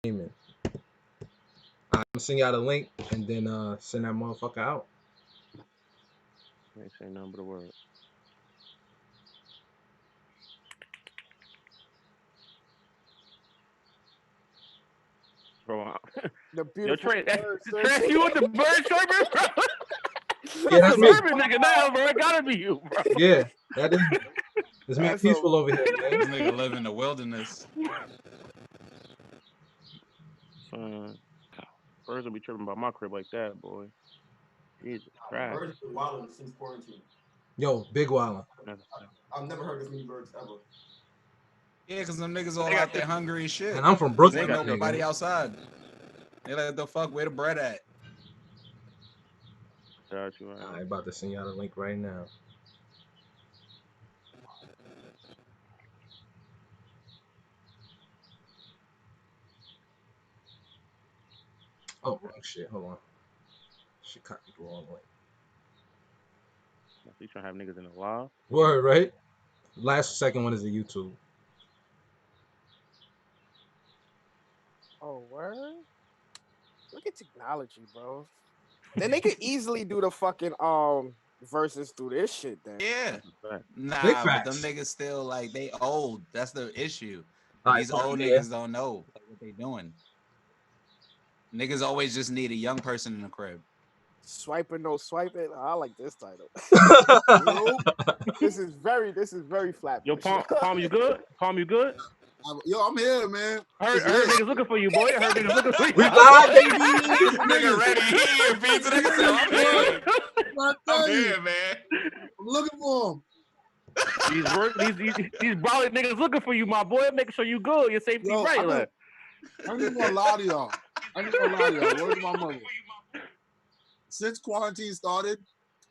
I'm gonna send y'all the link and then send that motherfucker out. Ain't say nothing but a word. Bro, The yo, beautiful Trey, bird Trey, you with the bird striper, bro? Yeah, That's that's some me. urban nigga now, bro. It gotta be you, bro. Yeah, that is. It's me That's a peaceful over here, man. This nigga live in the wilderness. Son, birds will be tripping about my crib like that, boy. Jesus Christ. Birds have been wilding since quarantine. Yo, Big Walla. I've never heard this many birds ever. Yeah, because them niggas all They got out there hungry as shit. And I'm from Ain't Brooklyn, got nobody nigga. outside. They like, the fuck, where the bread at? Got you, right. I'm about to send y'all the link right now. Oh, wrong shit. Hold on. She copied the wrong link. You trying to have niggas in the wild? Word, right? Second one is the YouTube. oh word. Look at technology, bro. Then they could easily do the fucking verses through this shit. Then Yeah. Right. Big Nah, but them facts. niggas still, like, they old. That's the issue. All And right, these put old it there. niggas don't know like, what they doing. Niggas always just need a young person in the crib. swiping, no swiping. I like this title. This is very flat. Yo, Palm, you good? Palm, you good? Yo, I'm here, man. I heard niggas looking for you, boy. I heard niggas looking for you. We live, baby. This nigga ready here, pizza nigga. So I'm here. I I'm tell you, here, man. I'm looking for him. These brolic niggas looking for you, my boy. Making sure you good. Your safety Yo, right. I ain't even gonna lie to y'all. Word to my mother. Since quarantine started,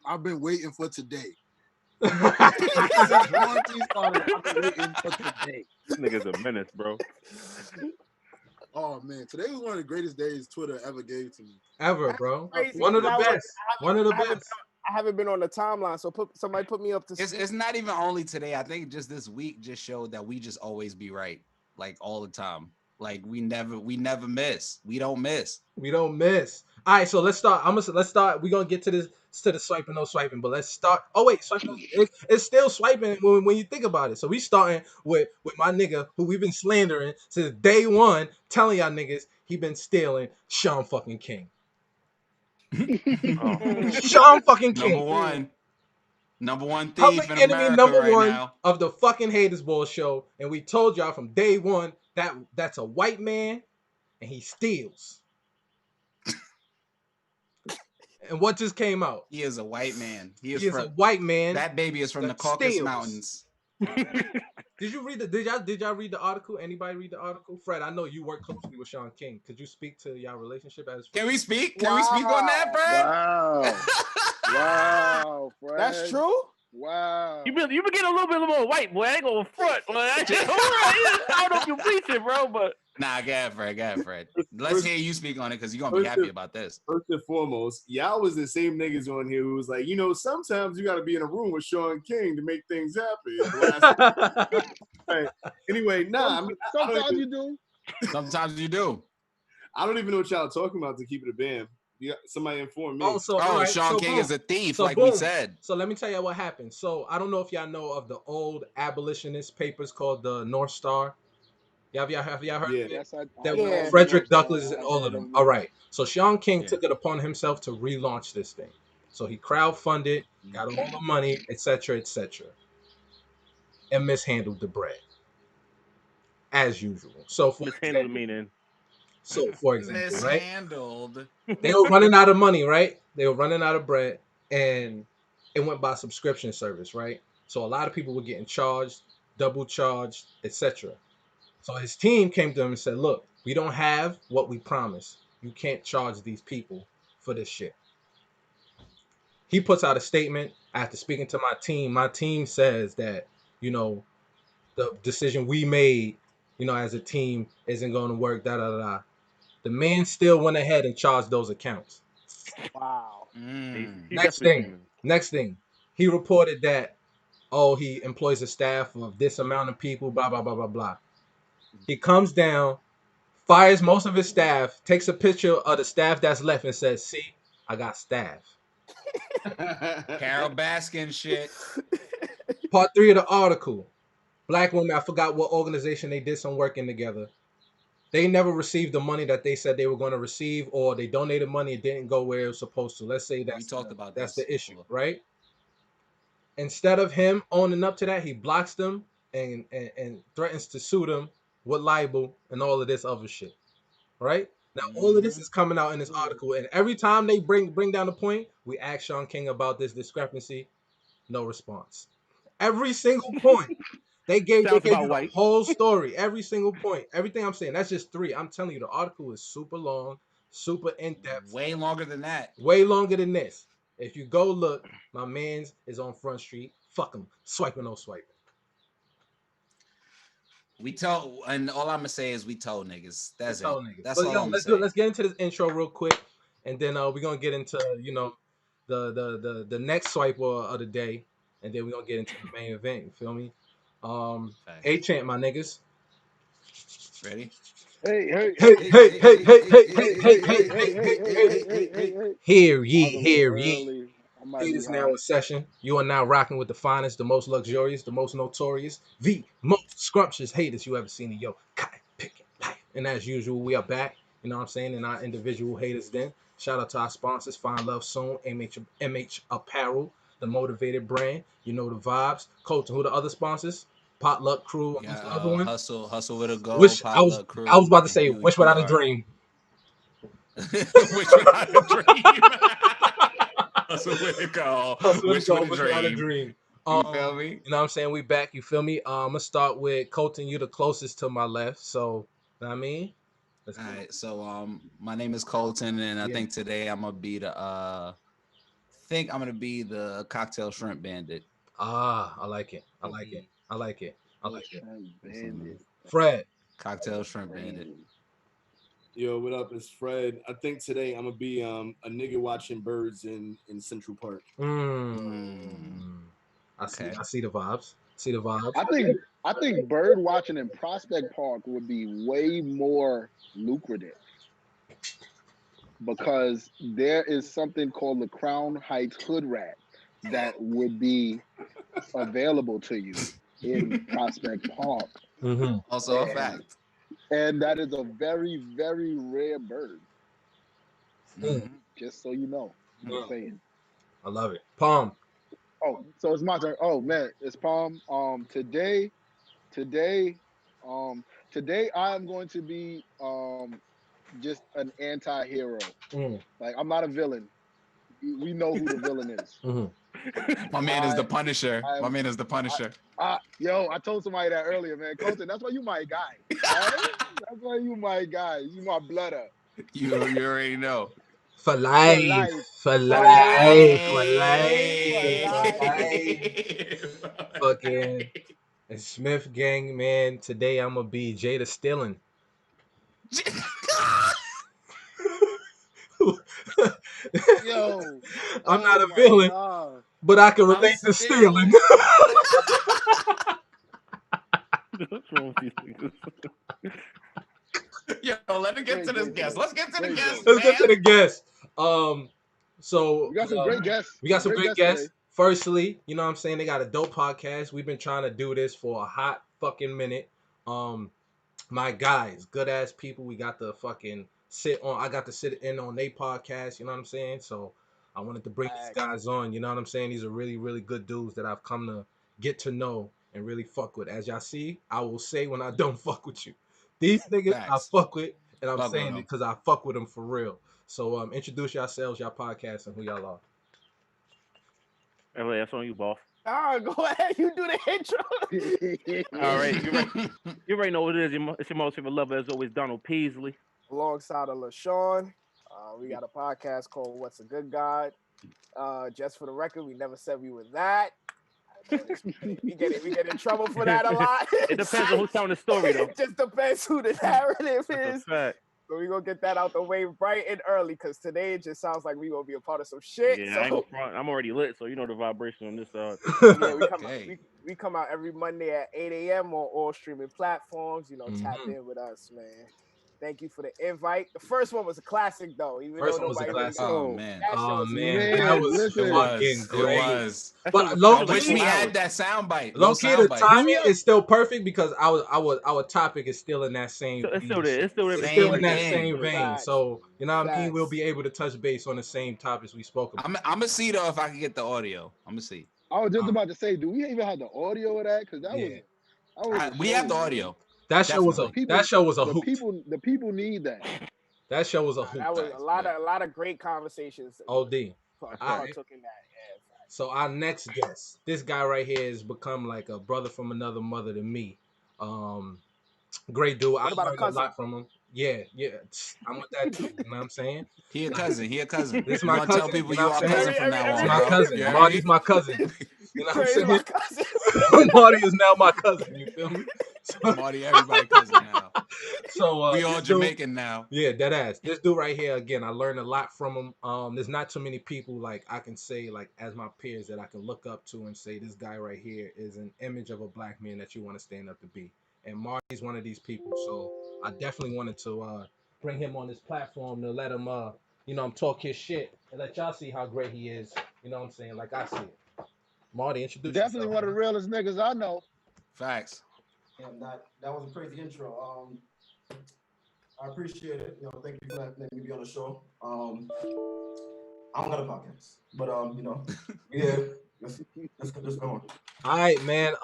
I've been waiting for today. Since quarantine started, I've been waiting for today. This nigga's a menace, bro. Oh man, today was one of the greatest days Twitter ever gave to me. Ever, bro. Crazy, One of the 'cause best. One of the best. I haven't been on the timeline, so somebody put me up to. It's not even only today. I think just this week just showed that we just always be right, like all the time. Like we never miss. We don't miss. We don't miss. All right, so let's start. Let's start. We're gonna get to the swiping, no swiping, but let's start. Oh wait, swiping. It's still swiping when you think about it. So we starting with my nigga who we've been slandering since day one, telling y'all niggas he been stealing Sean fucking King. Sean fucking King. Number one Public thief in enemy America number right one now. of the fucking Haters Ball show, and we told y'all from day one that that's a white man and he steals. And what just came out? He is a white man. He is a white man. That baby is from the Caucasus steals. Mountains. Did you read the? Did y'all read the article? Anybody read the article? Fred, I know you work closely with Sean King. Could you speak to y'all relationship as? Can we speak? Can we speak on that, Fred? Wow, Fred. That's true. Wow. You been getting a little bit more white, boy. I ain't going front. I don't know if you preaching, bro, but Nah, go ahead, Fred. Let's hear you speak on it because you're gonna be happy about this. First and foremost, y'all was the same niggas on here who was like, sometimes you got to be in a room with Sean King to make things happen. Right. Anyway, Sometimes you do. Sometimes you do. I don't even know what y'all talking about to keep it a band. Yeah, somebody inform me. Sean King is a thief, so we said. So let me tell you what happened. So I don't know if y'all know of the old abolitionist papers called the North Star. Have y'all heard of it? Yes, Frederick Douglass and all of them. All right. So Sean King took it upon himself to relaunch this thing. So he crowdfunded, got all the money, etc., and mishandled the bread. As usual. So for mishandled meaning. So for example, mishandled. Right? They were running out of money, right? They were running out of bread, and it went by subscription service, right? So a lot of people were getting charged, double charged, etc. So his team came to him and said, look, we don't have what we promised. You can't charge these people for this shit. He puts out a statement after speaking to my team. My team says that, the decision we made, as a team isn't going to work, da-da-da-da. The man still went ahead and charged those accounts. Wow. Next thing. He reported that, he employs a staff of this amount of people, blah, blah, blah, blah, blah. He comes down, fires most of his staff, takes a picture of the staff that's left and says, "See, I got staff." Carol Baskin shit. Part 3 of the article. Black women, I forgot what organization they did some work in together. They never received the money that they said they were going to receive, or they donated money, it didn't go where it was supposed to. Let's say We talked about that's this the issue, before. right? Instead of him owning up to that, he blocks them and threatens to sue them with libel and all of this other shit. Right? Now all of this is coming out in this article, and every time they bring down the point, we ask Sean King about this discrepancy. No response. Every single point. They gave Sounds you about the white. whole story, every single point, everything I'm saying. That's just 3. I'm telling you, the article is super long, super in depth, Way longer than that. way longer than this. If you go look, my man's is on Front Street. Fuck him, swiping, no swiping. We told, and all I'm gonna say is we told niggas. That's it. Niggas. That's But all yo, I'm gonna say. let's get into this intro real quick, and then we're gonna get into the next swiper of the day, and then we're gonna get into the main event. You feel me? A chant, my niggas. Ready? Hey, Hey, hey, hey, hey, hey, hey, hey, hey, hey, hey. hear I was ye, a little hear ye. early. I might It be is now high. in session. You are now rocking with the finest, the most luxurious, the most notorious, the most scrumptious haters you ever seen in your cotton picking life. And as usual, we are back, you know what I'm saying, in our individual haters den. Shout out to our sponsors, Find Love Soon, MH Apparel, the motivated brand. You know the vibes. Coach, who the other sponsors? Potluck Crew, We and what's got the other one? hustle with a goal, Wish potluck I was crew, about to and say Wish Without a QUR. Dream. Wish without a dream. Hustle with a goal, Hustle with a wish goal, with a wish without a dream. dream. You feel me? You know what I'm saying? We back, you feel me? I'm gonna start with Colton, you the closest to my left. So, you know what I mean? Let's All go. right. So my name is Colton, and I Yeah. think today I'm gonna be the cocktail shrimp bandit. I like it. I like it. I like it. I like it. Bandit. Fred. Cocktail shrimp bandit. Yo, what up? It's Fred. I think today I'm gonna be a nigga watching birds in Central Park. Okay. I see the vibes. See the vibes. I think bird watching in Prospect Park would be way more lucrative because there is something called the Crown Heights Hood Rat that would be available to you in Prospect Park. Mm-hmm. Also a fact. And that is a very, very rare bird. Mhm. Just so you know. Just Mm. saying. I love it. Palm. Oh, so it's my turn. Oh man, it's Palm. Today, um, today I am going to be just an anti-hero. Mm. Like I'm not a villain. We know who the villain is. Mm-hmm. My man is I the Punisher. I My am man is the Punisher. yo, I told somebody that earlier, man. Colton, that's why you my guy. All right? That's why you my guy. You my blooder. You already know. For For life. life. For For life. For for life. For life. life. Fucking Smith gang, man. Today I'm gonna be Jada Stilling. Yo. I'm not Oh a my villain, God. but I can I'm relate to stealing. stealing. What's wrong with these niggas? Yo, let me get to Great, this great guest. show. Let's get to the Great show. guest, Let's get to man. the guest. So We got some great guests. we got some Great great guests today. guests. Firstly, you know what I'm saying? They got a dope podcast. We've been trying to do this for a hot fucking minute. My guys, good ass people. We got to fucking I got to sit in on their podcast, you know what I'm saying? So I wanted to bring these Facts. guys on, you know what I'm saying? These are really, really good dudes that I've come to get to know and really fuck with. As y'all see, I will say when I don't fuck with you. These niggas I Facts. fuck with, and I'm Fuck with saying it him. because I fuck with them for real. So introduce yourselves, y'all podcast, and who y'all are. Hey, that's on you, boss. Go ahead. You do the intro. All right, you already know what it is. It's your most favorite lover, as always, Donald Peasley. Alongside of LaShawn, we got a podcast called What's a Good God? Just for the record, we never said we were that. We get in trouble for that a lot. It depends on who's telling the story, though. It just depends who the narrative That's is. a fact. So we're gonna get that out the way bright and early because today it just sounds like we're gonna be a part of some shit. Yeah, so I ain't gonna front. I'm already lit, so you know the vibration on this side. yeah, Okay. we come out every Monday at 8 a.m. on all streaming platforms. You know, tap Mhm. in with us, man. Thank you for the invite. The first one was a classic though, even First though one was a nobody really. classic. Oh Oh, man, That shit Oh was man, hilarious. that man, was it listen. fucking was. It great. was. That shit But was low, I wish key, we 2 had hours. that soundbite. low Those key, the sound bites. timing is still perfect because our topic is still in that same So it's still vein. there. It's still there It's between still Same in breaks. that Yeah, it's thing. same still there. vein. Facts. So you know what I mean. We'll Facts. be able to touch base on the same topics we spoke about. I'm gonna see though if I can get the audio. I'm gonna see. I was just Uh, about to say, do we even have the audio of that? Because yeah, that was a We show, have the man. audio. that show was The a Definitely. people, hoot. the people need that. That show was a Nah, hoot. that was Facts, a lot of great conversations OD. All right. partook in that. Yeah, So our next guest, this guy right here has become like a brother from another mother to me. Um, Great dude. I what about a learned a cousin? lot from him. Yeah, yeah. I'm with that too. You know what I'm saying? He a cousin. He a cousin. This is You my gonna tell cousin. people You know you what our I'm saying? cousin from now It's on, my bro. cousin. You heard Marty's me? my cousin. You know what I'm He's saying? my cousin. Marty is now my cousin. You feel me? So, Marty, everybody cousin now. We all this dude, Jamaican now. yeah, dead ass. This dude right here, again, I learned a lot from him. There's not too many people like I can say like as my peers that I can look up to and say this guy right here is an image of a black man that you want to stand up to be. And Marty's one of these people. So I definitely wanted to bring him on this platform to let him talk his shit and let y'all see how great he is. You know what I'm saying? Like I see it. Marty, introduce Definitely yourself, one of the man. realest niggas I know. Facts. And that was a crazy intro. I appreciate it. Thank you for letting me be on the show. I'm not a podcast, but yeah, let's get this going. All right, man.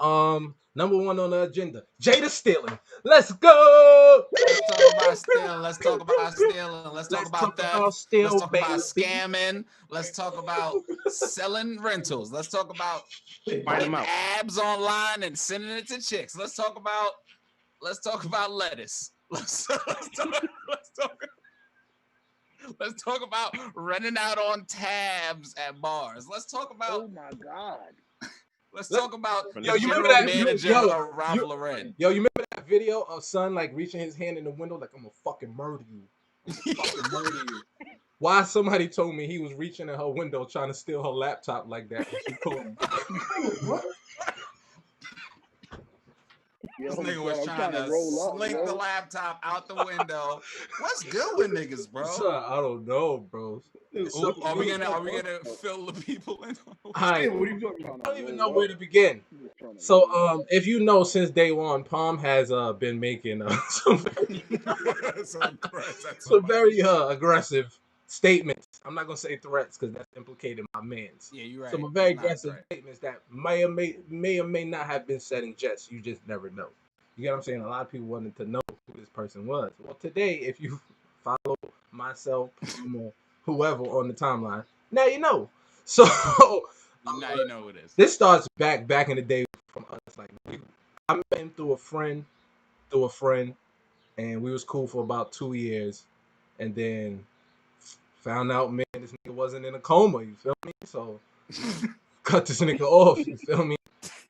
Number one on the agenda, Jada Stealing. Let's go. Let's talk about stealing. Let's talk about stealing. Let's talk Let's talk about about theft. Let's steal, talk about baby. scamming. Let's talk about selling rentals. Let's talk about Wait, Find what? them getting out. abs online and sending it to chicks. Let's talk about lettuce. Let's talk about renting out on tabs at bars. Let's talk about Oh my God. talk about Yo, the you remember general that? manager of Ralph Lauren. You remember that video of son like reaching his hand in the window like I'm gonna fucking murder you. Fucking murder you. Why somebody told me he was reaching in her window trying to steal her laptop like that when she called him. What? This Yo, nigga was I'm trying to roll up, slink the yo. laptop out the window. What's good with niggas, bro? Son, I don't know, bro. So, Are we gonna fill the people in? hi. What are you talking about? I don't even know where to begin. So, if you know, since day one, Palm has been making some very aggressive statements. I'm not gonna say threats because that's implicating my man's. Yeah, you're right. Some very It's not a aggressive threat. statements that may or may not have been said in jest. You just never know. You get what I'm saying? A lot of people wanted to know who this person was. Well, today, if you follow myself, whoever on the timeline, now you know. So Now you know who it is. this starts back in the day from us. Like I met him through a friend, and we was cool for about 2 years, and then found out, man, this nigga wasn't in a coma. You feel me? So cut this nigga off. You feel me?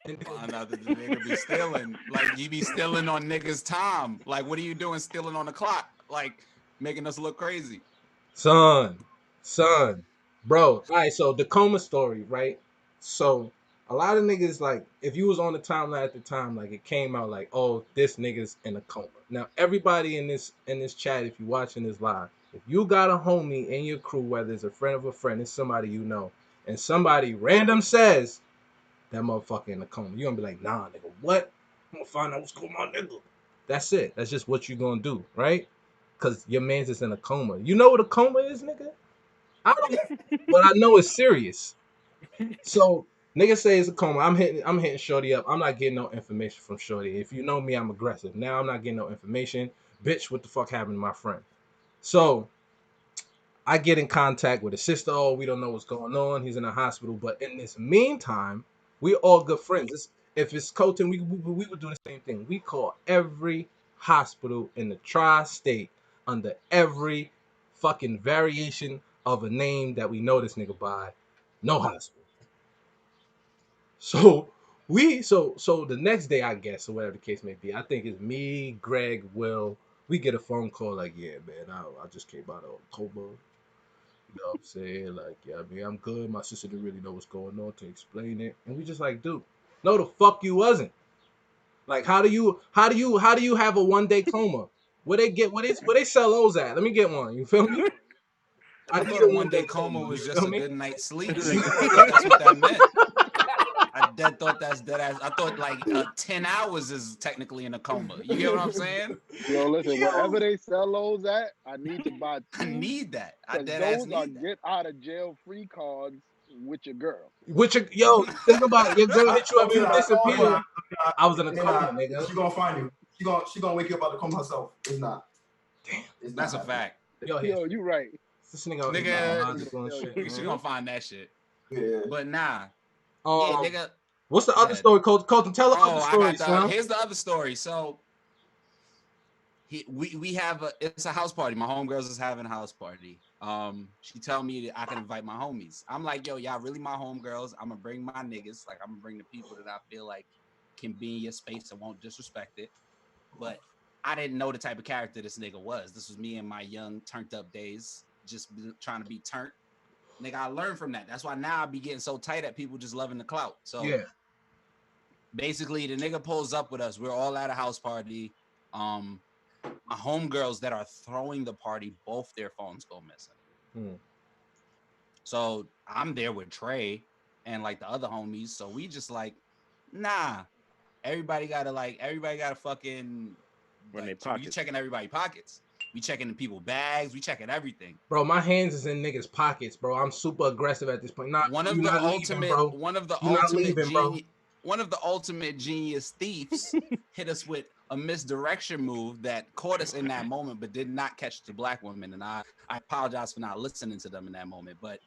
And then, Find out that the nigga be stealing. Like you be stealing on niggas' time. Like what are you doing stealing on the clock? Like making us look crazy. son, bro. All right, so the coma story, right? So a lot of niggas like if you was on the timeline at the time, like it came out like, oh, this nigga's in a coma. Now everybody in this chat, if you watching this live, if you got a homie in your crew, whether it's a friend of a friend, it's somebody you know, and somebody random says that motherfucker in a coma, you gonna be like, nah, nigga, what? I'm gonna find out what's going on, nigga. That's it. That's just what you gonna do, right? Cause your man's is in a coma. You know what a coma is, nigga? I don't, but I know it's serious. So nigga say it's a coma. I'm hitting Shorty up. I'm not getting no information from Shorty. If you know me, I'm aggressive. Now I'm not getting no information. Bitch, what the fuck happened to my friend? So I get in contact with his sister. Oh, we don't know what's going on. He's in a hospital. But in this meantime, we're all good friends. If it's Colton, we would do the same thing. We call every hospital in the tri-state under every fucking variation of a name that we know this nigga by. No hospital. So so the next day, I guess, or whatever the case may be, I think it's me, Greg, Will. We get a phone call like, yeah, man, I just came out of coma. You know what I'm saying? Like, yeah, I mean, I'm good. My sister didn't really know what's going on to explain it. And we just like, dude, no, the fuck you wasn't. Like, how do you have a 1 day coma? Where they sell those at? Let me get one. You feel me? I I need thought a a one day 1 day coma coma. You was just feel a me? good night's sleep. Nigga. I thought that's what that meant. I dead thought that's dead ass. I thought like 10 hours is technically in a coma. You get what I'm saying? Yo, listen, wherever they sell those at, I need to buy I two need that. I because dead ass those are need that. get out of jail free cards with your girl. Yo, think about it. Your girl hit you up, Okay, you nah, disappear. nah, I was in a it's coma, not. nigga. She gonna find you. She gonna wake you up out the coma herself. It's not. Damn. It's That's a not fact. Yo, Yo, you right. this nigga out here being Nigga, logical and shit, she man. gonna find that shit. Yeah. But nah. Um, Yeah, nigga. what's the Go other ahead. story, Colton? Tell the other Oh, I story, got the son. here's the other story. So we have it's a house party. My homegirls is having a house party. She tell me that I can invite my homies. I'm like, yo, y'all really my homegirls. I'm gonna bring my niggas. Like I'm gonna bring the people that I feel like can be in your space and won't disrespect it. But I didn't know the type of character this nigga was. This was me in my young turned up days, just trying to be turned. Nigga, I learned from that. That's why now I be getting so tight at people just loving the clout. So Yeah. basically the nigga pulls up with us. We're all at a house party. My homegirls that are throwing the party, both their phones go missing. So I'm there with Trey and like the other homies. So we just like, nah. Everybody gotta fucking Run their we pockets. checking everybody's pockets. We checking the people's bags. We checking everything. Bro, my hands is in niggas' pockets, bro. I'm super aggressive at this point. Nah, One you of the not leaving, bro. You not leaving, bro. One of the ultimate genius thieves hit us with a misdirection move that caught us in that moment, but did not catch the black woman. And I apologize for not listening to them in that moment. But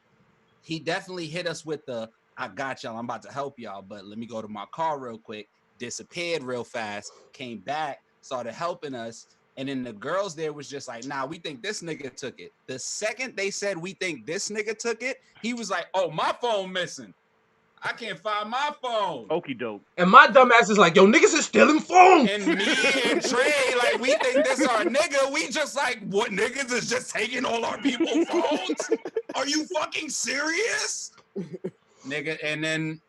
he definitely hit us with the I got y'all, I'm about to help y'all, but let me go to my car real quick. Disappeared real fast, came back, started helping us. And then the girls there was just like, nah, we think this nigga took it. The second they said we think this nigga took it, he was like, oh, my phone missing. I can't find my phone. Okie doke. And my dumb ass is like, yo, niggas is stealing phones. And me and Trey, like, we think this our nigga. We just like, what niggas is just taking all our people's phones? Are you fucking serious? Nigga, and then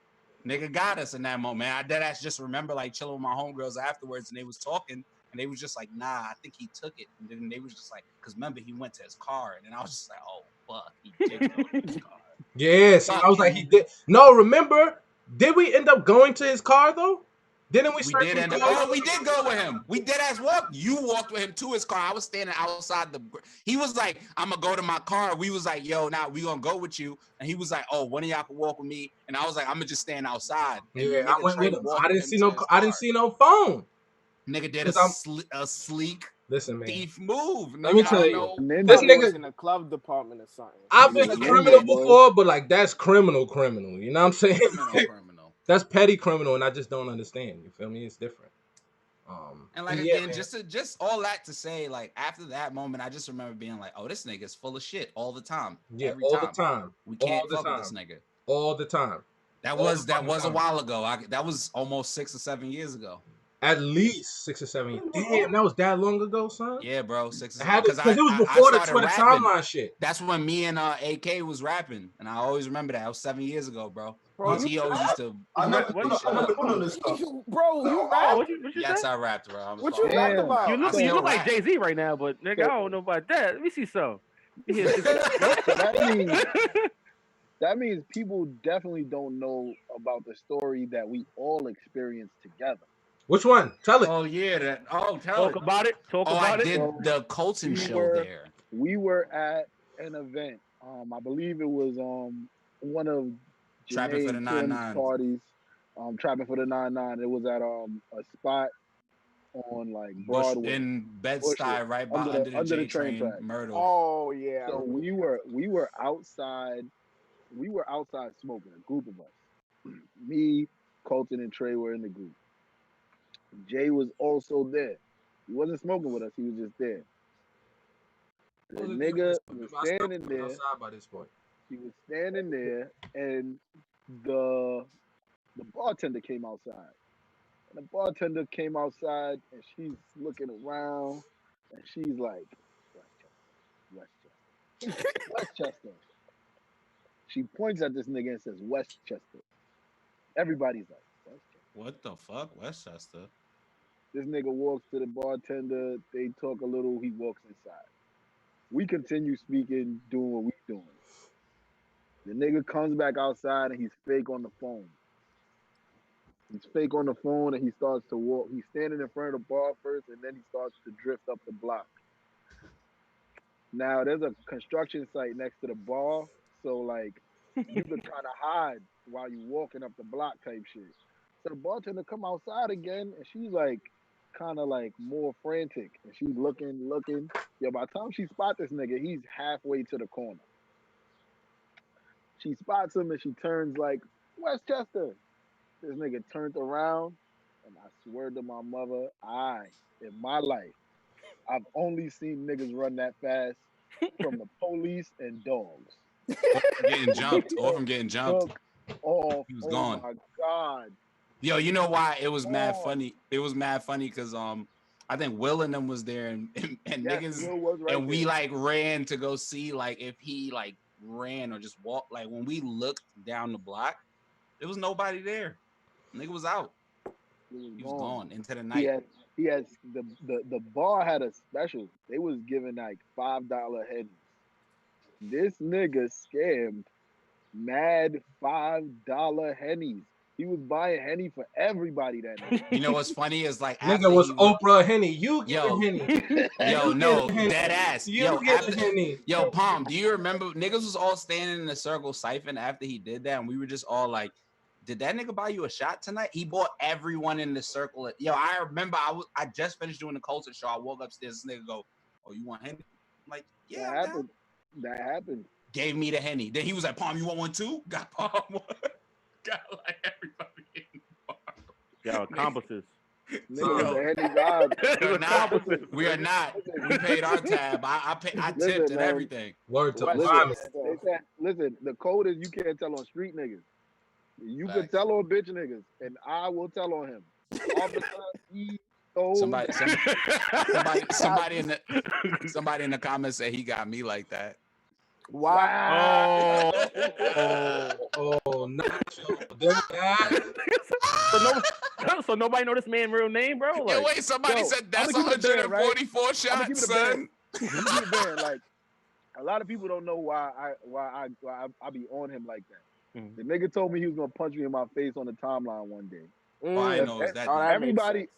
nigga got us in that moment. I dead ass just remember like chilling with my homegirls afterwards and they was talking and they was just like, nah, I think he took it. And then they was just like, because remember he went to his car. And then I was just like, oh, fuck, he did go to his car. Yeah, see, I was like, he did. No, remember, did we end up going to his car though? Didn't we? We did end up. Oh, we did go with him. We did ass walk. You walked with him to his car. I was standing outside the. He was like, "I'm gonna go to my car." We was like, "Yo, now we gonna go with you." And he was like, "Oh, one of y'all can walk with me." And I was like, "I'm gonna just stand outside." And Yeah, I went with him. I didn't see no. I I didn't see no phone. Nigga did a sleek listen, man. thief move. Let me Nigga, tell I you, know. this Probably nigga was in the club department or something. I've been a Nigga, criminal boy. before, but like that's criminal. You know what I'm saying? Criminal. That's petty criminal, and I just don't understand. You feel me? It's different. And like yeah, again, man. just all that to say, like after that moment, I just remember being like, "Oh, this nigga's full of shit all the time. Yeah, every all time. the time. We can't all the fuck time. with this nigga." All the time. That was a while ago. That was almost 6 or 7 years ago. At least 6 or 7 years. Damn, that was that long ago, son. Yeah, bro, 6 or 7. Because Because it was I before the started Twitter rapping. timeline shit. That's when me and AK was rapping, and I always remember that. That was 7 years ago, bro. Bro, Because he always used to. I never Bro, you Oh, rap? what you Yes, say? I rapped, bro. I'm What sorry. you rapped about? You I look like rap. Jay-Z right now, but nigga, I don't know about that. Let me see some. So that means people definitely don't know about the story that we all experienced together. Which one? Tell it. Oh yeah, tell Talk it. about it. Talk about I it. did So, the Colton show there. We were at an event. I believe it was one of Trapping Janae for the and Kim's 99. parties. Trapping for the 99. It was at a spot on like Bush Broadway in Bed-Stuy, right by under the J train, track. Myrtle. Oh yeah. So we were outside. We were outside smoking. A group of us. Me, Colton, and Trey were in the group. Jay was also there. He wasn't smoking with us. He was just there. The nigga was standing there. Outside by this point. He was standing there, and the bartender came outside. And the bartender came outside, and she's looking around, and she's like, Westchester. She points at this nigga and says, Westchester. Everybody's like, Westchester. What the fuck, Westchester? This nigga walks to the bartender. They talk a little. He walks inside. We continue speaking, doing what we doing. The nigga comes back outside and he's fake on the phone. He's fake on the phone and he starts to walk. He's standing in front of the bar first and then he starts to drift up the block. Now there's a construction site next to the bar, so like you could kind of hide while you walking up the block type shit. So the bartender come outside again and she's like kind of like more frantic and she's looking. Yo, by the time she spots this nigga, he's halfway to the corner. She spots him and she turns like, Westchester. This nigga turned around and I swear to my mother, in my life, I've only seen niggas run that fast from the police and dogs. Getting jumped, or from getting jumped. Off. He was gone. Oh my God. Yo, you know why it was mad funny? It was mad funny because I think Will and them was there and Yes, niggas Will was right and we there. like ran to go see like if he like ran or just walked. Like when we looked down the block, there was nobody there. Nigga was out. He was gone into the night. He had the bar had a special. They was giving like $5 Henny. This nigga scammed mad $5 Hennies. He was buying Henny for everybody that night. You know what's funny is like Nigga was Oprah Henny. You get Henny. Yo, no, Henny. dead ass. You Yo, get Henny. Yo, Palm, do you remember niggas was all standing in a circle siphon after he did that, and we were just all like, did that nigga buy you a shot tonight? He bought everyone in the circle. Yo, I remember I just finished doing the culture show. I woke upstairs, this nigga go, oh, you want Henny? I'm like, yeah. That happened. Gave me the Henny. Then he was like, Palm, you want one too? Got Palm one. Got like everybody in the bar. Y'all accomplices. We are not. We paid our tab. I tipped and everything. Word to listen, the code is you can't tell on street niggas. You can tell on bitch niggas, and I will tell on him. Somebody in the comments said he got me like that. Wow. So nobody know this man's real name, bro? Like, wait, somebody said that's 144 shots, son. Like a lot of people don't know why I be on him like that. The nigga told me he was gonna punch me in my face on the timeline one day. I know that.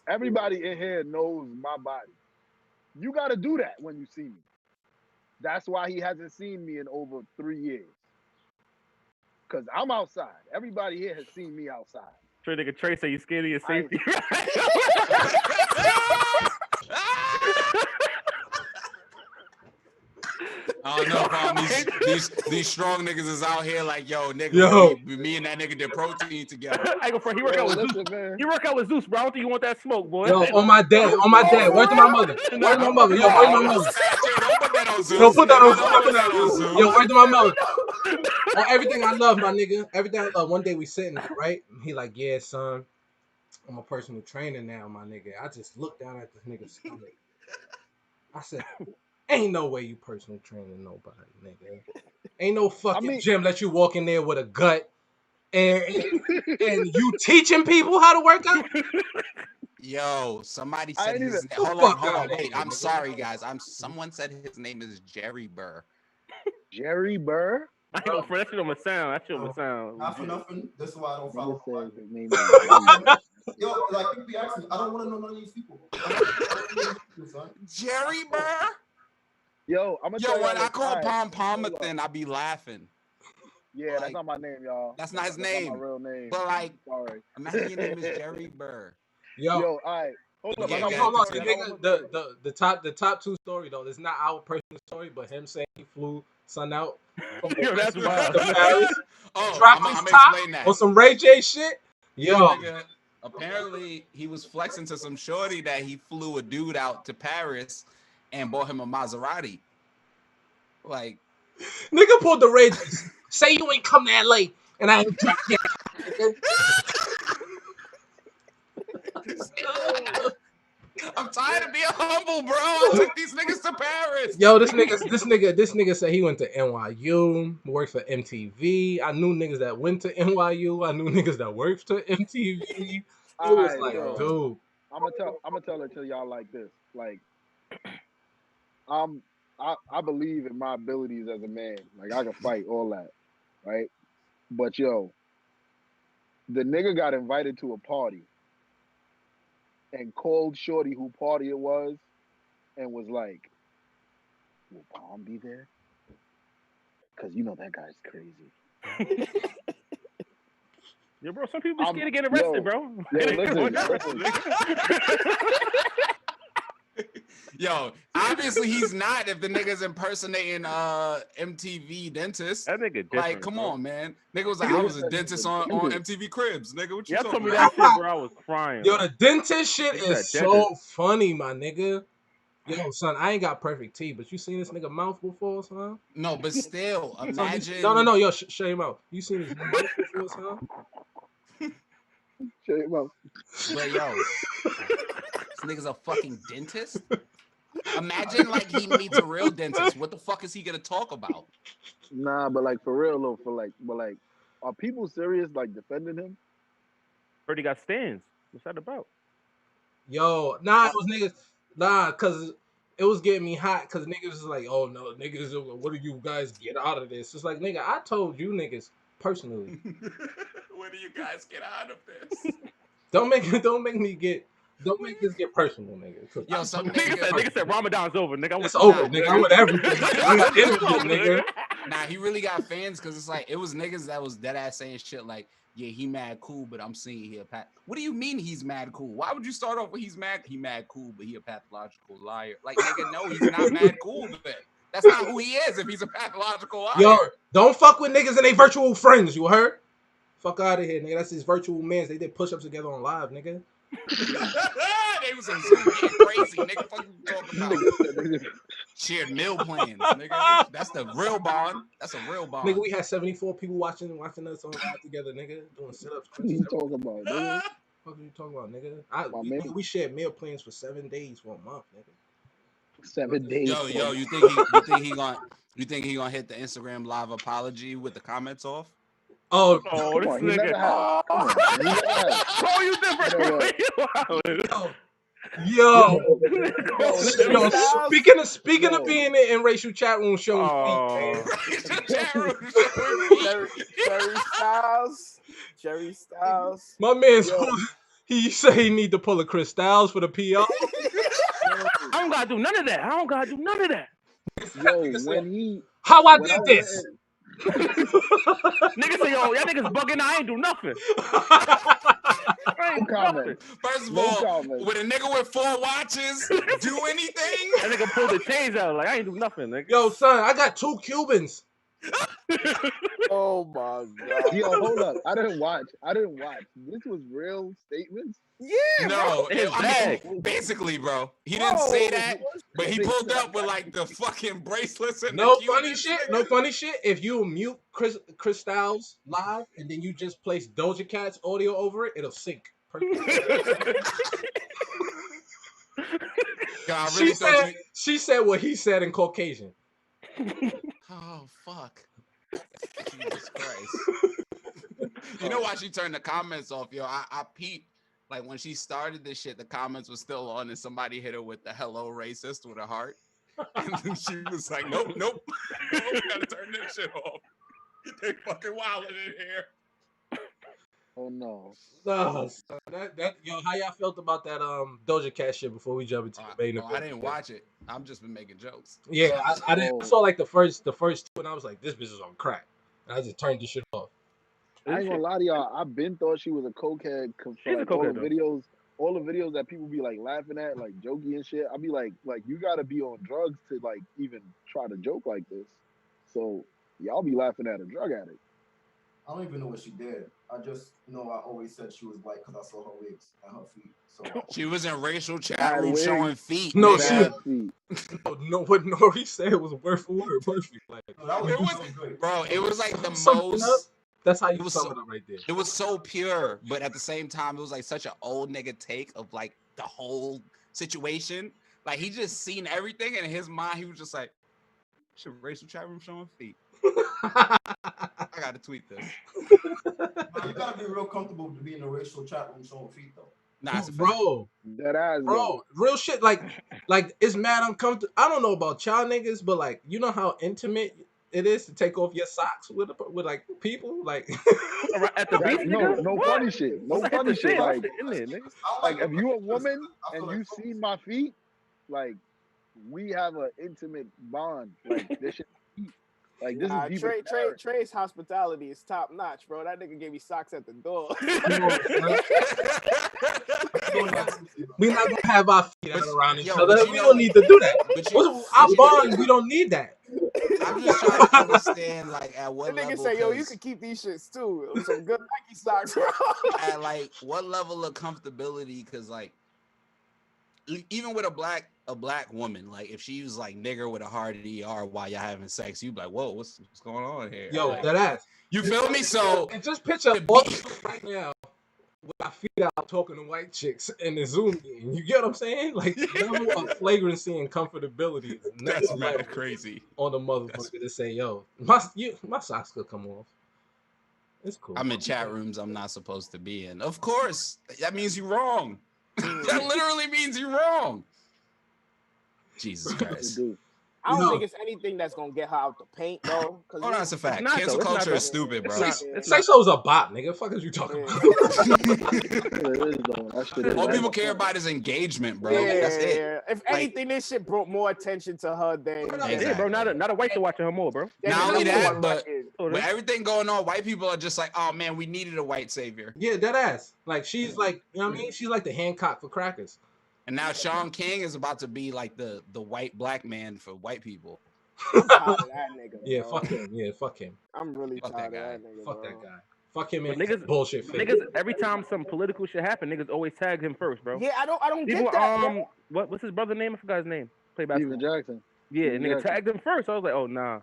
Everybody in here knows my body. You gotta do that when you see me. That's why he hasn't seen me in over 3 years. Cause I'm outside. Everybody here has seen me outside. Sure, nigga Trey say you scared of your safety. I don't know, Palm. These strong niggas is out here like, yo, nigga, me and that nigga did protein together. I go for he work out with Zeus. He work out with Zeus, bro. I don't think you want that smoke, boy. Yo, on my dad. Where's my mother? Where's my mother? Yo, where's my mother? Don't put that on Zeus. Don't put that on Zeus. Yo, where's my mother? On everything I love, my nigga. Everything I love. One day we sitting, right? He like, yeah, son. I'm a personal trainer now, my nigga. I just looked down at this nigga's stomach. I said, ain't no way you personal training nobody, nigga. Ain't no fucking gym let you walk in there with a gut and you teaching people how to work out? Yo, somebody said his name. Hold on. Wait, I'm sorry, guys. Someone said his name is Jerry Burr. Jerry Burr? I don't that shit on my sound. Not for nothing. This is why I don't follow. Yo, like people be asking, I don't want to know none of these people. Jerry Burr? Yo, I'm gonna tell you. When I call Palmathan, I be laughing. Yeah, that's not my name, y'all. That's not his name. Not my real name. But like, sorry. Imagine your name is Jerry Burr. Yo, all right. Hold on. The top two story though. It's not our personal story, but him saying he flew sun out. Yo, that's wild. I'm gonna explain that. On some Ray J shit. Yo. Apparently he was flexing to some shorty that he flew a dude out to Paris and bought him a Maserati. Like, nigga pulled the Ray J. Say you ain't come to LA and I ain't drunk yet. I'm tired of being humble, bro. I took these niggas to Paris. Yo, this nigga said he went to NYU, worked for MTV. I knew niggas that went to NYU. I knew niggas that worked for MTV. It was like, dude. I'm gonna tell it to y'all like this. Like, I believe in my abilities as a man. Like, I can fight all that, right? But yo, the nigga got invited to a party and called Shorty who party it was and was like, "Will Palm be there? Cause you know that guy's crazy." Yeah, bro. Some people scared to get arrested, Yo, bro. listen. Yo, obviously he's not if the nigga's impersonating MTV dentist. That nigga different. Like, come bro. on, man. Nigga was like, I was a dentist on MTV Cribs. Nigga, what you Y'all talking told me about? that shit, bro. I was crying. Yo, the dentist shit Nigga is said so dentist. funny, my nigga. Yo, son, I ain't got perfect teeth, but you seen this nigga mouth before, son? No, but still, Son, imagine. no. Yo, show him out. You seen his mouth before, son? Shame out. But yo, this nigga's a fucking dentist. Imagine like he meets a real dentist. What the fuck is he gonna talk about? Nah, but like for real though, but like, are people serious like defending him? Heard he got stands. What's that about? Yo, nah, it was niggas. Nah, cause it was getting me hot. Cause niggas was like, oh no, niggas, what do you guys get out of this? It's like, nigga, I told you niggas personally. What do you guys get out of this? Don't make this get personal, nigga. 'Cause Yo, I some told you Nigga said Ramadan's over, nigga. I'm it's with over, the nigga. I'm with everything. I'm not in with over, nigga. Nah, he really got fans because it's like it was niggas that was dead ass saying shit like, yeah, he mad cool, but I'm seeing he a What do you mean he's mad cool? Why would you start off with he mad cool, but he a pathological liar? Like, nigga, no, he's not mad cool, but that's not who he is if he's a pathological liar. Yo, don't fuck with niggas and they virtual friends, you heard? Fuck out of here, nigga. That's his virtual mans. They did push-ups together on live, nigga. They was in Zoom getting crazy, nigga. Fuck you talking about? Shared meal plans, nigga. That's the real bond. That's a real bond. Nigga, we had 74 people watching us on live together, nigga. Doing sit-ups. What are you talking about, nigga? What are you talking about, nigga? We shared meal plans for 7 days for a month, nigga. 7 days. Yo, you think he gonna hit the Instagram live apology with the comments off? Oh, this on, nigga. Oh, you different, bro. Yo, speaking of being in racial chat room showing Jerry Styles. My man's he say he need to pull a Chris Styles for the PR. I don't gotta do none of that. Yo, how I did this. Nigga say, yo, y'all niggas bugging. I ain't do nothing. First of all, would a nigga with 4 watches do anything? That nigga pulled the chains out like I ain't do nothing, nigga. Yo, son, I got 2 Cubans. Oh my god. Yo, hold up. I didn't watch. This was real statements. Yeah, no, bro. Basically, bro. He didn't say that, but he pulled up with like the fucking bracelets and no the funny shit. No funny shit. If you mute Chris Styles live and then you just place Doja Cat's audio over it, it'll sync. God, she said what he said in Caucasian. Oh fuck. Jesus Christ. You know why she turned the comments off, yo? I peeped. Like when she started this shit, the comments were still on, and somebody hit her with the hello racist with a heart. And then she was like, nope. Gotta turn this shit off. They fucking wild in here. Oh no. Yo, how y'all felt about that Doja Cat shit before we jump into the main event? I didn't watch it. I've just been making jokes. Yeah, I saw like the first 2 and I was like, this bitch is on crack. And I just turned this shit off. I ain't gonna lie to y'all. I've been thought she was a cokehead for like all the videos that people be like laughing at, like jokey and shit. I'll be like you gotta be on drugs to like even try to joke like this. So y'all be laughing at a drug addict. I don't even know what she did. I just know I always said she was white because I saw her wigs and her feet. So she was in racial chat room showing feet. No, feet. What Nori said was word for word perfect. Like, it was like the most. That's how you sum it up right there. It was so pure, but at the same time, it was like such an old nigga take of like the whole situation. Like he just seen everything, and in his mind, he was just like, "Should racial chat room showing feet." I gotta tweet this. You gotta be real comfortable to be in a racial chat room showing feet, though. Nah, it's a fact. Bro, That ass though. real shit. Like it's mad uncomfortable. I don't know about y'all niggas, but like, you know how intimate it is to take off your socks with like people, like. Right at the That, beach, no, nigga. no What? funny shit. Once No I hit the funny shit. sand, I'm Like, shit in there, nigga. I like like if you a woman I feel and like you see my feet, like we have an intimate bond. Like this shit deep. Like this is deeper than marriage. Trey's hospitality is top notch, bro. That nigga gave me socks at the door. Come on, son. doing that too. We not gonna have our feet out around each yo, other. but you We know- don't need to do that. But you, Our but you- bond, we don't need that. I'm just trying to understand, like, at what That nigga level. say, yo, you 'cause could keep these shits too. Some good Nike socks, bro. at like what level of comfortability? Because like, even with a black woman, like if she was like nigger with a hard ER while y'all having sex, you'd be like, whoa, what's going on here? Yo, Like, that ass. you feel me? So And just picture to all be- right now with our feet out talking to white chicks in the Zoom meeting. You get what I'm saying? Like, the level of flagrancy and comfortability is next that's level mad crazy. on the motherfucker to say, yo, my socks could come off. It's cool. I'm in chat rooms I'm not supposed to be in. Of course, that means you're wrong. That literally means you're wrong. Jesus Christ. Dude. I don't No. think it's anything that's gonna get her out the paint though. Oh, no, that's a fact. not, Cancel though. It's not, culture though. is stupid, bro. It's Say so's a bot, nigga. Fuck is you talking Yeah. about? It is though. That shit is All right. people care about is engagement, bro. Yeah, That's it. if anything, this shit brought more attention to her than Yeah, bro. Not a white to watching her more, bro. than Not the only number that, one but record. with everything going on, white people are just like, oh man, we needed a white savior. Yeah, that ass. Like, she's like, you know what I mean? She's like the Hancock for crackers. And now Sean King is about to be like the white black man for white people. I'm tired of that nigga. Yeah, bro. fuck him. Yeah, fuck him. I'm really Fuck tired that of that nigga. Fuck bro. that guy. Fuck him But and niggas- bullshit face. Niggas, every time some political shit happen, niggas always tag him first, bro. Yeah, I don't Even get that. bro. what's his brother's name? I forgot his name. Play basketball. Steven Jackson. Yeah, Steven nigga Jackson. tagged him first. I was like, oh nah.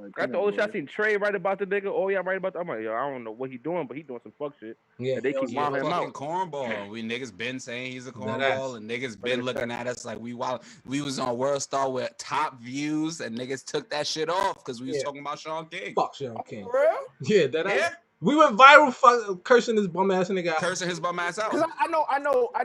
Like, After all the shit I seen Trey write about the nigga, oh yeah, I'm right about that. I'm like, yo, I don't know what he doing, but he doing some fuck shit. Yeah. And they keep He's a wilding him fucking out. cornball. We niggas been saying he's a That cornball, ass. and niggas But been it's looking at us like we wild. We was on World Star with top views, and niggas took that shit off because we was Yeah. talking about Sean King. Fuck Sean King. For real? Yeah, that ass. Yeah, We went viral cursing this bum ass nigga out. cursing his bum ass out. Cause I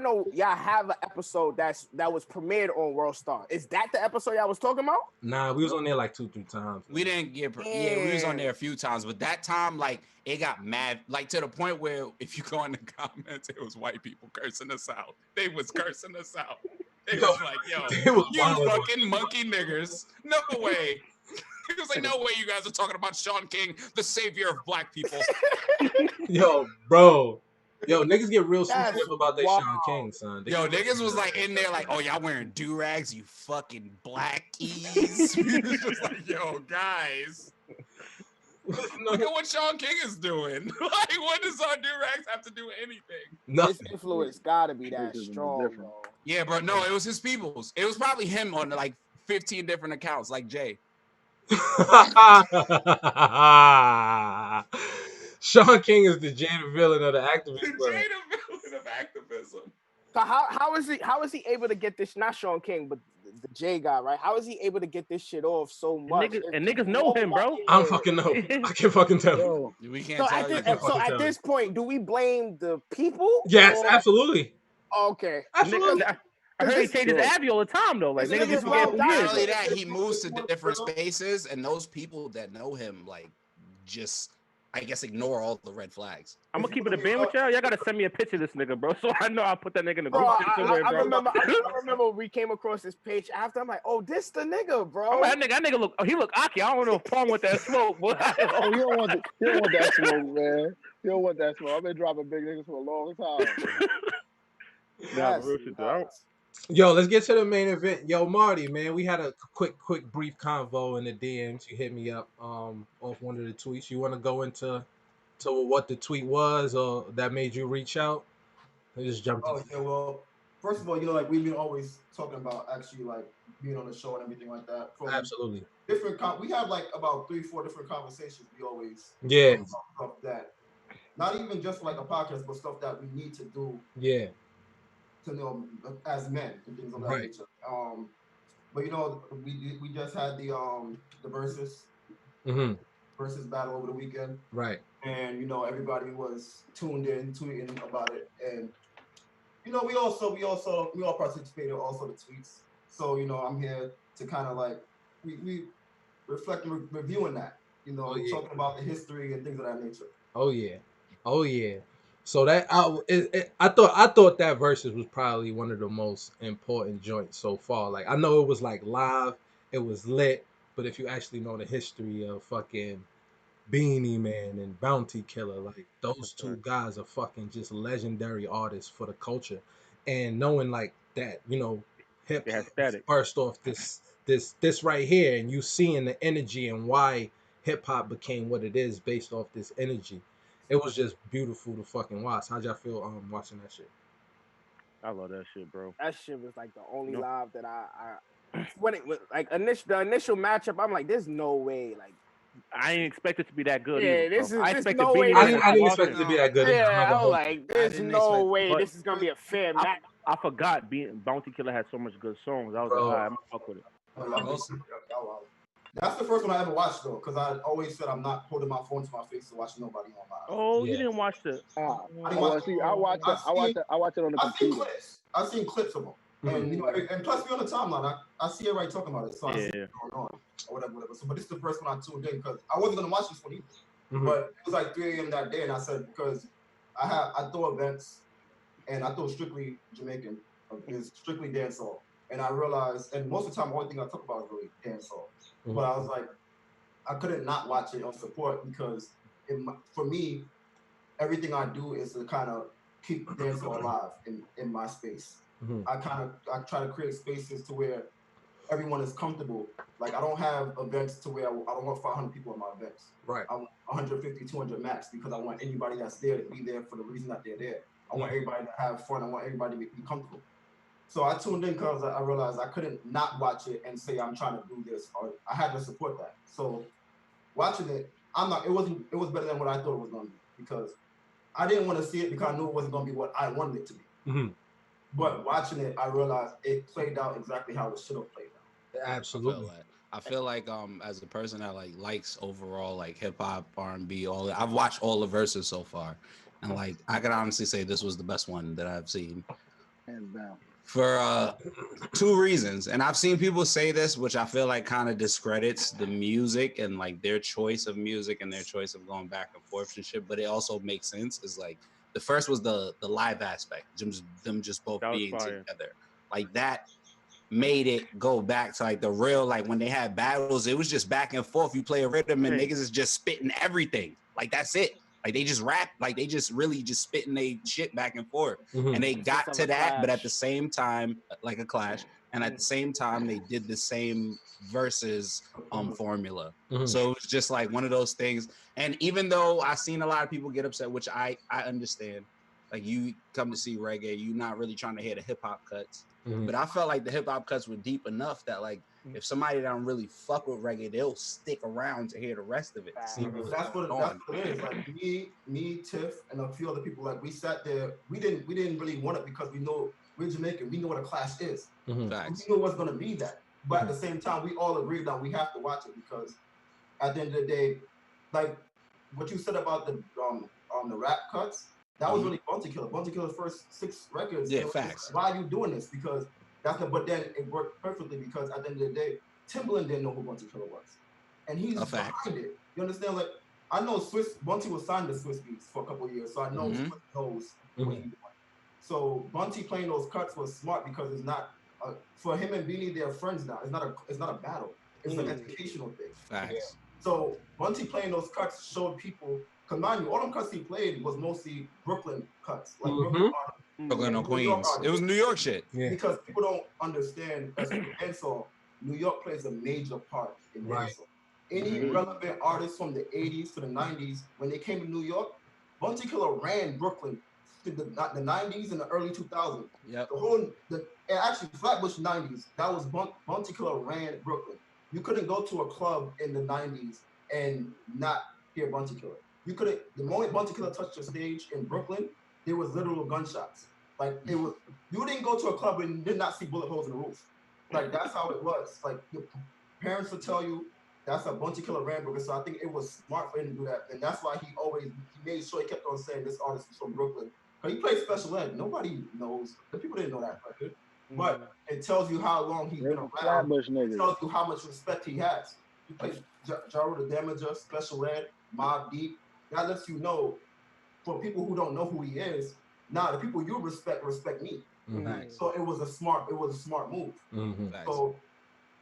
know y'all have an episode that was premiered on World Star. Is that the episode y'all was talking about? Nah, we was on there like 2-3 times. We didn't get, yeah, we was on there a few times, but that time, like, it got mad, like, to the point where if you go in the comments, it was white people cursing us out. They was cursing us out. They was like, It yo, was you wild. fucking monkey niggers. No way. He was like, no way you guys are talking about Sean King, the savior of black people. Yo, bro. Yo, niggas get real That's sensitive about their wild. Sean King, son. They Yo, get- niggas was like in there like, oh, y'all wearing do-rags, you fucking blackies. We was just like, yo, guys. Look at what Sean King is doing. Like, what does our do-rags have to do with anything? His Nothing. influence gotta be that Racism is strong, different. bro. Yeah, bro. No, it was his people's. It was probably him on like 15 different accounts, like Jay. Sean King is the Jada villain of the activist. Jay world. the villain of activism. So how is he able to get this? Not Sean King, but the J guy, right? How is he able to get this shit off so much? Niggas know him, bro. I don't fucking know. I can't fucking tell. Yo, We can't So tell at you. this, can't so fucking at tell this point, do we blame the people? Yes, or- absolutely. Okay. Absolutely. I heard he This- changes the Abby all the time though. Like This niggas nigga's just well forget who done. he Not is. only that, he moves to different spaces, and those people that know him, like, just, I guess, ignore all the red flags. I'm gonna keep it a band with y'all. Y'all gotta send me a picture of this nigga, bro, so I know I'll put that nigga in the Bro, group chat somewhere, I bro. remember we came across this page after. I'm like, oh, this the nigga, bro. I'm like, that nigga look. Oh, he look Aki. I don't know if Paul with that smoke, but oh, you don't want that smoke, man. You don't want that smoke. I've been dropping big niggas for a long time. nah, but real shit though. I don't- Yo, let's get to the main event. Yo, Marty, man, we had a quick, brief convo in the DMs. You hit me up off one of the tweets. You want to go into what the tweet was or that made you reach out? I just jumped. Oh yeah, well, first of all, like we've been always talking about actually like being on the show and everything like that. From Absolutely. different, we have like about 3-4 different conversations. We always Yeah. talk about stuff that, not even just like a podcast, but stuff that we need to do Yeah. to know as men and things of that Right. nature. But we just had the versus Mm-hmm. battle over the weekend. Right. And everybody was tuned in, tweeting about it, and we all participated also the tweets. So I'm here to kind of like we reflect and reviewing that. Oh yeah. Talking about the history and things of that nature. Oh yeah. Oh yeah. So that I thought that versus was probably one of the most important joints so far. Like I know it was like live, it was lit, but if you actually know the history of fucking Beanie Man and Bounty Killer, like those two guys are fucking just legendary artists for the culture. And knowing like that, hip They hop had static. burst off this right here, and you seeing the energy and why hip hop became what it is based off this energy. It was just beautiful to fucking watch. How'd y'all feel watching that shit? I love that shit, bro. That shit was like the only No, live that I when it was like the initial matchup. I'm like, there's no way. Like, I ain't expect it to be that good either, yeah, bro. I this expected no way Beanie I this Man is. to didn't I didn't squash expect it him, to be that good. I'm not Yeah, gonna I'm hold you. like, I there's didn't no expect, way but this is gonna be a fair I, match. I forgot Bounty Killer had so much good songs. I was like, all Bro. right, I'm gonna fuck with it. also, That's the first one I ever watched though, because I always said I'm not holding my phone to my face to watch nobody on live. Oh, you Yeah. didn't watch the. I didn't Well, watch. see, I watch it. I've seen I watch it on the I've seen computer. clips. I've seen clips of them, and and plus we on the timeline. I see everybody talking about it, so I see Yeah. what's going on or whatever. So, but this is the first one I tuned in because I wasn't gonna watch this one either. Mhm. But it was like 3 a.m. that day, and I said because I throw events and I throw strictly Jamaican, it's strictly dancehall, and I realized, and most of the time, the only thing I talk about is really dancehall. Mhm. But I was like, I couldn't not watch it on support because for me, everything I do is to kind of keep dancehall alive in my space. Mhm. I try to create spaces to where everyone is comfortable. Like I don't have events to where I don't want 500 people in my events. Right. I want 150, 200 max because I want anybody that's there to be there for the reason that they're there. I want everybody to have fun. I want everybody to be comfortable. So I tuned in because I realized I couldn't not watch it and say I'm trying to do this. Or I had to support that. So watching it, it was better than what I thought it was gonna be because I didn't want to see it because I knew it wasn't gonna be what I wanted it to be. Mm-hmm. But watching it, I realized it played out exactly how it should have played out. Absolutely. I feel like as a person that like likes overall like hip hop, R&B, all that, I've watched all the verses so far, and like I can honestly say this was the best one that I've seen. Hands down. For two reasons, and I've seen people say this, which I feel like kind of discredits the music and like their choice of music and their choice of going back and forth and shit, but it also makes sense. Is like the first was the live aspect, them just both being together, like that made it go back to like the real, like when they had battles, it was just back and forth. You play a rhythm and niggas is just spitting everything. Like that's it. Like they just rap, like they just really just spitting they shit back and forth. Mhm. And they It's got just to of a that, but at clash. the same time, like a clash, and at the same time, they did the same versus formula. Mhm. So it was just like one of those things. And even though I seen a lot of people get upset, which I understand, like you come to see reggae, you're not really trying to hear the hip hop cuts. Mhm. But I felt like the hip hop cuts were deep enough that like if somebody don't really fuck with reggae, they'll stick around to hear the rest of it. See That's what it is. Like me, Tiff, and a few other people. Like we sat there. We didn't really want it because we know we're Jamaican. We know what a clash is. Mhm. Facts. We knew it was gonna be that. But at the same time, we all agreed that we have to watch it because at the end of the day, like what you said about the rap cuts, that was really Bounty Killer. Bounty Killer's first 6 records. Yeah, facts. Why are you doing this? Because but then it worked perfectly because at the end of the day, Timbaland didn't know who Bounty Killer was. And he's behind it. You understand? Like I know Bunty was signed to Swiss Beats for a couple of years, so I know Swiss knows what he's doing. So Bunty playing those cuts was smart because it's not for him and Beanie, they're friends now. It's not a battle. It's an educational thing. Facts. Yeah. So Bunty playing those cuts showed people. Cause mind you, all them cuts he played was mostly Brooklyn cuts, like Brooklyn or Queens. It was New York shit. Yeah. Because people don't understand as dancehall, New York plays a major part in dancehall. Any relevant artists from the 80s to the 90s, when they came to New York, Bunty Killer ran Brooklyn to the 90s and the early 2000s. Yep. Actually Flatbush 90s, that was Bunty Killer ran Brooklyn. You couldn't go to a club in the 90s and not hear Bunty Killer. You couldn't. The moment Bunty Killer touched the stage in Brooklyn, there was literal gunshots. Like it was. You didn't go to a club and did not see bullet holes in the roof. Like that's how it was. Like your parents would tell you that's a Bunty Killer ran Brooklyn. So I think it was smart for him to do that, and that's why he made sure he kept on saying this artist is from Brooklyn He played special ed. Nobody knows. The people didn't know that record. But it tells you how long he's been around. Flatbush It niggas. tells you how much respect he has. He played Jaro the Damager, special ed, Mob Deep. That lets you know, for people who don't know who he is, the people you respect me. So it was a smart move. So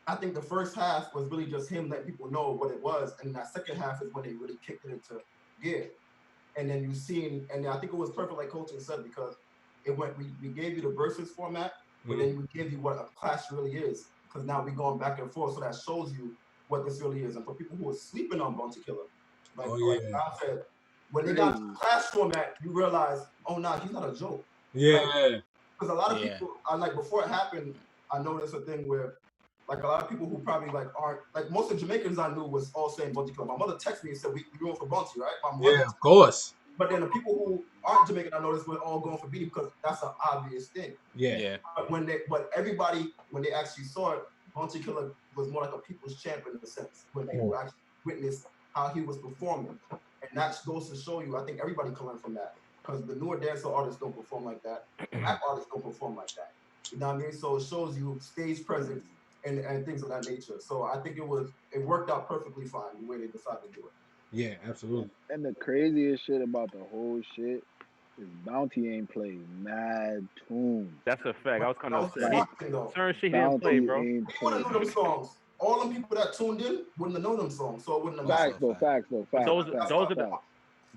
I think the first half was really just him letting people know what it was, and that second half is when they really kicked it into gear. And then you seen, and I think it was perfect, like Coach said, because it went. We gave you the versus format, but then we give you what a clash really is. Because now we're going back and forth, so that shows you what this really is. And for people who are sleeping on Bounty Killer, like I said, when they got to the clash format, you realize, oh nah, he's not a joke. Because a lot of people, like before it happened, I noticed a thing where, like a lot of people who probably like aren't, like most of the Jamaicans I knew was all saying Bounty Killer. My mother texted me and said, we going for Bounty, right? My mother of course. But then the people who aren't Jamaican, I noticed, were all going for Beanie because that's an obvious thing. But everybody, when they actually saw it, Bounty Killer was more like a people's champion in a sense, when people actually witnessed how he was performing. And that goes to show you, I think everybody can learn from that. Because the newer dancehall artists don't perform like that. Rap artists don't perform like that. You know what I mean? So it shows you stage presence and things of that nature. So I think it worked out perfectly fine the way they decided to do it. Yeah, absolutely. And the craziest shit about the whole shit is Bounty ain't played mad tunes. That's a fact. I was kind of saying. Certain shit he didn't play, bro. He wouldn't know them songs. All them people that tuned in wouldn't have known them songs, so it wouldn't have Facts though. Those are the.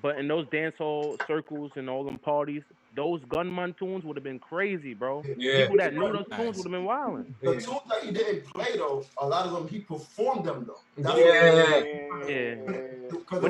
But in those dancehall circles and all them parties, those gunman tunes would have been crazy, bro. People that knew those tunes would have been wilding. The tunes that he didn't play though, a lot of them he performed them though. When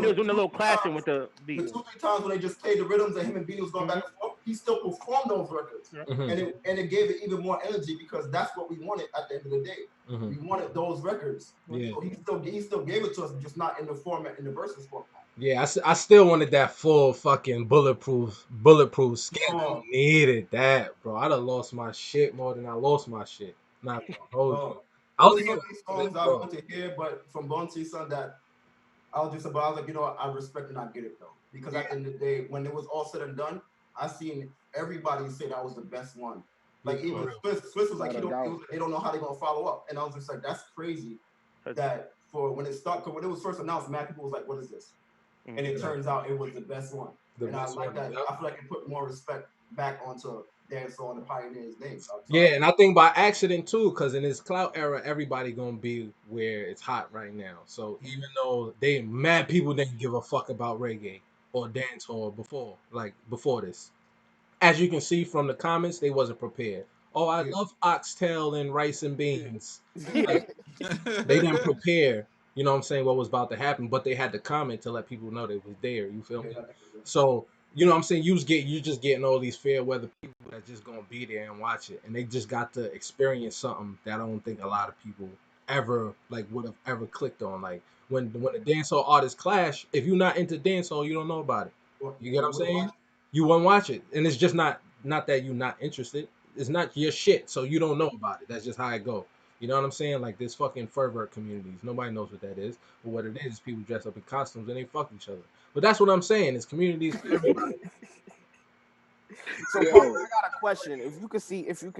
they was doing the little clashing with the beat. The 2-3 times when they just played the rhythms and him and Beanie was going back and forth, he still performed those records. And it gave it even more energy because that's what we wanted at the end of the day. We wanted those records. So he still gave it to us, just not in the format, in the versus format. Yeah, I still wanted that full fucking bulletproof skin. I needed that, bro. I'd have lost my shit more than I lost my shit. Not I was some songs I want to hear, but from Bounty son that I was like, you know what, I respect and I get it though. Because at the end of the day, when it was all said and done, I seen everybody say that was the best one. Like even Swiss was like, they don't know how they're gonna follow up. And I was just like, that's crazy. That for when it started, when it was first announced, mad people was like, what is this? And it turns out it was the best one. And I like that. I feel like it put more respect back onto dancehall and the pioneers' names. Yeah, and I think by accident too, because in this clout era, everybody gonna be where it's hot right now. So even though mad people didn't give a fuck about reggae or dancehall before this, as you can see from the comments, they wasn't prepared. Oh, I love oxtail and rice and beans. Like, they didn't prepare. You know what I'm saying, what was about to happen, but they had to comment to let people know they was there. You feel me? So, you know what I'm saying, you just getting all these fair weather people that just gonna be there and watch it, and they just got to experience something that I don't think a lot of people ever would have ever clicked on. Like when the dancehall artists clash, if you're not into dancehall, you don't know about it. You get what I'm saying? You won't watch it, and it's just not that you're not interested. It's not your shit, so you don't know about it. That's just how it go. You know what I'm saying? Like this fucking fervor communities. Nobody knows what that is. But what it is people dress up in costumes and they fuck each other. But that's what I'm saying. It's communities for everybody. So Paul, I got a question. If you could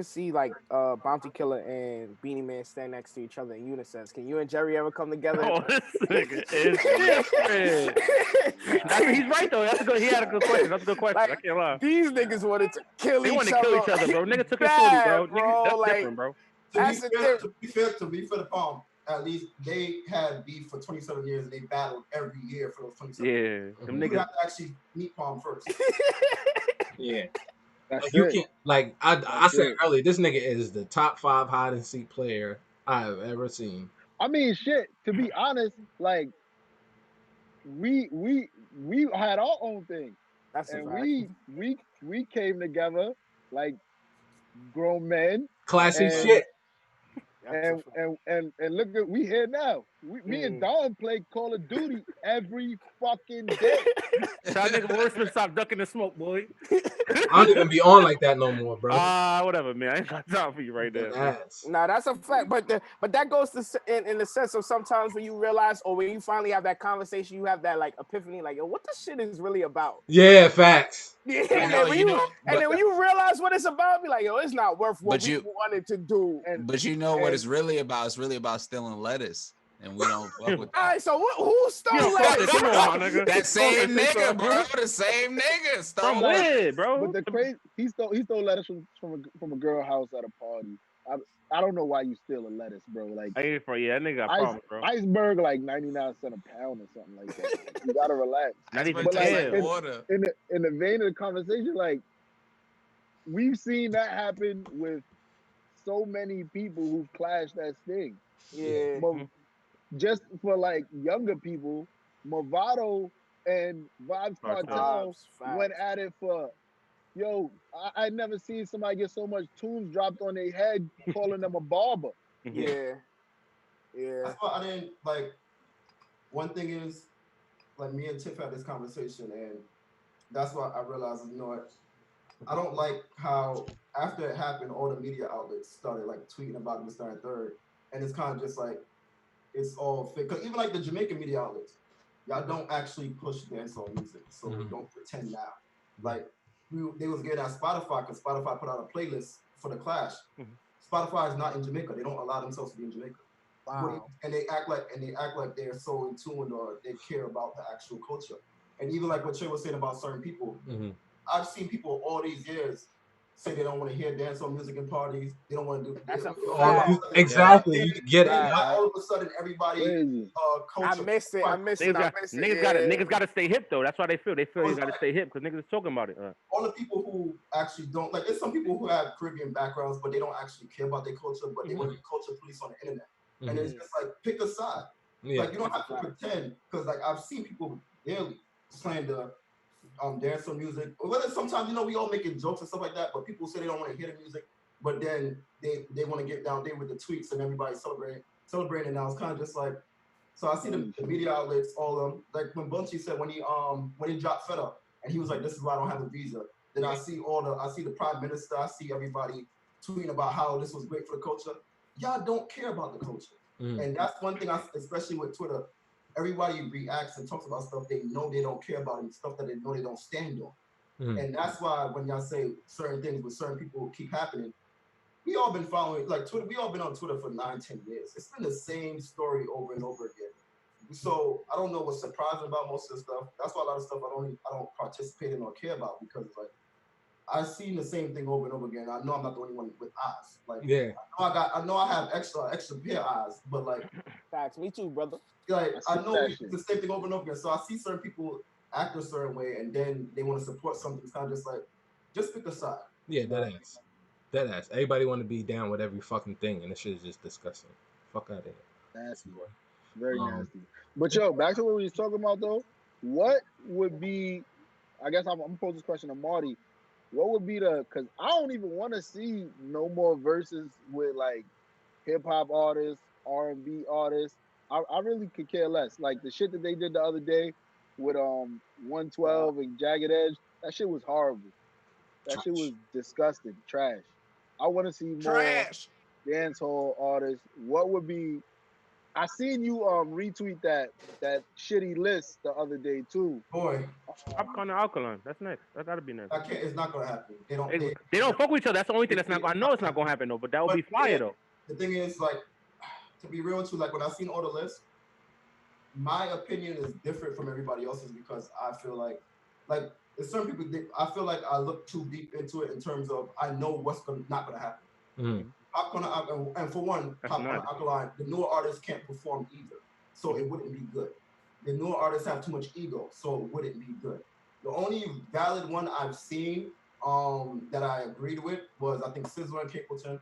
see like Bounty Killer and Beanie Man stand next to each other in unison, can you and Jerry ever come together? Oh, this nigga is different. He's right though. He had a good question. That's a good question. Like, I can't lie. These niggas wanted to kill each other. They wanted to kill each other, bro. Nigga took it 40, bro. Nigga, that's different, bro. To be fair to the Palm, at least they had beef for 27 years and they battled every year for those 27 years. Them You niggas have to actually meet Palm first. Yeah. That's you can't, like I said earlier, this nigga is the top 5 hide and seek player I've ever seen. I mean, shit. To be honest, like we had our own thing, and we came together like grown men. Classic shit. And look at we here now. Me and Don play Call of Duty every fucking day. That nigga Wordsmith stop ducking the smoke, boy. I don't even be on like that no more, bro. Whatever, man. I ain't got time for you right there. Nah, that's a fact. But that goes to in the sense of sometimes when you realize, or when you finally have that conversation, you have that like epiphany, like, yo, what this shit is really about. Yeah, facts. Yeah, and then when you realize what it's about, be like, yo, it's not worth what we wanted to do. But you know what it's really about? It's really about stealing lettuce. And we don't fuck with that. All right, so who stole lettuce? Come on, my nigga. That same nigga, bro. The same nigga stole lettuce, bro. But the crazy, he stole lettuce from a girl house at a party. I don't know why you steal a lettuce, bro. Like, I ain't for that nigga got problems, bro. Iceberg like 99 cents a pound or something like that. You gotta relax. Not even but like, water. In the vein of the conversation, like, we've seen that happen with so many people who've clashed that sting. Yeah. Just for like younger people, Movado and Vibes Cartel went at it for, yo, I never seen somebody get so much tunes dropped on their head calling them a barber. Yeah. That's why I didn't like. One thing is, like, me and Tiff had this conversation, and that's why I realized, you know what, I don't like how after it happened, all the media outlets started like tweeting about it, this, that, and third, and it's kind of just like, it's all fake. Because even like the Jamaican media outlets, y'all don't actually push dancehall music, so don't pretend now. Like, they was getting at Spotify because Spotify put out a playlist for the Clash. Spotify is not in Jamaica. They don't allow themselves to be in Jamaica. Wow. And they act like they're so in tune or they care about the actual culture. And even like what Trey was saying about certain people, I've seen people all these years say they don't want to hear dancehall music in parties. They don't want to do. That's exactly. You get it. All of a sudden, everybody. I missed it. Niggas got to stay hip though. That's why they feel you got to stay hip because niggas is talking about it. All the people who actually don't like. There's some people who have Caribbean backgrounds, but they don't actually care about their culture. But they want to be culture police on the internet, and it's just like, pick a side. Like, you don't have to pretend, because like I've seen people daily slander dancehall music. Whether sometimes, you know, we all making jokes and stuff like that, but people say they don't want to hear the music, but then they want to get down there with the tweets and everybody celebrating. Now it's kind of just like, so I see the media outlets, all of them, like when Bunchy said when he dropped Fed Up and he was like, this is why I don't have a visa. Then I see the Prime Minister, I see everybody tweeting about how this was great for the culture. Y'all don't care about the culture. And that's one thing, especially with Twitter, everybody reacts and talks about stuff they know they don't care about and stuff that they know they don't stand on. And that's why when y'all say certain things with certain people keep happening, we all been following, like, Twitter, we all been on Twitter for 9-10 years. It's been the same story over and over again. So I don't know what's surprising about most of the stuff. That's why a lot of stuff I don't participate in or care about, because like I've seen the same thing over and over again. I know I'm not the only one with eyes. Like, I know I have extra pair of eyes, but like, facts, me too, brother. Like, I know it's the same thing over and over again. So I see certain people act a certain way, and then they want to support something. It's kind of just like, just pick a side. Yeah, that ass. Everybody want to be down with every fucking thing, and this shit is just disgusting. Fuck out of here. Nasty, boy. Very nasty. But yo, back to what we was talking about though. What would be? I guess I'm gonna pose this question to Marty. What would be because I don't even want to see no more verses with like hip hop artists, R&B artists. I really could care less. Like the shit that they did the other day with 112 and Jagged Edge, that shit was horrible. That shit was disgusting, trash. I want to see more dancehall artists. What would be? I seen you retweet that shitty list the other day too. Boy, Popcorn and Alkaline. That's next. That gotta be next. It's not gonna happen. They don't fuck with each other. That's the only thing that's not. I know it's not gonna happen though. But that would be fire though. The thing is, like, to be real with you, like when I seen all the lists, my opinion is different from everybody else's because I feel like there's certain people. I feel like I look too deep into it in terms of I know what's not gonna happen. Popcorn and for one, Popcorn and Alkaline, the newer artists can't perform either, so it wouldn't be good. The newer artists have too much ego, so it wouldn't be good. The only valid one I've seen that I agreed with was, I think, Sizzler and Capleton,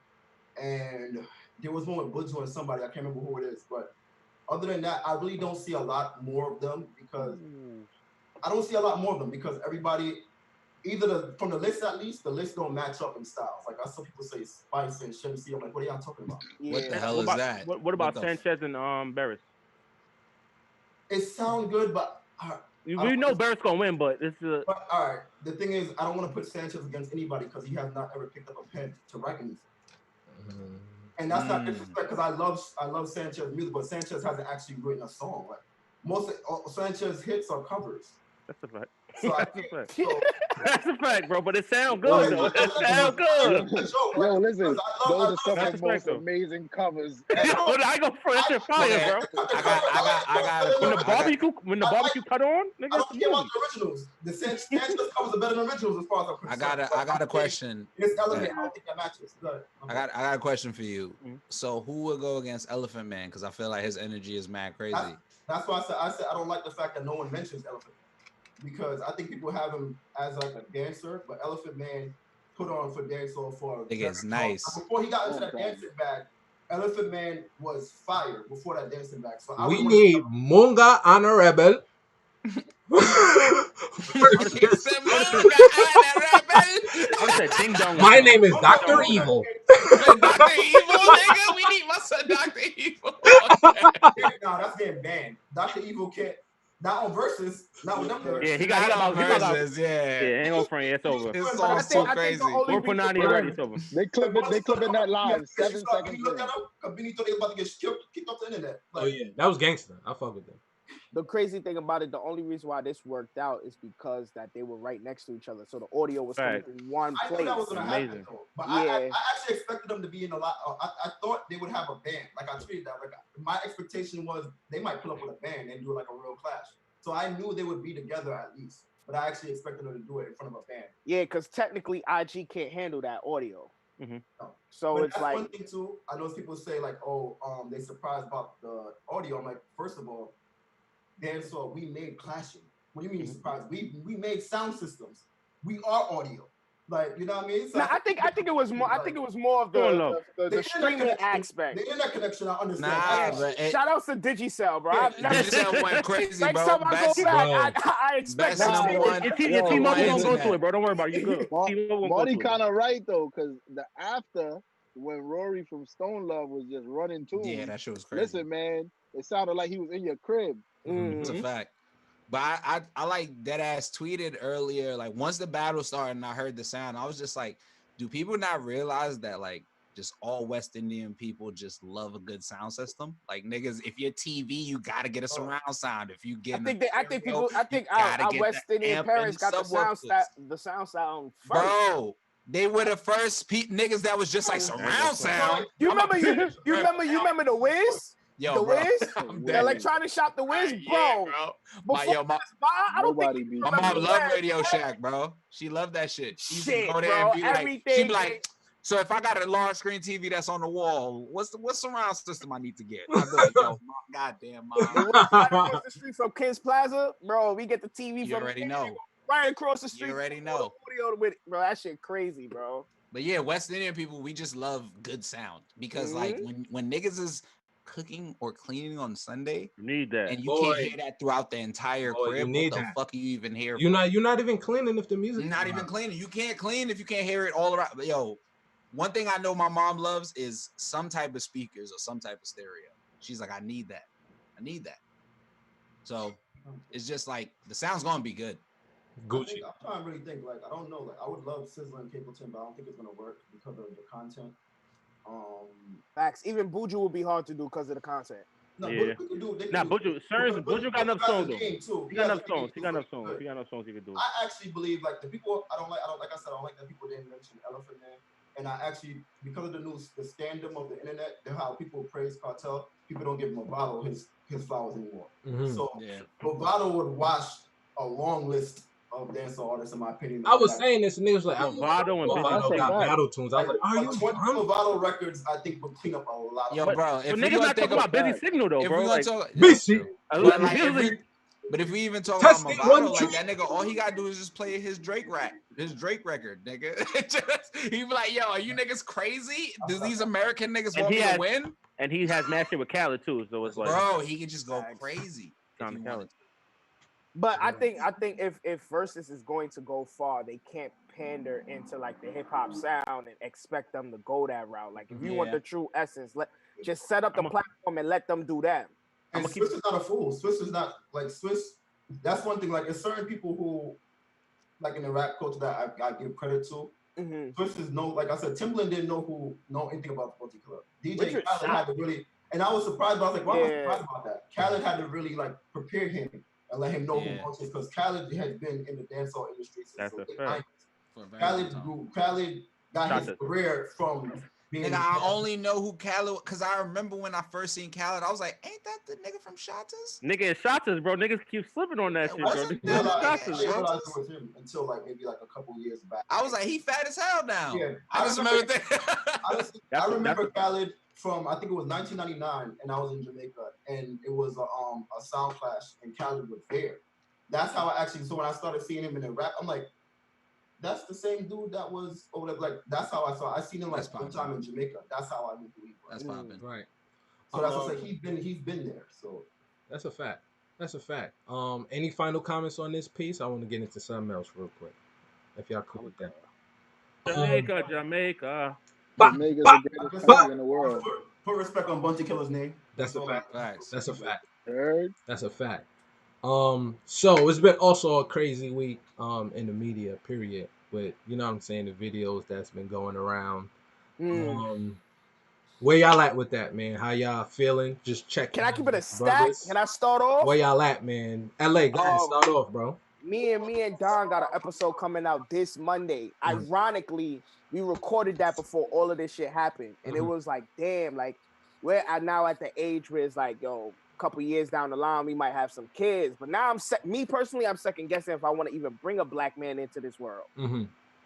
and there was one with Buju and somebody, I can't remember who it is, but other than that, I really don't see a lot more of them because everybody, either from the list at least, the list don't match up in styles. Like I saw people say Spice and Shamsi. I'm like, what are y'all talking about? What the hell is that? What about Sanchez and Barris? It sounds good, but We know Barrett's gonna win, but it's But all right, the thing is, I don't want to put Sanchez against anybody because he has not ever picked up a pen to write anything. And that's not disrespect because I love Sanchez music, but Sanchez hasn't actually written a song. Like most of Sanchez hits are covers. That's a fact. So That's a fact. That's a fact, bro. But it sounds good Well, though. it's It sounds good. Yo, listen, those are some That's of a the most fact, though. amazing covers. Yo, I go for that shit fire, bro. When the barbecue cut on, nigga. I don't care about the originals. The Sanchez covers are better than originals as far as I'm concerned. I got a question. It's Element. I don't think that matches. I got a question for you. So who would go against Elephant Man? Because I feel like his energy is mad crazy. That's why I said I don't like the fact that no one mentions Elephant Man. Because I think people have him as like a dancer, but Elephant Man put on for dancehall for. It's nice. Before he got into that dancing bag, Elephant Man was fire before that dancing bag. So we need Munga and a Rebel. My name is Dr. Evil. Dr. Evil, nigga. We need my son Dr. Evil. No, that's getting banned. Dr. Evil can't. Not on Versus. Not with them. Yeah, he got on Versus. Yeah, ain't gonna front. It's over. This song's too crazy. We're for 90 already. It's over. They clipping that live 7 seconds. Look at him. Benny thought they was about to get kicked off the internet. Oh yeah, that was gangster. I fuck with them. The crazy thing about it, the only reason why this worked out is because that they were right next to each other, so the audio was coming from one place. I knew that was gonna happen, though. But I actually expected them to be in a lot. I thought they would have a band. Like I tweeted that. Like my expectation was they might pull up with a band and do like a real clash. So I knew they would be together at least. But I actually expected them to do it in front of a band. Yeah, because technically IG can't handle that audio. Mm-hmm. So but it's that's like one thing too. I know people say like, "Oh, they surprised about the audio." I'm like, first of all, dancehall we made clashing. What do you mean surprised? We made sound systems. We are audio. Like you know what I mean? So I think it was more. I think it was more of the streaming aspect. The internet connection, I understand. Shout out to Digicel, bro. Digicel went crazy, Next bro. time I go back, I expect that. Your T-Mobile won't go to it, bro. Don't worry about it. You good. Marty kind of right though, because the after when Rory from Stone Love was just running to him. Yeah, that shit was crazy. Listen, man, it sounded like he was in your crib. It's a fact. But I like Deadass tweeted earlier, like once the battle started and I heard the sound, I was just like, do people not realize that like just all West Indian people just love a good sound system? Like niggas, if you're TV, you gotta get a surround sound. If you get I think our West Indian parents got the sound sound first. Bro, they were the first niggas that was just like surround sound. You remember the Wiz? Yo, the bro, Wiz, the electronic shop, the Wiz, bro. Yeah, bro. I don't think my mom loved Radio Shack, bro. She loved that shit. She used to go there bro, and be like, she'd be like, so if I got a large screen TV that's on the wall, what's surround system I need to get? I'd be like, yo, goddamn, mom. Across the street from Kings Plaza, bro. We get the TV you from already know. Right across the street. You already know. With, bro, that shit crazy, bro. But yeah, West Indian people, we just love good sound because like when niggas is cooking or cleaning on Sunday, you need that, and you can't hear that throughout the entire crib. What the fuck are you even here? You're not even cleaning if the music. You're not even cleaning. You can't clean if you can't hear it all around. Yo, one thing I know my mom loves is some type of speakers or some type of stereo. She's like, I need that. So it's just like the sound's gonna be good. Gucci. I'm trying to really think. Like I don't know. Like I would love Sizzler and Capleton, but I don't think it's gonna work because of the content. Facts. Even Buju would be hard to do because of the content. No, yeah. Buju got enough songs though. He got enough songs. He got enough songs he could do. I actually believe like the people I don't like I said I don't like that people didn't mention Elephant Man. And I actually, because of the stand-up of the internet, how people praise Cartel, people don't give Movado his flowers anymore. So Movado would wash a long list of dancehall artists, in my opinion. I was saying this, and niggas like, Movado and Movado got battle tunes. I was like, are you Movado records, I think, would clean up a lot. Yo, bro, if niggas not talking about Busy Signal though, bro. But if we even talk about Movado, like that nigga, all he gotta do is just play his Drake record, nigga. He be like, yo, are you niggas crazy? Does these American niggas want me to win? And he has matched it with Khaled too, so it's like, bro, he can just go crazy. But I think if Versus is going to go far, they can't pander into like the hip hop sound and expect them to go that route. Like if you want the true essence, just set up the platform and let them do that. And Swiss is not a fool. Swiss is not like Swiss. That's one thing. Like, there's certain people who, like in the rap culture, that I give credit to. Swiss is like I said, Timbaland didn't know anything about the particular. DJ Khaled had to really, and I was surprised. But I was like, why am I surprised about that? Khaled had to really like prepare him and let him know who Bunch is, because Khaled has been in the dancehall industry since the late 90s. Khaled got his career from being. Nigga, I only know who Khaled, because I remember when I first seen Khaled, I was like, ain't that the nigga from Shotters? Nigga, it's Shotters, bro. Niggas keep slipping on that shit, bro. I didn't realize it was him until like maybe like a couple years back. I was like, he fat as hell now. Yeah, I just remember that. Honestly, I remember Khaled from, I think it was 1999, and I was in Jamaica, and it was a sound clash, and Khaled was there. That's how I actually. So when I started seeing him in the rap, I'm like, that's the same dude that was over there. Like, that's how I saw. I seen him like one time in Jamaica. That's how I knew who he was. That's popping, right? So that's what I say. He's been there. So that's a fact. That's a fact. Any final comments on this piece? I want to get into something else real quick. If y'all cool with that. Jamaica. Jamaica's the greatest country in the world. Put respect on Bunty Killer's name. That's a fact. That's a fact. Heard? That's a fact. So it's been also a crazy week in the media, period, with, you know what I'm saying, the videos that's been going around. Where y'all at with that, man? How y'all feeling? Just check. Can I keep it a stack? Can I start off? Where y'all at, man? LA, go ahead, start off, bro. Me and Don got an episode coming out this Monday. Ironically, we recorded that before all of this shit happened. And it was like, damn, like, we're now at the age where it's like, yo, a couple years down the line, we might have some kids. But now me personally, I'm second guessing if I want to even bring a black man into this world.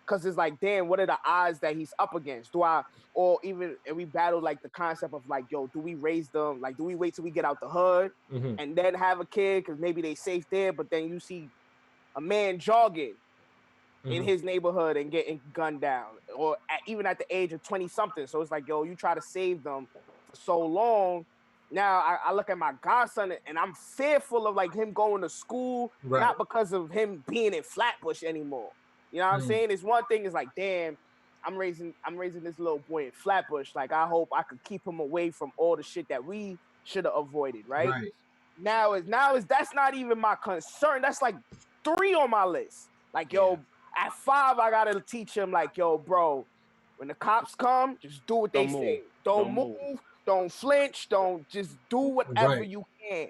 Because it's like, damn, what are the odds that he's up against? And we battled like the concept of like, yo, do we raise them? Like, do we wait till we get out the hood and then have a kid? Because maybe they safe there, but then you see a man jogging in his neighborhood and getting gunned down, or even at the age of 20 something. So it's like, yo, you try to save them for so long. Now I look at my godson and I'm fearful of like him going to school, not because of him being in Flatbush anymore. You know what I'm saying? It's one thing is like, damn, I'm raising this little boy in Flatbush. Like, I hope I could keep him away from all the shit that we should have avoided, right? Now is that's not even my concern. That's like 3 on my list. Like, yo, at 5, I gotta teach him, like, yo, bro, when the cops come, just do what they say. Don't move, don't flinch, don't just do whatever you can.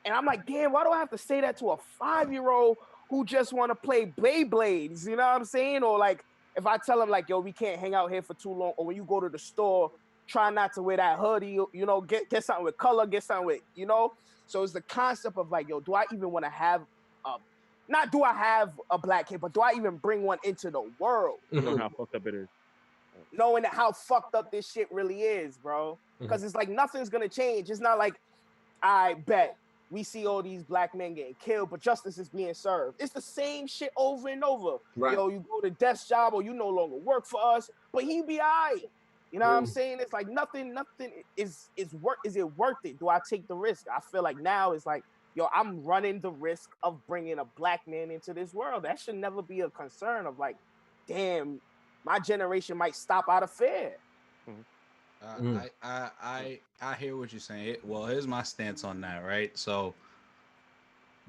And I'm like, damn, why do I have to say that to a 5-year-old who just want to play Beyblades? You know what I'm saying? Or like, if I tell him like, yo, we can't hang out here for too long, or when you go to the store, try not to wear that hoodie, you know, get something with color, get something with, you know? So it's the concept of like, yo, do I even want to have not do I have a black kid, but do I even bring one into the world? How fucked up it is. Knowing how fucked up this shit really is, bro. Because it's like nothing's gonna change. It's not like, I bet we see all these black men getting killed, but justice is being served. It's the same shit over and over. Yo, you go to desk job, or you no longer work for us, but he be all right. You know what I'm saying? It's like nothing is it worth it? Do I take the risk? I feel like now it's like, yo, I'm running the risk of bringing a black man into this world. That should never be a concern of like, damn, my generation might stop out of fear. I hear what you're saying. Well, here's my stance on that, right? So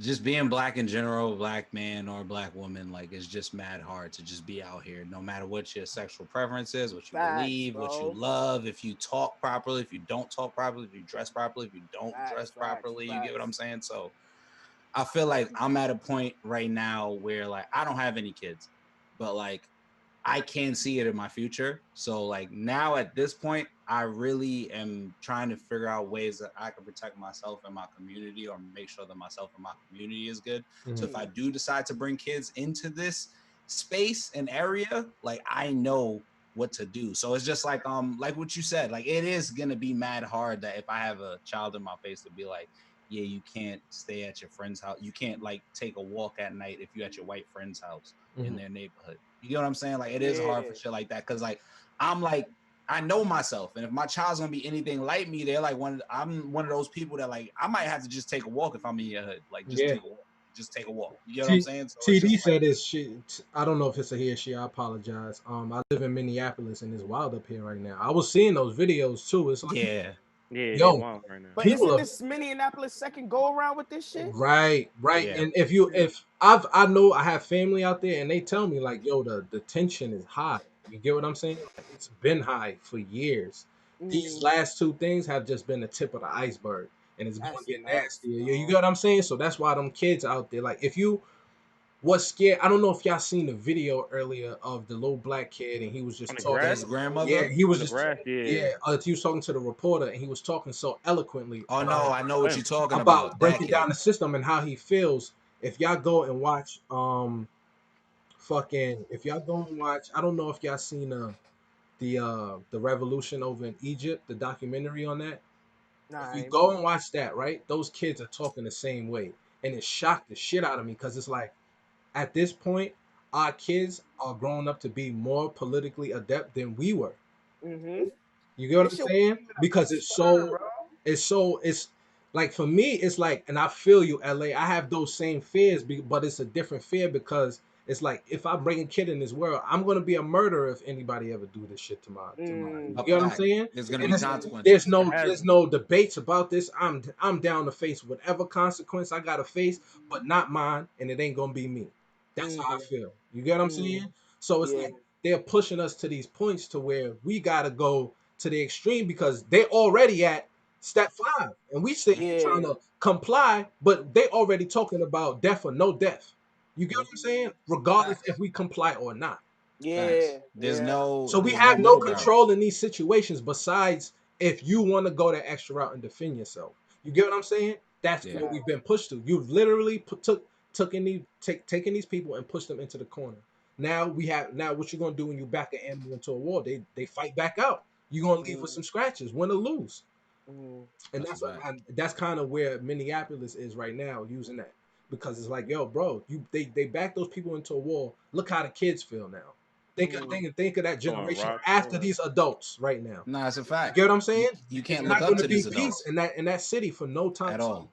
just being black in general, black man or black woman, like, it's just mad hard to just be out here, no matter what your sexual preference is, what you believe, what you love, if you talk properly, if you don't talk properly, if you dress properly, if you don't dress properly, you get what I'm saying? So I feel like I'm at a point right now where like I don't have any kids, but like I can see it in my future. So like now at this point, I really am trying to figure out ways that I can protect myself and my community, or make sure that myself and my community is good. So if I do decide to bring kids into this space and area, like I know what to do. So it's just like what you said, like it is gonna be mad hard that if I have a child in my face to be like, yeah, you can't stay at your friend's house. You can't like take a walk at night if you're at your white friend's house in their neighborhood. You get what I'm saying? Like it is hard for shit like that. Cause like I'm like, I know myself. And if my child's gonna be anything like me, they're like I'm one of those people that like I might have to just take a walk if I'm in your hood. Like just take a walk. Just take a walk. You get what I'm saying? So TD said this shit. I don't know if it's a he or she. I apologize. I live in Minneapolis and it's wild up here right now. I was seeing those videos too. It's like, Yeah, they Yo, wild right now. But people isn't are this Minneapolis second go around with this shit? right. Yeah. And if I know I have family out there, and they tell me like, yo, the tension is high. You get what I'm saying? Like, it's been high for years. These last two things have just been the tip of the iceberg, and it's going That's to get nuts, nastier. You bro. get what I'm saying? So that's why them kids out there, like, if you was scared, I don't know if y'all seen the video earlier of the little black kid, and he was On just the talking. grass? His Yeah, grandmother. he On was the just grass, yeah. yeah. He was talking to the reporter, and he was talking so eloquently Oh no, I know what Swim. you're talking about about. That breaking down kid. the system and how he feels. If y'all go and watch, if y'all go and watch, I don't know if y'all seen the revolution over in Egypt, the documentary on that. Nah, If I you ain't go peep. and watch that, right, those kids are talking the same way, and it shocked the shit out of me because it's like at this point, our kids are growing up to be more politically adept than we were. Mm-hmm. You get what This I'm shit saying? wasn't even a Because concern, bro. it's like for me, it's like, and I feel you, LA. I have those same fears, but it's a different fear because it's like if I bring a kid in this world, I'm gonna be a murderer if anybody ever do this shit to my. You A get what I'm fact. saying? There's gonna And be it's, there's consequences. It no has there's no debates about this. I'm down to face whatever consequence I gotta face, but not mine, and it ain't gonna be me. That's how I feel. You get what I'm saying? So it's Yeah. like they're pushing us to these points to where we gotta go to the extreme because they already at step 5, and we sit here trying Yeah. to comply, but they already talking about death or no death. You get what I'm saying? Regardless if Facts. we comply or not. Yeah. Facts. Yeah. So we There's no have no middle ground. control in these situations besides if you want to go that extra route and defend yourself. You get what I'm saying? That's Yeah. what we've been pushed to. You've literally taken these people and pushed them into the corner. Now what you're gonna do when you back an animal into a wall? They fight back out. You're gonna leave with some scratches, win or lose. And That's a fact. that's kind of where Minneapolis is right now, using that because it's like, yo, bro, they back those people into a wall. Look how the kids feel now. Think of that throwing generation rocks, all after that. these adults right now. Nah, it's a You fact. get what I'm saying? You It's can't look not up going to to be these peace adults in that city for no time at soon. all.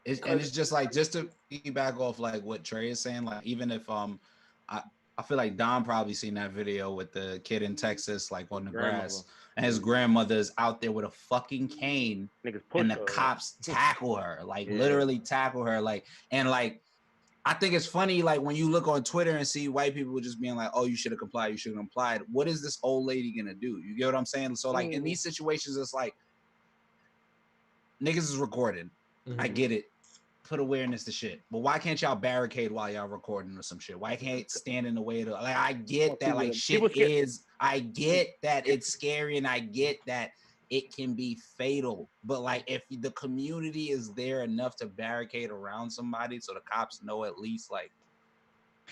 And it's just like, just to piggyback off like what Trey is saying, like even if I I feel like Don probably seen that video with the kid in Texas, like on the Grandmother. grass, and his grandmother's out there with a fucking cane, Niggas push and the her. cops tackle her, like Yeah. literally tackle her, like, and like I think it's funny, like when you look on Twitter and see white people just being like, "Oh, you should have complied. You should have complied." What is this old lady gonna do? You get what I'm saying? So like in these situations, it's like niggas is recording. I get it. Put awareness to shit, but why can't y'all barricade while y'all recording or some shit? Why can't it stand in the way of like I get that like shit is I get that it's scary and I get that it can be fatal, but like if the community is there enough to barricade around somebody so the cops know at least like,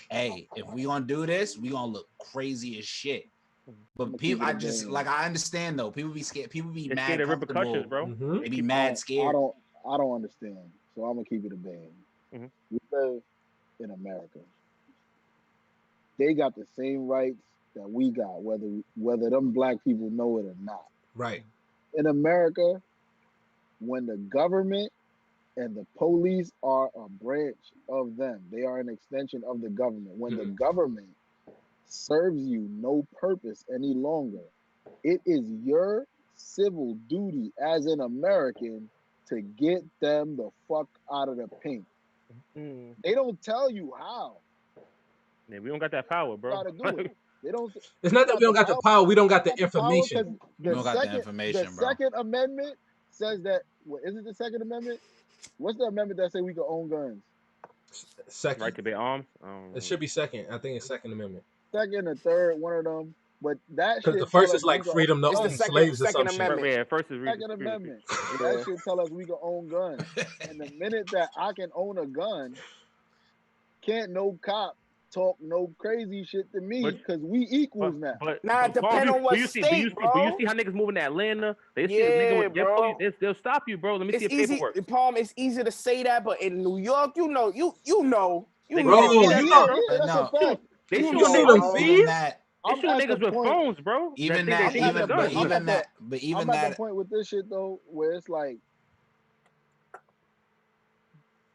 hey, if we gonna do this, we gonna look crazy as shit. But people, I just like I understand though. People be scared. People be They're mad scared of repercussions, comfortable. bro. They be mad scared. I don't understand. So I'm gonna keep it a band. We live in America. They got the same rights that we got, whether them black people know it or not. Right. In America, when the government and the police are a branch of them, they are an extension of the government. When the government serves you no purpose any longer, it is your civil duty as an American to get them the fuck out of the paint. They don't tell you how. Yeah, we don't got that power, bro. Gotta do it. They don't. It's not that we don't got the power. We don't got the information. We don't got the information, the bro. Second Amendment says that. What is it? The Second Amendment? What's the amendment that say we can own guns? Second. Right to bear arms. It should be second. I think it's Second Amendment. Second or third, one of them. But that Because the shit tell first us is like we can. freedom to It's the own slaves or some second shit. amendment. Yeah, first is Second Amendment. That shit tell us we can own guns. And the minute that I can own a gun, can't no cop talk no crazy shit to me because we equals now. Nah, it depend on what state, bro. But you see how niggas moving to Atlanta? They see a Yeah, nigga with bro. they'll stop you, bro. Let me see It's your easy, paperwork. Palm. It's easy to say that, but in New York, you know, They Bro, see that you shit, know, bro. That's a fact. They You shooting you know, see niggas. them bro. Even fees? that, They I'm shooting at the niggas with point. phones, bro. even Think that, they think even it's a but gun. even that, but even I'm at the that. point with this shit though, where it's like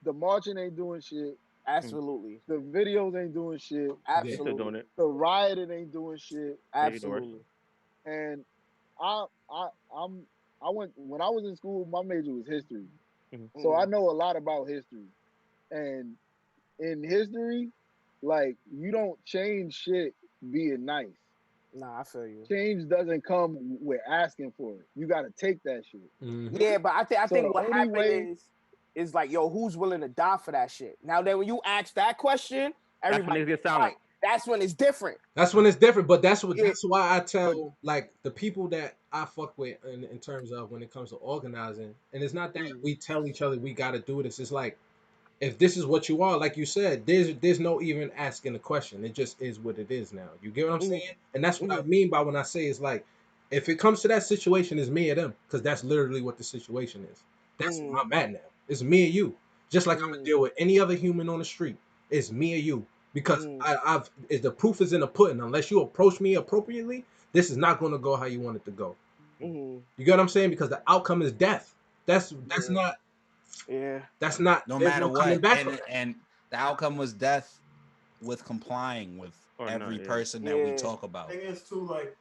the marching ain't doing shit. Absolutely. The videos ain't doing shit. They still doing it. The rioting ain't doing shit. Absolutely. And I'm when I was in school, my major was history. Mhm. So I know a lot about history. And in history, like you don't change shit being nice. Nah, I feel you. Change doesn't come with asking for it. You gotta take that shit. Mhm. Yeah, but I So think the what only happened way is like, yo, who's willing to die for that shit? Now then, when you ask that question, That's when everybody niggas get quiet. silent. That's when it's different. That's when it's different, but that's Yeah. why I but tell like the people that I fuck with in terms of when it comes to organizing, and it's not that we tell each other we got to do this. It's like if this is what you are, like you said, there's no even asking the question. It just is what it is now. You get what I'm saying? And that's what I mean by when I say it's like if it comes to that situation, it's me or them, because that's literally what the situation is. That's where I'm at now. It's me and you. Just like I'm gonna deal with any other human on the street. It's me or you. Because I've if the proof is in the pudding. Unless you approach me appropriately, this is not gonna go how you want it to go. You get what I'm saying? Because the outcome is death. That's not Yeah. that's not No there's matter no coming what, back from that. and the outcome was death with complying with Or every not, yeah. person that we talk about. Thing is too, like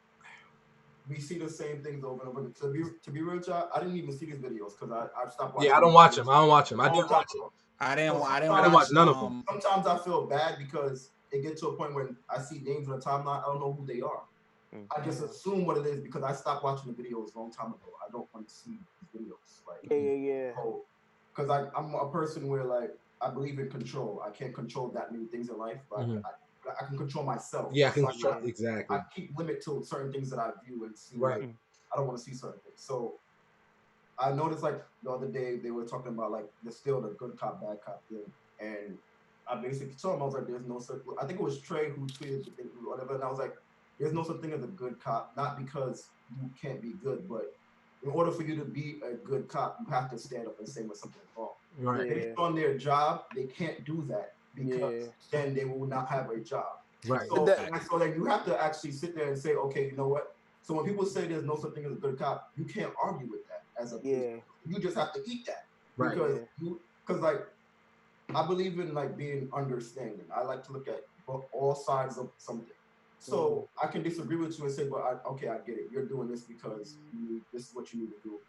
we see the same things over and over. To be real, y'all, I didn't even see these videos because I stopped watching. Yeah, I don't these watch videos them. I don't watch them. I a long didn't time watch it. ago. I So didn't I didn't watch watch none of them. sometimes I feel bad because it gets to a point when I see names on the timeline, I don't know who they are. I just assume what it is because I stopped watching the videos a long time ago. I don't want to see these videos. Like, Yeah. because I'm a person where like I believe in control. I can't control that many things in life, but I can control myself. Yeah, I can So control exactly. I keep limit to certain things that I view and see. Right. I don't want to see certain things. So I noticed like the other day they were talking about like the still the good cop bad cop thing, and I basically told him I was like, "There's no such." I think it was Trey who tweeted the thing, whatever, and I was like, "There's no such thing as a good cop, not because you can't be good, but in order for you to be a good cop, you have to stand up and say when something is wrong. Right. Based on their job, they can't do that because then they will not have a job. Right. So then you have to actually sit there and say, okay, you know what? So when people say there's no such thing as a good cop, you can't argue with that as a police. You just have to eat that Right. because like I believe in like being understanding. I like to look at all sides of something. So I can disagree with you and say, but okay, I get it. You're doing this because this is what you need to do.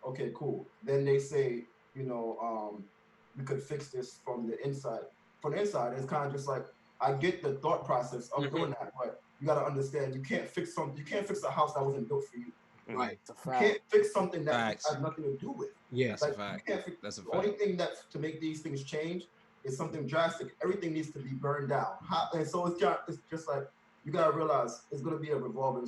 Okay, cool. Then they say, you know, we could fix this from the inside. From the inside, it's kind of just like I get the thought process of doing that, but you got to understand you can't fix something. You can't fix a house that wasn't built for you. Right. You can't fix something that has nothing to do with. Yeah, that's a fact. That's a fact. The only thing that to make these things change is something drastic. Everything needs to be burned down. And so it's just like you gotta realize it's gonna be a revolving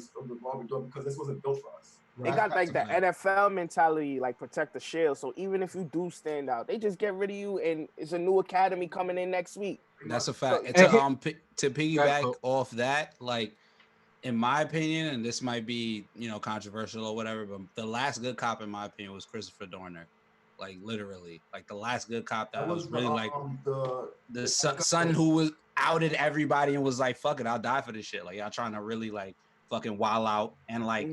door because this wasn't built for us. They got like the NFL mentality, like protect the shield. So even if you do stand out, they just get rid of you, and it's a new academy coming in next week. That's a fact. So, To piggyback off that, like in my opinion, and this might be controversial or whatever, but the last good cop in my opinion was Christopher Dorner. Like literally, like the last good cop that was really like the son who was outed everybody and was like, "Fuck it, I'll die for this shit." Like y'all trying to really like fucking wild out, and like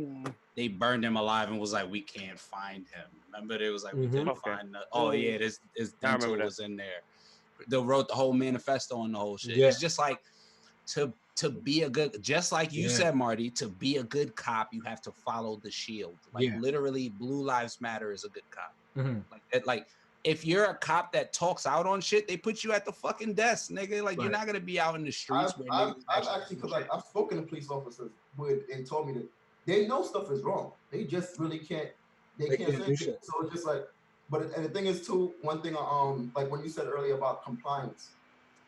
they burned him alive and was like, "We can't find him." Remember, it was like we couldn't find. This dental was in there. They wrote the whole manifesto on the whole shit. Yeah. It's just like to be a good, just like you said, Marty, to be a good cop, you have to follow the shield. Like literally, Blue Lives Matter is a good cop. Like if you're a cop that talks out on shit, they put you at the fucking desk, nigga. Like you're not gonna be out in the streets. I've actually because like I've spoken to police officers where they told me that they know stuff is wrong. They just really can't. They can't say shit. So it's just like, and the thing is too. One thing, like when you said earlier about compliance.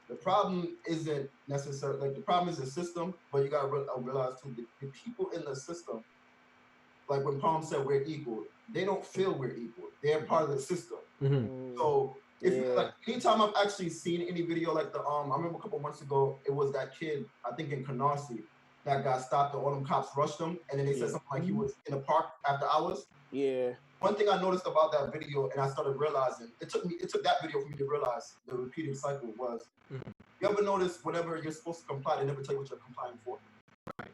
The problem isn't necessarily like the problem is the system, but you gotta realize too the people in the system, like when Palm said we're equal, they don't feel we're equal. They're part of the system. So if you like anytime I've actually seen any video like I remember a couple months ago, it was that kid, I think in Canarsie, that got stopped and all them cops rushed him, and then they said something like he was in the park after hours. One thing I noticed about that video, and I started realizing, it took that video for me to realize the repeating cycle was, you ever notice whenever you're supposed to comply, they never tell you what you're complying for? Right.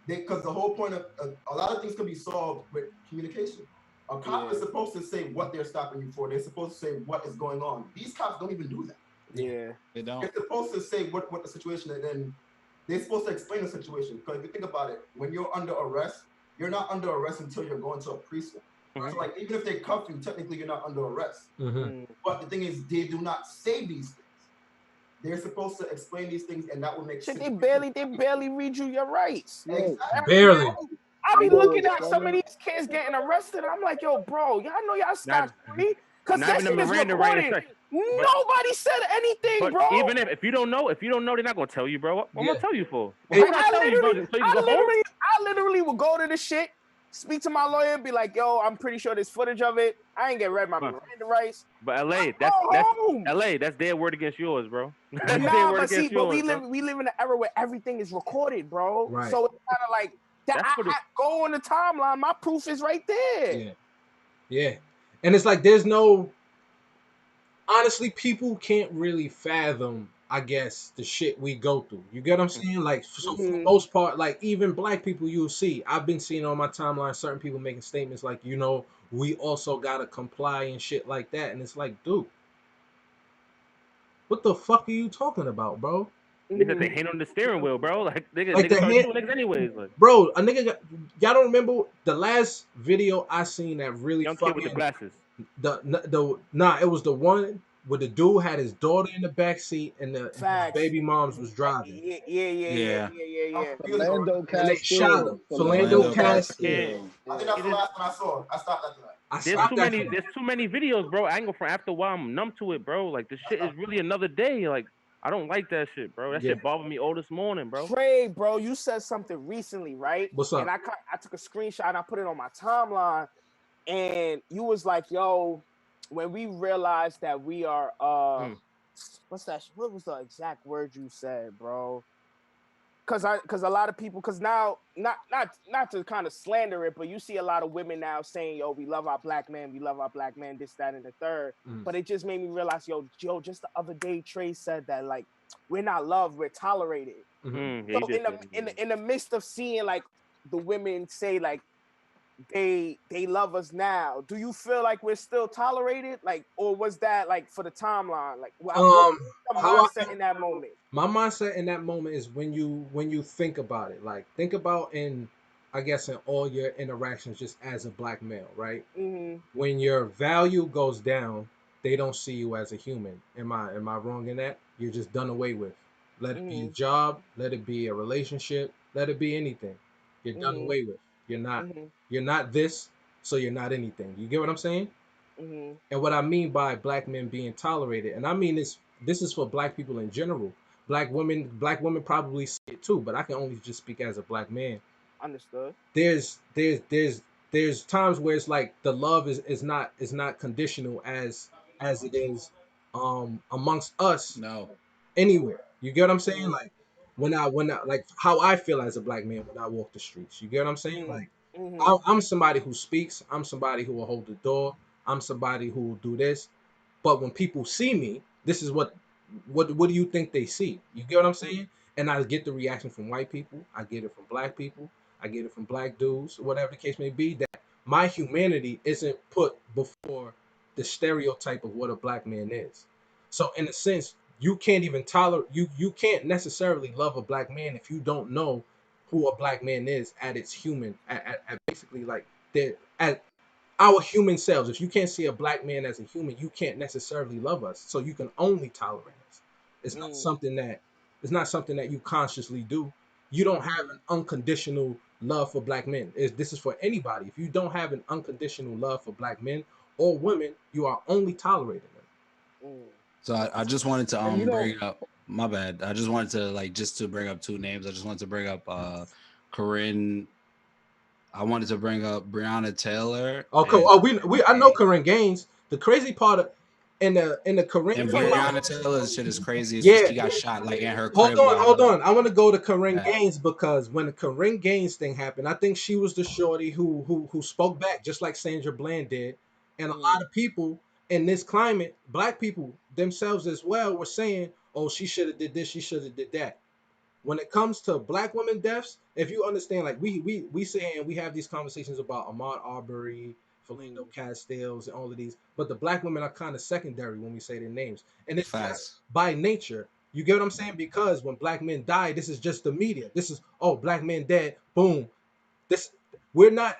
Because the whole point of a lot of things can be solved with communication. A cop is supposed to say what they're stopping you for. They're supposed to say what is going on. These cops don't even do that. They don't. They're supposed to say what the situation is, and then they're supposed to explain the situation. Because if you think about it, when you're under arrest, you're not under arrest until you're going to a precinct. So like even if they cuff you, technically you're not under arrest. Mm-hmm. But the thing is, they do not say these things. They're supposed to explain these things, and that would make Shit, sense. they barely read you your rights. Barely. I be You know looking what's at some of funny? these kids getting arrested. I'm like, yo, bro, y'all know y'all scotch free? Because not that even shit the is Miranda right recorded. section. Nobody said anything, But bro. even if you don't know, they're not gonna tell you, bro. What I'm gonna tell you for? What I'm gonna I tell you, bro? So you can go home. literally would go to the shit, speak to my lawyer, and be like, yo, I'm pretty sure there's footage of it. I ain't get read my Miranda rights. But LA, Go home. LA. That's their word against yours, bro. That's their Nah, word but see, against but yours, we live in an era where everything is recorded, bro. Right. So it's kind of like that. I go on the timeline. My proof is right there. Yeah. And it's like there's no. Honestly, people can't really fathom, I guess, the shit we go through. You get what I'm saying? Like, so for the most part, like even black people you'll see, I've been seeing on my timeline certain people making statements like, we also gotta comply and shit like that. And it's like, dude, what the fuck are you talking about, bro? They said they hand on the steering wheel, bro. Like Like niggas the start hand, shooting niggas anyways. Like bro, a nigga got, y'all don't remember the last video I seen that really young kid with the fucking glasses. it was the one where the dude had his daughter in the back seat and the baby moms was driving. Yeah. Philando And they shot him. Philando Philando Castile. I think that's the last one I saw. I stopped after that. There's too many videos, bro. I ain't go from after a while. I'm numb to it, bro. Like this shit is really another day. Like I don't like that shit, bro. That shit bothered me all this morning, bro. Trey, bro, you said something recently, right? What's up? And I took a screenshot and I put it on my timeline, and you was like, yo, when we realized that we are what's that? What was the exact word you said, bro? Because a lot of people, because now not to kind of slander it, but you see a lot of women now saying, yo, we love our black man, this, that, and the third. But it just made me realize, yo, just the other day Trey said that like we're not loved, we're tolerated. So in the midst of seeing like the women say like they love us now, do you feel like we're still tolerated, like, or was that like for the timeline, like what the mindset in that moment? My mindset in that moment is when you think about it, like think about in all your interactions just as a black male, right? When your value goes down, they don't see you as a human. Am I wrong in that? You're just done away with. Let it be a job, let it be a relationship, let it be anything. You're done away with. You're not this, so you're not anything. You get what I'm saying? And what I mean by black men being tolerated, and I mean this is for black people in general. Black women probably see it too, but I can only just speak as a black man. Understood. There's times where it's like the love is not conditional as it is amongst us anywhere. You get what I'm saying? Like when I like how I feel as a black man when I walk the streets. You get what I'm saying? Like I'm somebody who speaks. I'm somebody who will hold the door. I'm somebody who will do this. But when people see me, this is what do you think they see? You get what I'm saying? And I get the reaction from white people. I get it from black people. I get it from black dudes, whatever the case may be, that my humanity isn't put before the stereotype of what a black man is. So in a sense, you can't even tolerate you can't necessarily love a black man if you don't know who a black man is at its human at basically like at our human selves. If you can't see a black man as a human, you can't necessarily love us. So you can only tolerate us. It's not something that you consciously do. You don't have an unconditional love for black men. This is for anybody. If you don't have an unconditional love for black men or women, you are only tolerating them. So I just wanted to bring up, my bad. I just wanted to just to bring up two names. I just wanted to bring up Corinne. I wanted to bring up Breonna Taylor. Oh, cool. I know Corinne Gaines. The crazy part of in the Corinne and Breonna Taylor's shit is crazy. Yeah, she got shot like in her crib. Hold on. I want to go to Corinne Yeah. Gaines because when the Corinne Gaines thing happened, I think she was the shorty who spoke back just like Sandra Bland did, and a lot of people in this climate, black people themselves as well, were saying, "Oh, she should have did this. She should have did that." When it comes to black women deaths, if you understand, like we say and we have these conversations about Ahmaud Arbery, Philando Castiles, and all of these, but the black women are kind of secondary when we say their names, and it's just by nature. You get what I'm saying? Because when black men die, this is just the media. This is black men dead, boom. This we're not.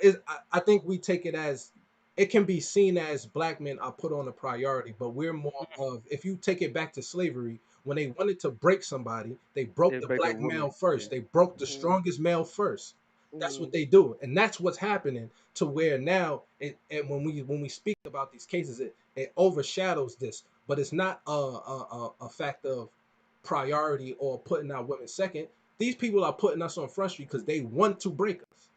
I think we take it as it can be seen as black men are put on a priority, but we're more of, if you take it back to slavery, when they wanted to break somebody, they broke They the break a black male woman. first. Yeah. They broke the Mhm. strongest male first. That's what Mhm. they do, and that's what's happening to where now. And when we speak about these cases, it overshadows this, but it's not a fact of priority or putting our women second. These people are putting us on front street because they want to break us.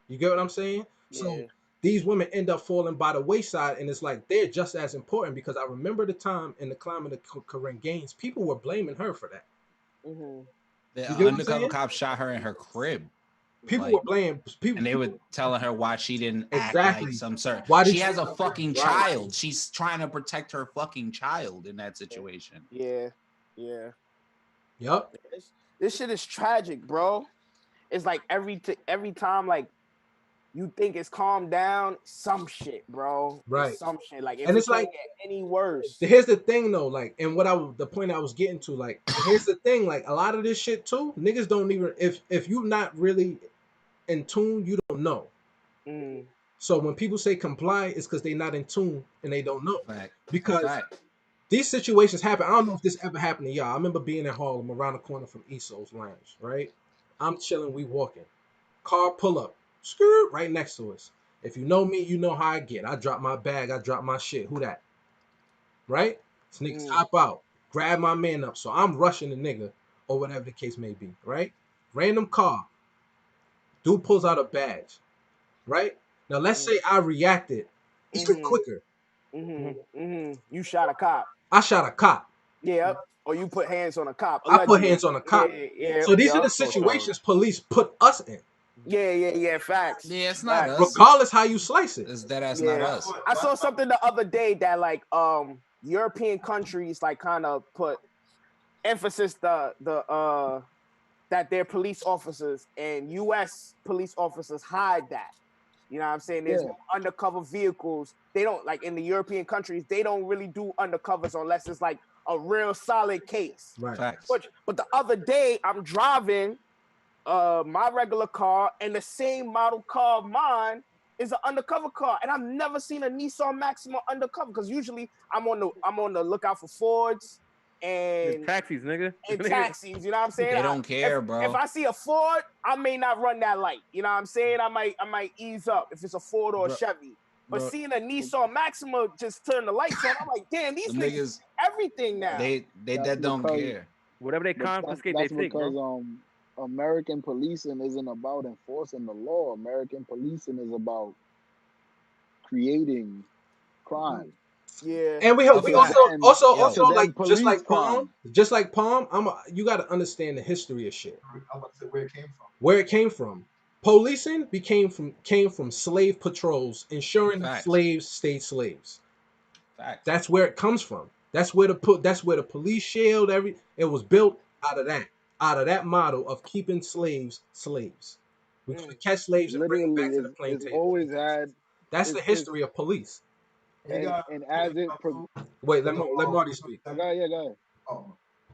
You get what I'm saying? So Yeah. these women end up falling by the wayside, and it's like they're just as important, because I remember the time in the climate of Corinne Gaines, people were blaming her for that. Mhm. The You get what I'm undercover saying? cop shot her in her crib. People were Like, blaming people. and they were telling her why she didn't act like Exactly. some certain. Why did She you? has a fucking Right. child. She's trying to protect her fucking child in that situation. Yeah. Yeah. Yep. This shit is tragic, bro. It's like every time like you think it's calmed down, some shit, bro. Right. It's some shit. Like And if it it's like, can't get any worse. here's the thing though, like, and the point I was getting to, like, here's the thing, like, a lot of this shit too, niggas don't even, if you're not really in tune, you don't know. Mm. So when people say comply, it's because they're not in tune and they don't know. Fact. A Because fact. these situations happen. I don't know if this ever happened to y'all. I remember being in Harlem around the corner from Esso's Lounge, right? I'm chilling, we walking. Car pull up, skirt right next to us. If you know me, you know how I get. I drop my bag, I drop my shit. Who that? Right? This niggas Mm. hop out, grab my man up. So I'm rushing the nigga, or whatever the case may be, right? Random car. Dude pulls out a badge, right? Now let's Mm. say I reacted even Mhm. quicker. Mhm. Mhm. You shot a cop. I shot a cop. Yep. Or you put hands on a cop, I put allegedly. hands on a Yeah, cop. yeah, So these are yep. the situations police put us in, Yeah. Facts. Yeah, it's not Facts. us. regardless how you slice it. It's dead ass not Yeah. us. I saw something the other day that like European countries like kind of put emphasis the that their police officers and US police officers hide that. You know what I'm saying? There's Yeah. no undercover vehicles. They don't like in the European countries, they don't really do undercovers unless it's like a real solid case. Right. Facts. But the other day I'm driving my regular car and the same model car of mine is an undercover car. And I've never seen a Nissan Maxima undercover because usually I'm on the lookout for Fords The and taxis, nigga. taxis. You know what I'm saying? They don't care, If bro. I see a Ford, I may not run that light. You know what I'm saying? I might ease up if it's a Ford or a Bro, Chevy. But bro. seeing a Nissan Maxima just turn the lights on, I'm like, damn, these Them niggas niggas, everything now. they That's dead don't because care. Whatever they but confiscate, they that's take, bro. because American policing isn't about enforcing the law. American policing is about creating crime. Yeah. And A we To also fact. them, Yo, to them, just police like Palm, crime. you got to understand the history of shit. I'm about to say where it came from. Where it came from. Policing came from slave patrols, ensuring that facts. slaves stayed slaves. Facts. That's where it comes from. That's where the police shield it was built out of that model of keeping slaves slaves. We're gonna Mm. catch slaves and bring them Literally, back to the it's plantation. always had That's the it's history of police. And you got and as it Wait, with let Marty speak. go ahead, yeah, go ahead.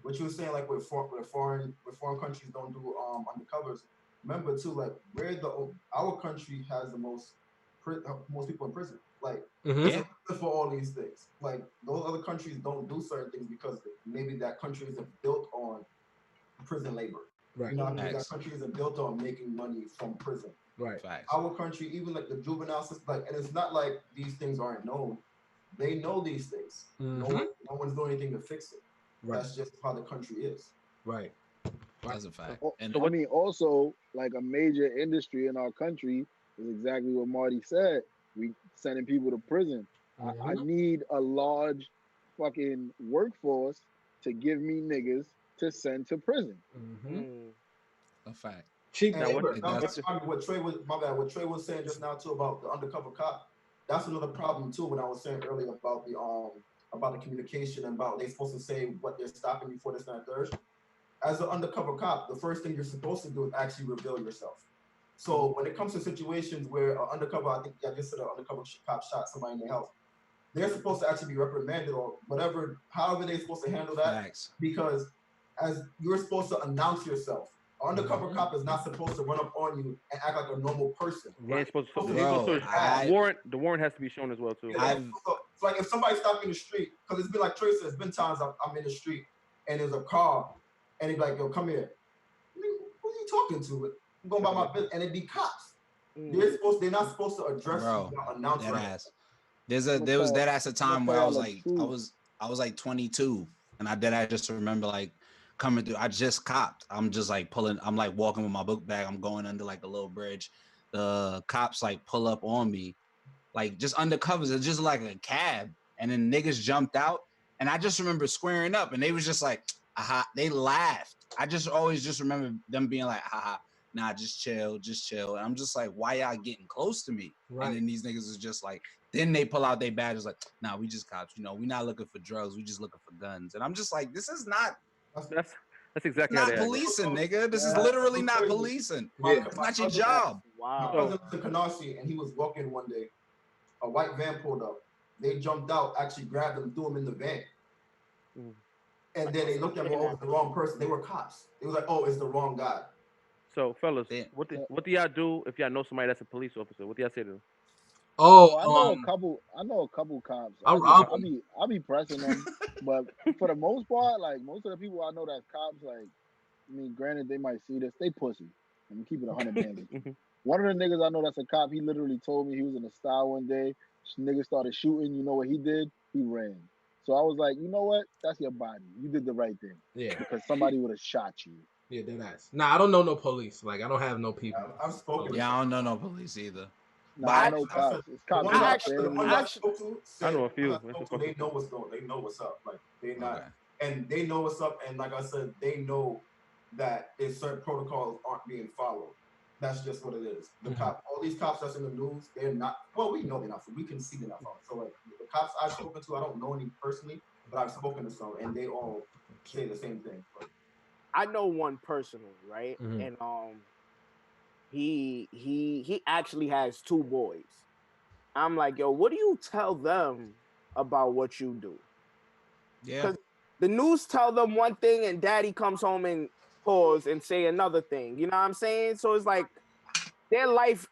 what you were saying, like with foreign countries don't do undercovers. Remember too, like our country has the most people in prison. Like Mm-hmm. it's Yeah. a reason for all these things. Like those other countries don't do certain things because maybe that country isn't built on prison labor. Right. You know, what I mean, that Facts. country isn't built on making money from prison. Right. Facts. Our country, even like the juvenile system, like, and it's not like these things aren't known. They know these things. Mm-hmm. No one's doing anything to fix it. Right. That's just how the country is. Right. That's a fact. And So I what? mean, also like a major industry in our country is exactly what Marty said. We sending people to prison. I Mm-hmm. need a large fucking workforce to give me niggas to send to prison. Mm-hmm. Mm. a fact. Cheap And Now what? labor. that's what Trey was my bad. What Trey was saying just now too about the undercover cop. That's another problem too. When I was saying earlier about the communication and about they supposed to say what they're stopping you for, this and that third. As an undercover cop, the first thing you're supposed to do is actually reveal yourself. So when it comes to situations where undercover, I think I just said an undercover cop shot somebody in their house, they're supposed to actually be reprimanded or whatever, however they're supposed to handle that, Facts. because as you're supposed to announce yourself undercover cop is not supposed to run up on you and act like a normal person. They ain't supposed to. Supposed They ain't Bro, supposed to. The warrant has to be shown as well too. Yeah, so like if somebody stopped me in the street, because it's been like Tracy, it's been times I'm in the street and there's a car and they be like, yo, come here. Who are you talking to? I'm going by my business, and it be cops. They're not supposed to address you without announcing. There was that ass a time where I was like 22, and I dead ass just remember like coming through. I just copped. I'm just like pulling. I'm like walking with my book bag. I'm going under like a little bridge. The cops like pull up on me, like just undercovers. It's just like a cab, and then niggas jumped out, and I just remember squaring up, and they was just like, aha. They laughed. I just always just remember them being like, haha. Nah, just chill. And I'm just like, why y'all getting close to me? Right. And then these niggas is just like, then they pull out their badges like, nah, we just cops. You know, we not looking for drugs. We just looking for guns. And I'm just like, this is not. That's exactly not policing, nigga. This is literally not policing. It's not your job. Wow. My cousin was in Canarsie and he was walking one day. A white van pulled up. They jumped out, actually grabbed him, threw him in the van. And then they looked at him, oh, it's the wrong person. They were cops. It was like, oh, it's the wrong guy. So, fellas, what do y'all do if y'all know somebody that's a police officer? What do y'all say to them? Oh, I know a couple cops. I'll be pressing them, but for the most part, like most of the people I know that's cops, like, I mean, granted they might see this, they pussy. Let me keep it 100 bands. One of the niggas I know that's a cop, he literally told me he was in a style one day. Niggas started shooting. You know what he did? He ran. So I was like, you know what? That's your body. You did the right thing. Yeah. Because somebody would have shot you. Yeah, they're nice. Nah, I don't know no police. Like, I don't have no people. I've spoken. Yeah, I don't know no police either. Nah, I know cops. It's cops. I know a few. They know what's going. They know what's up. Like they not, and they know what's up. And like I said, they know that there's certain protocols aren't being followed. That's just what it is. The cop, all these cops that's in the news, they're not. Well, we know they're not. So we can see they're not followed. So like the cops I've spoken to, I don't know any personally, but I've spoken to some, and they all say the same thing. But I know one personally, right? And he actually has 2 boys. I'm like, yo, what do you tell them about what you do? Yeah. Because the news tell them one thing and daddy comes home and pause and say another thing. You know what I'm saying? So it's like their life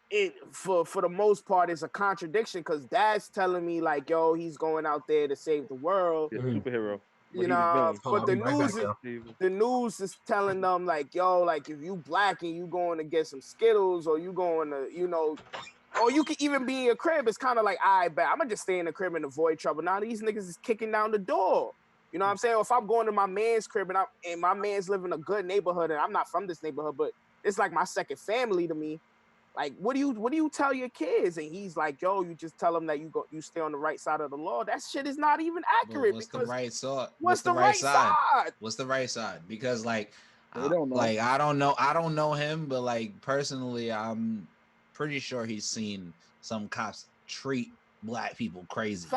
for the most part is a contradiction because dad's telling me like, yo, he's going out there to save the world. Yeah, superhero. You know, but the news is telling them like, yo, like if you black and you going to get some Skittles or you going to, you know, or you can even be in your crib. It's kind of like, I bet I'm gonna just stay in the crib and avoid trouble. Now these niggas is kicking down the door. You know what I'm saying? Or if I'm going to my man's crib and my man's living in a good neighborhood and I'm not from this neighborhood, but it's like my second family to me. Like, what do you tell your kids? And he's like, yo, you just tell them that you stay on the right side of the law. That shit is not even accurate. What's the right side? What's the right side? What's the right side? Because like, I don't know. Like I don't know him, but like personally, I'm pretty sure he's seen some cops treat black people crazy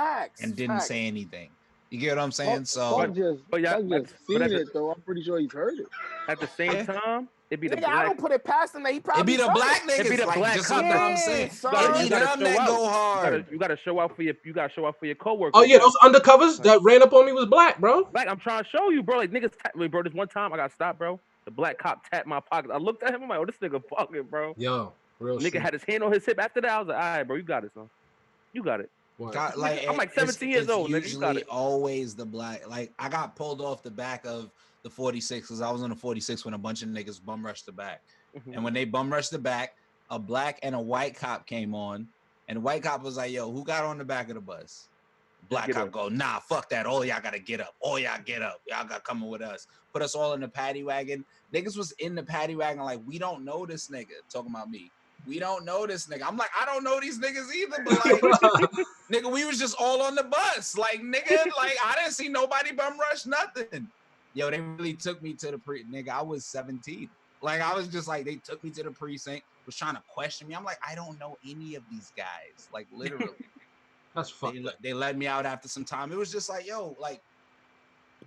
and didn't say anything. You get what I'm saying? Seen it though. I'm pretty sure he's heard it. At the same time, it be the black. I don't put it past him that he probably. It be the black niggas. It be the black just what I'm saying. It be them that go hard. You gotta show out for your. You gotta show out for your coworkers. Oh yeah, those undercovers that ran up on me was black, bro. Like I'm trying to show you, bro. Like niggas, bro. This one time I got stopped, bro. The black cop tapped my pocket. I looked at him. I'm like, oh, this nigga fucking, bro. Yo, real nigga had his hand on his hip. After that, I was like, all right, bro, you got it, son. You got it. God, like, I'm like 17 years old. Usually always the black. Like I got pulled off the back of the 46 because I was on the 46 when a bunch of niggas bum rushed the back. And when they bum rushed the back, a black and a white cop came on, and the white cop was like, "Yo, who got on the back of the bus?" Black cop go, "Nah, fuck that. All y'all gotta get up. All y'all get up. Y'all got coming with us." Put us all in the paddy wagon. Niggas was in the paddy wagon like, we don't know this nigga. Talking about me. We don't know this nigga. I'm like, I don't know these niggas either, but like, nigga, we was just all on the bus. Like, nigga, like, I didn't see nobody bum rush nothing. Yo, they really took me to the nigga, I was 17. Like, I was just like, they took me to the precinct, was trying to question me. I'm like, I don't know any of these guys. Like, literally. That's funny. They let me out after some time. It was just like, yo, like,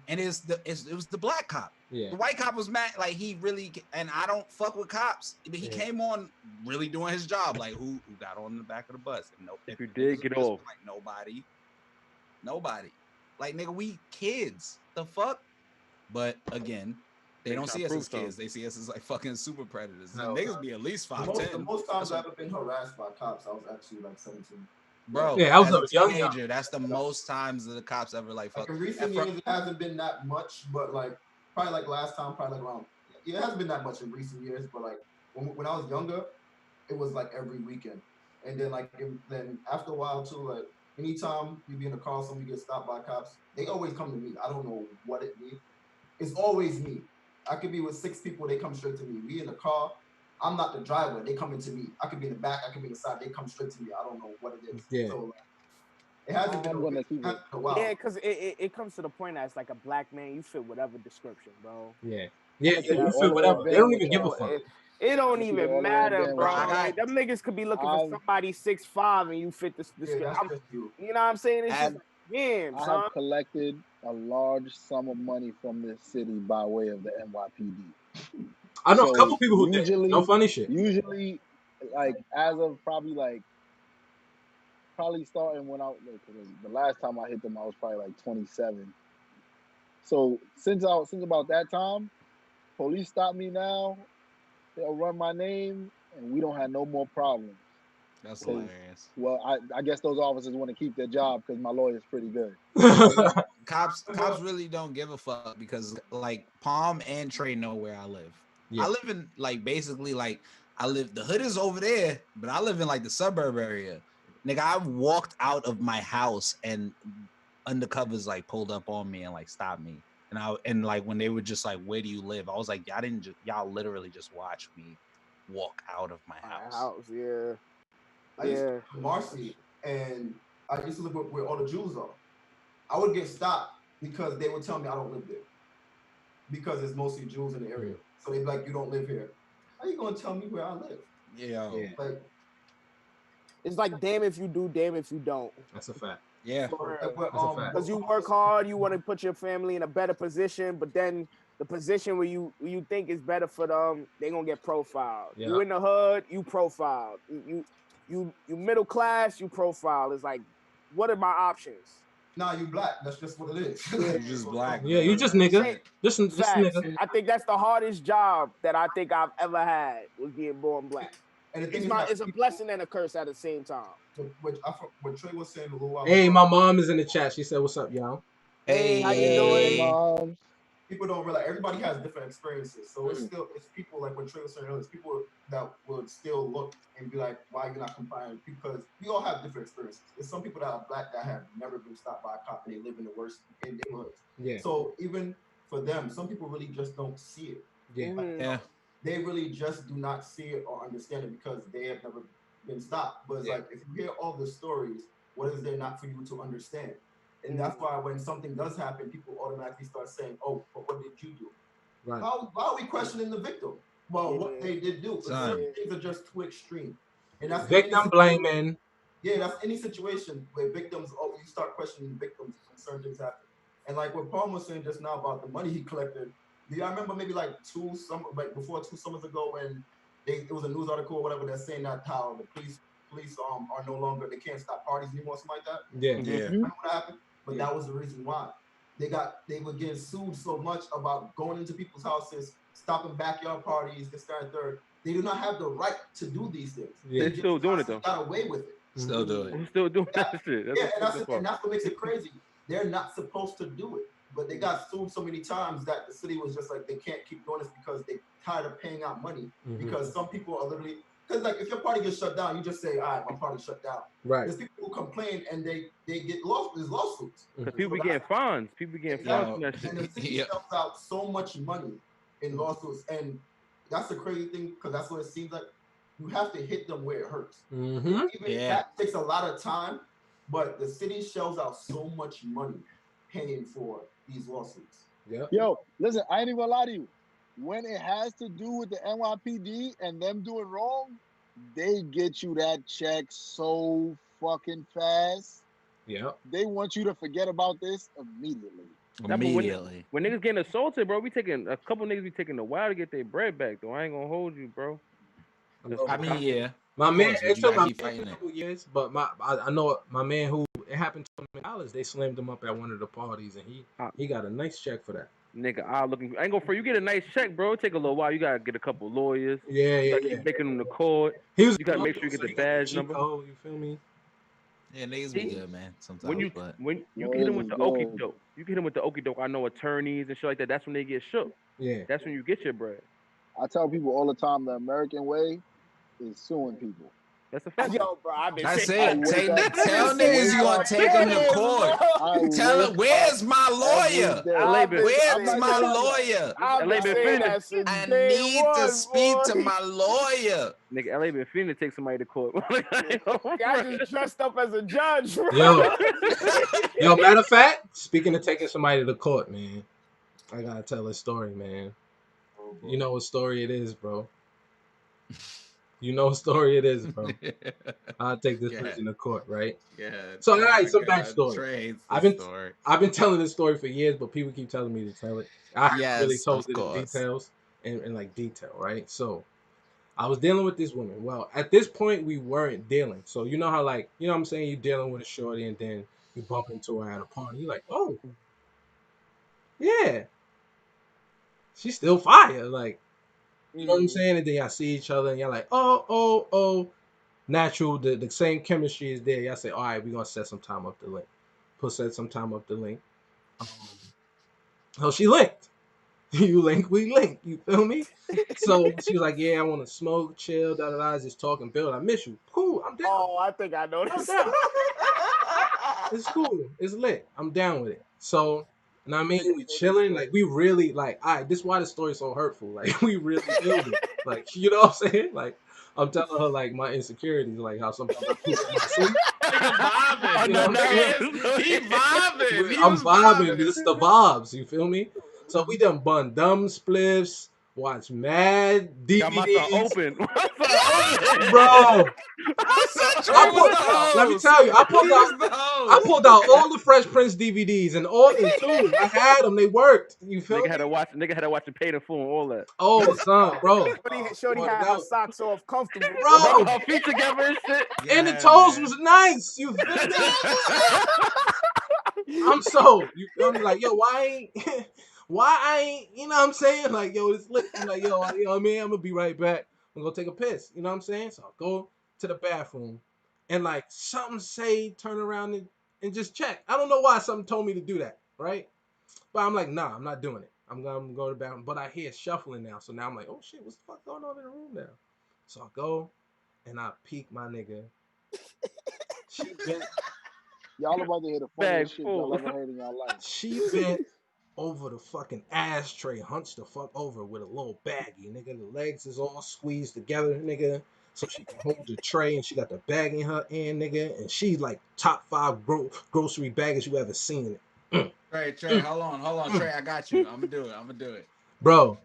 and it was the black cop. Yeah. The white cop was mad, like he really, and I don't fuck with cops, but he came on really doing his job. Like who got on the back of the bus? And if you did get off, like nobody. Like nigga, we kids. The fuck. But again, They don't trying see to us prove as kids. something. They see us as like fucking super predators. The No, niggas be at least The 5'10". most times That's I've what, ever been harassed by cops, I was actually like 17. bro. Yeah, I was As a a young. teenager, that's the most times that the cops ever like Like fuck. in recent years, it hasn't been that much, but like probably like last time, probably like around. It hasn't been that much in recent years, but like when I was younger, it was like every weekend. And then like then after a while too, like anytime we be in the car, somebody gets stopped by cops, they always come to me. I don't know what it means. It's always me. I could be with 6 people, they come straight to me. We in the car, I'm not the driver, they come into me. I could be in the back, I could be in the side, they come straight to me. I don't know what it is. Yeah. So like, it hasn't been I'm gonna keep it. a while. Yeah, because it comes to the point as like a black man, you fit whatever description, bro. Yeah. I'm Yeah. gonna keep You it feel all the way whatever. a They don't band with even give a y'all. fuck. It don't I'm gonna keep it even all the way a matter, band bro. with y'all. Like, them niggas could be looking for I've- somebody 6'5" and you fit this Yeah, description. that's just you. You know what I'm saying? It's I've- just like, damn, I son. have collected a large sum of money from this city by way of the NYPD. I know So a couple people who did. usually, No funny shit. Usually, like as of probably starting when the last time I hit them, I was probably like 27. So since about that time, police stop me now. They'll run my name, and we don't have no more problems. That's 'Cause, hilarious. well, I guess those officers want to keep their job because my lawyer's pretty good. Cops really don't give a fuck because like Palm and Trey know where I live. Yeah. I live in like basically like the hood is over there, but I live in like the suburb area. Nigga, I walked out of my house and undercovers like pulled up on me and like stopped me. And like when they were just like, "Where do you live?" I was like, y'all literally just watch me walk out of my house. Yeah. I used to live in Marcy, and I used to live where all the Jews are. I would get stopped because they would tell me I don't live there because it's mostly Jews in the area. So they'd be like, "You don't live here. How you gonna tell me where I live?" Yeah. Like, it's like damn if you do, damn if you don't. That's a fact. Yeah. Because you work hard, you want to put your family in a better position, but then the position where you think is better for them, they gonna get profiled. Yeah. You in the hood, you profiled. You middle class, you profile. It's like, what are my options? Nah, you black. That's just what it is. You just black. Yeah, you just nigga. Just Facts. nigga. I think that's the hardest job that I think I've ever had was being born black. And the thing It's a blessing and a curse at the same time. What Trey was saying a little while Hey, ago, my mom is in the chat. She said, "What's up, y'all?" Hey, how you doing? Mom. People don't realize everybody has different experiences. So it's people like what Trey was saying earlier. It's people that would still look and be like, "Why you're not complying?" Because we all have different experiences. There's some people that are black that have never been stopped by a cop and they live in the worst neighborhoods. Yeah. So even for them, some people really just don't see it. Yeah. Yeah. They really just do not see it or understand it because they have never been stopped. But it's like if you hear all the stories, what is there not for you to understand? And that's why when something does happen, people automatically start saying, "Oh, but what did you do?" Right. Why are we questioning the victim? Well, what they did do. Certain things are just too extreme. And that's Victim blaming. Yeah, that's any situation where victims, you start questioning victims when certain things happen. And like what Paul was saying just now about the money he collected, do y'all remember maybe like before 2 summers ago when it was a news article or whatever that's saying that how the police are no longer, they can't stop parties anymore, something like that? Yeah. Yeah. Remember what happened? But that was the reason why. They were getting sued so much about going into people's houses, stopping backyard parties, this, that, and third. They do not have the right to do these things. Yeah. They still doing it though. got away with it. Still do it. We're still doing that shit. And that's what makes it crazy. They're not supposed to do it, but they got sued so many times that the city was just like, they can't keep doing this because they tired of paying out money. Because some people are literally, because like if your party gets shut down, you just say, "All right, my party shut down." Right. There's people who complain and they get lost. There's lawsuits. Because people be getting fines. People getting fines from that shit. And the city shells out so much money in lawsuits, and that's the crazy thing because that's what it seems like. You have to hit them where it hurts. Even that takes a lot of time, but the city shells out so much money paying for these lawsuits. Yeah. Yo, listen, I ain't even gonna lie to you. When it has to do with the NYPD and them doing wrong, they get you that check so fucking fast. Yeah. They want you to forget about this immediately. Immediately. When niggas getting assaulted, bro, a couple niggas be taking a while to get their bread back, though. I ain't gonna hold you, bro. I mean, yeah. My Of man, course, but it you took gotta my keep man fighting a it. couple years, but I know my man who it happened to him in college. They slammed him up at one of the parties, and he got a nice check for that. Nigga, I ain't go for you get a nice check, bro. It take a little while. You gotta get a couple lawyers. Yeah, You yeah, gotta yeah. keep making them to court. He was You gotta make so sure you get the he got the badge cheat number. code. You feel me? Yeah, niggas be See, good, man. when Sometimes, but you get Lawyers him with is the okey good. doke, I know attorneys and shit like that. That's when they get shook. Yeah. That's when you get your bread. I tell people all the time the American way is suing people. That's a fact. Yo, bro, I've been that's saying it. wake Take up, the, tell I've been niggas saying you gonna that take them to for court. years, bro. I Tell wake them, where's up my every lawyer? day. LA been, Where's saying my that. lawyer? I've LA been been saying fiending. that since I day need to one, speak boy. to my lawyer. Nigga, LA been fiending to take somebody to court. I just dressed up as a judge, bro. Yo, matter of fact, speaking of taking somebody to court, man, I gotta tell a story, man. You know what story it is, bro. You know what story it is, bro. I'll take this person to court, right? Yeah. So, all Oh right, my some God. backstory. Trey hates I've this been story. I've been telling this story for years, but people keep telling me to tell it. I haven't really Yes, told of it in course. details, in like detail, right? So I was dealing with this woman. Well, at this point, we weren't dealing. So you know how, like, you know what I'm saying? You're dealing with a shorty, and then you bump into her at a party. You're like, oh, yeah, she's still fire. Like, you know what I'm saying? And then y'all see each other, and you're like, oh. Natural, the same chemistry is there. Y'all say, all right, we're going to set some time up the link. Set some time up the link. So she linked. You link, we link. You feel me? So she was like, yeah, I want to smoke, chill, da-da-da, just talk and build. I miss you. Cool, I'm down. Oh, I think I know I'm this. down. It's cool. It's lit. I'm down with it. So, and I mean, we chilling. Like, we really, like, all right, this is why the story's so hurtful. Like, we really building. Like, you know what I'm saying? Like, I'm telling her, like, my insecurities, like, how sometimes I poop in my sleep. Vibing. You know? He vibing. He I'm was vibing. vibing. This is the vibes. You feel me? So we done bun dumb spliffs, watch mad Got my son DVDs. open. My son open. Bro, I said Trey I was put. the Let me host. tell you, I pulled He out. was the I host. pulled out all the Fresh Prince DVDs and all in two. I had them. They worked. You feel Nigga me? had to watch it paid in full and all that. Oh, son, bro. Shorty Brought it had her out. socks off comfortable. Bro, Her feet together and shit. and the Yeah, toes man. was nice. You feel me? I'm so. You feel me? Like, yo, why ain't. Why I ain't. You know what I'm saying? Like, yo, it's lit. I'm like, yo, you know what I mean? I'm going to be right back. I'm going to take a piss. You know what I'm saying? So I go to the bathroom and, like, something say, turn around and just check. I don't know why something told me to do that, right? But I'm like, nah, I'm not doing it. I'm gonna go to the bathroom. But I hear shuffling now. So now I'm like, oh shit, what's the fuck going on in the room now? So I go and I peek my nigga. She bent Y'all about to hear the Bag funniest shit y'all full. ever heard in y'all life. she bent over the fucking ashtray, hunched the fuck over with a little baggie, nigga. The legs is all squeezed together, nigga. So she can hold the tray and she got the bag in her hand, nigga. And she like top 5 grocery baggage you ever seen. Trey, hold on, Trey. I got you. I'm gonna do it. Bro.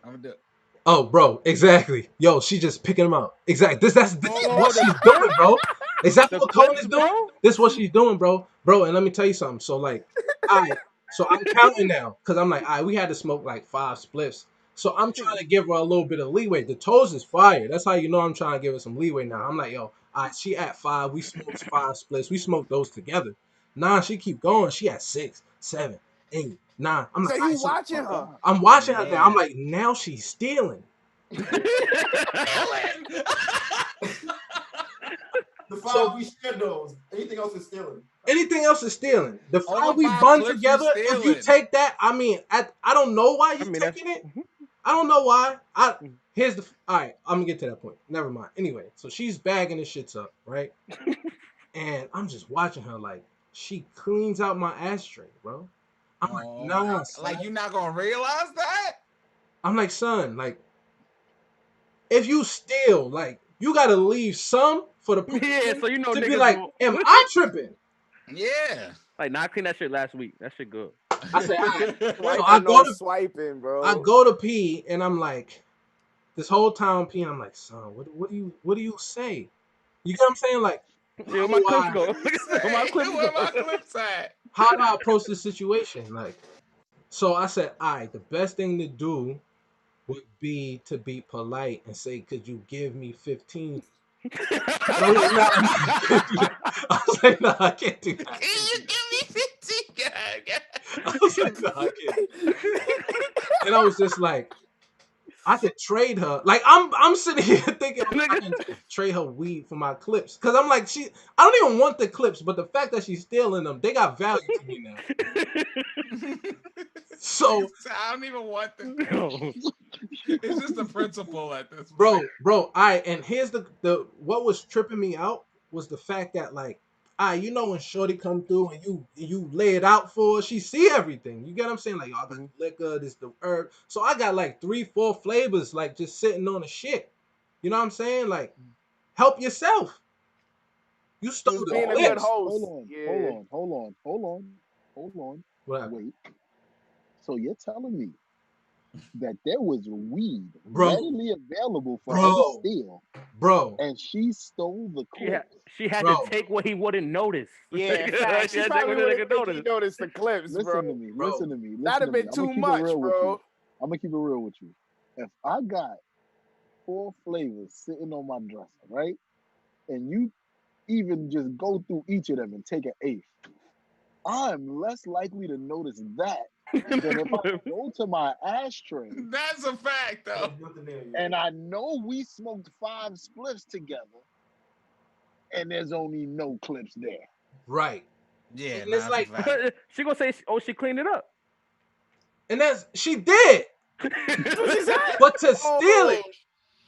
I'm gonna do it. Oh, bro, exactly. Yo, she just picking them up. Exactly. This is what she's doing, bro. Exactly what Cohen is doing. This is what she's doing, bro. Bro, and let me tell you something. So, like, so I'm counting now because I'm like, we had to smoke like 5 spliffs. So I'm trying to give her a little bit of leeway. The toes is fire. That's how you know I'm trying to give her some leeway now. I'm like, yo, she at 5. We smoked 5 splits. We smoked those together. Nah, she keep going. She at 6, 7, 8, 9. I'm like, So you watching her? I'm watching her now. I'm like, now she's stealing. The 5 we shared those. Anything else is stealing. Anything else is stealing. The All 5 the we 5 bun clips together, you if you stealing. take that, I mean, I don't know why you're taking it. I don't know why. Here's the. All right, I'm gonna get to that point. Never mind. Anyway, so she's bagging the shits up, right? And I'm just watching her like she cleans out my ashtray, bro. I'm like, nah, son. Like you're not gonna realize that? I'm like, son, like, if you steal, like, you gotta leave some for the person so you know to be niggas like, will- am I tripping? Yeah. Like, nah, I cleaned that shit last week. That shit good. I said, all right. So Swiping, bro. I go to pee and I'm like, this whole time peeing, I'm like, son, what do you say? You get what I'm saying? Like, Where my clips go? Where my clips Where go? my clips at? how do I approach this situation? Like, so I said, all right, the best thing to do would be to be polite and say, could you give me 15? And I'm like, nah, I was like, nah, I can't do that. Can you give me 15? I was like, nah, I can't. And I was just like, I could trade her. Like I'm sitting here thinking I can trade her weed for my clips. Cause I'm like, I don't even want the clips, but the fact that she's stealing them, they got value to me now. So I don't even want the it's just the principle at this point. Bro, and here's the what was tripping me out was the fact that like, you know when Shorty come through and you lay it out for her, she see everything. You get what I'm saying? Like, I got the liquor, this the herb. So I got like 3-4 flavors like just sitting on the shit. You know what I'm saying? Like, help yourself. You stole Just the being a clips. good host. Hold on. What? Wait. So you're telling me that there was weed Bro. readily available for her to steal, and she stole the clips? She had to take what he wouldn't notice. Yeah, fact. She probably wouldn't think he noticed the clips, Listen bro. to me. Listen to me. That'd have been too much, bro. I'm gonna keep it real with you. If I got 4 flavors sitting on my dresser, right, and you even just go through each of them and take an eighth, I'm less likely to notice that than if I go to my ashtray. That's a fact, though. And I know we smoked 5 spliffs together, and there's only no clips there. Right. Yeah, and it's like she gonna say, "Oh, she cleaned it up," and she did. But to steal it,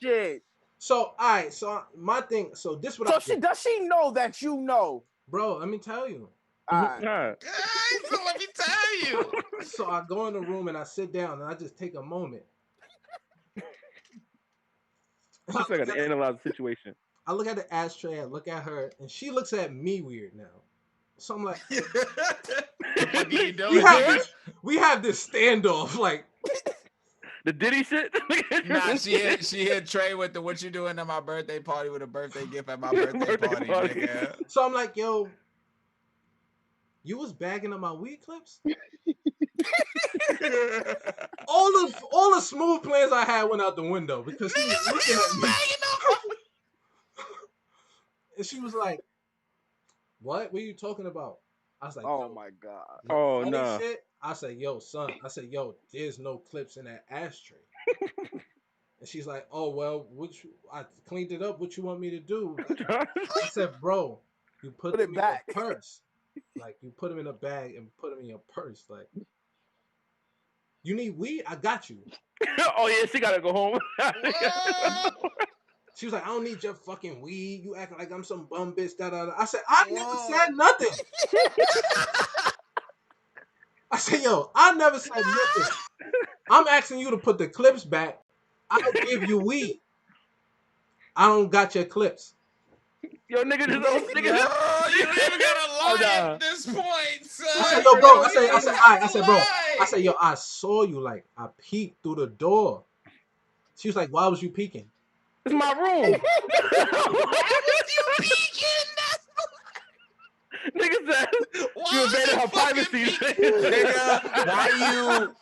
shit. So so my thing, so this what does she know that you know, bro? Let me tell you. So let me tell you. So I go in the room and I sit down and I just take a moment. I gotta analyze the situation. I look at the ashtray, I look at her, and she looks at me weird now. So I'm like, we have this standoff, like the Diddy shit. Nah, she hit Trey with the "what you doing at my birthday party with a birthday gift at my birthday party, nigga." So I'm like, yo, you was bagging up my weed clips? all the smooth plans I had went out the window because she was looking at me. And she was like, what are you talking about? I was like, oh my God. Oh no. Shit. I said, yo, son. I said, yo, there's no clips in that ashtray. And she's like, oh, well, I cleaned it up. What you want me to do? I said, bro, you put them in your purse. Like, you put them in a bag and put them in your purse. Like, you need weed? I got you. Oh, yeah, she got to go home. She was like, I don't need your fucking weed. You acting like I'm some bum bitch. Da, da, da. I said, I never said nothing. I said, yo, I never said nothing. I'm asking you to put the clips back. I'll give you weed. I don't got your clips. Yo, nigga, you don't even gotta lie at this point, son. I said, yo, bro. I said, bro. I said, yo, I saw you. Like, I peeked through the door. She was like, why was you peeking? It's my room. Why was you peeking? Nigga said you invaded her privacy. Nigga, why you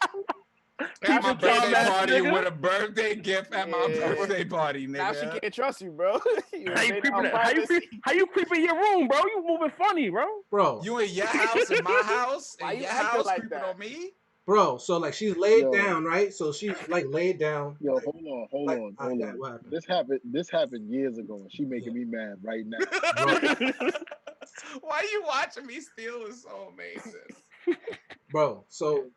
at my birthday party nigga? With a birthday gift at my birthday party, nigga? Now she can't trust you, bro. How you creeping your room, bro? You moving funny, bro. You in your house, in my house, why in you your house, like creeping that? on me? Bro, so like she's laid down, right? So she's like laid down. Yo, hold on. What happened? This happened years ago, and she making me mad right now. Why you watching me steal is so amazing. Bro, so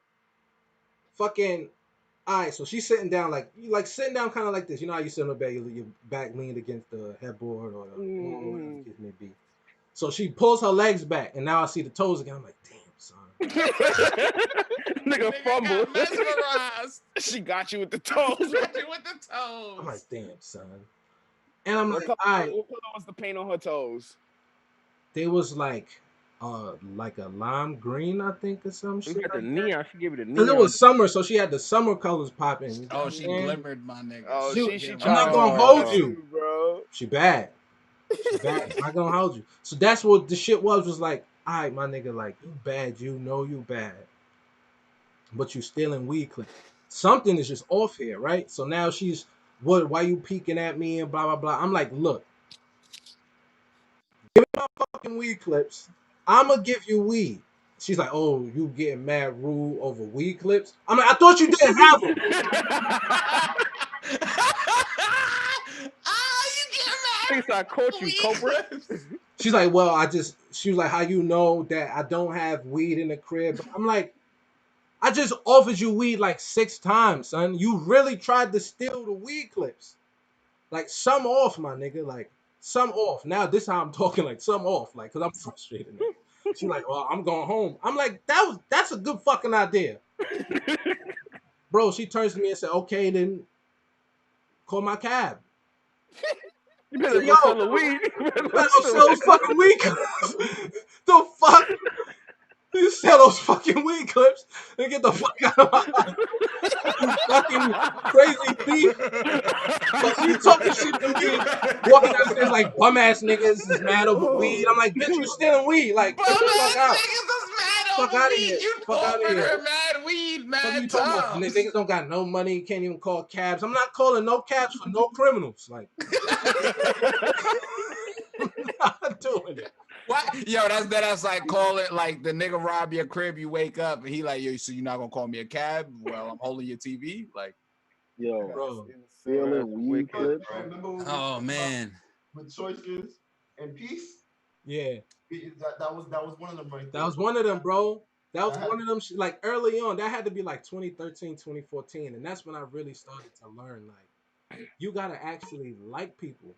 fucking alright, so she's sitting down like sitting down kind of like this. You know how you sit on the bed, your back leaned against the headboard or whatever the case may be. So she pulls her legs back, and now I see the toes again. I'm like, damn, son. Nigga fumble. Mesmerized. She got you with the toes. I'm like, damn, son. And I'm like, what alright. color was the paint on her toes? They was like a lime green, I think, or some shit. She got the neon. She gave you the neon. Because it was summer, so she had the summer colors popping. Oh, she glimmered, my nigga. Oh, she I'm not gonna hold you, bro. She bad. She bad. I'm not gonna hold you. So that's what the shit was like, all right, my nigga, like, you bad, you know you bad. But you stealing weed clips. Something is just off here, right? So now she's, why you peeking at me and blah, blah, blah. I'm like, look, give me my fucking weed clips. I'm going to give you weed. she's like, "Oh, you getting mad rude over weed clips?" I'm like, "I thought you didn't have them." Thinks I caught you, culprit. She's like, "Well, she was like, how you know that I don't have weed in the crib?" I'm like, "I just offered you weed like 6 times, son. You really tried to steal the weed clips. Like, some off, my nigga. Like, some off." Now, this how I'm talking, like, some off. Like, because I'm frustrated now. She's like, "Well, I'm going home." I'm like, that's a good fucking idea. Bro, she turns to me and said, "Okay, then call my cab." You I better said, go sell "Yo, the weed. You better you go better go sell sell those fucking weed clips." The fuck? You sell those fucking weed clips and get the fuck out of my house. You fucking crazy thief. But she talking shit to me, walking downstairs like bum ass niggas is mad over weed. I'm like, "Bitch, you stealing weed. Like, Bum get the fuck ass out. niggas is mad Fuck over out of weed. here. You Fuck out of offered here." her mad weed, What are mad you talking about? times. Niggas don't got no money, can't even call cabs. I'm not calling no cabs for no criminals. Like, I'm not doing it. What? Yo, that's like call it like the nigga rob your crib, you wake up and he like, yo, so you're not gonna call me a cab? Well, I'm holding your TV. Like, Yo, Bro. stealing weed wicked, clips. bro. Remember when we oh talked about man. with choices and peace? Yeah. That was one of them right That there. was one of them, bro. That was That had- one of them, like, early on. That had to be like 2013, 2014. And that's when I really started to learn, like, you got to actually like people.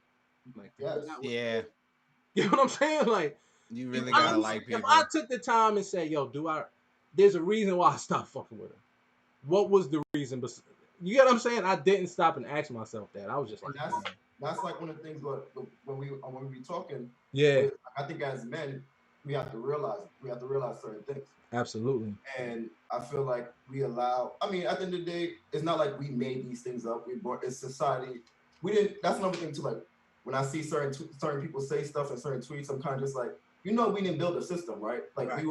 Like, to Yes. go out with Yeah, them. You know what I'm saying? Like, you if really I, gotta like if people. I took the time and said, "Yo, there's a reason why I stopped fucking with her. What was the reason?" But you get what I'm saying? I didn't stop and ask myself that. I was just like, And that's like one of the things when we talking. yeah, I think as men, we have to realize certain things. absolutely. And I feel like we allow. I mean, at the end of the day, it's not like we made these things up. We brought it's society. We didn't. That's another thing too. Like when I see certain people say stuff and certain tweets, I'm kind of just like, we didn't build a system, right? Like Right.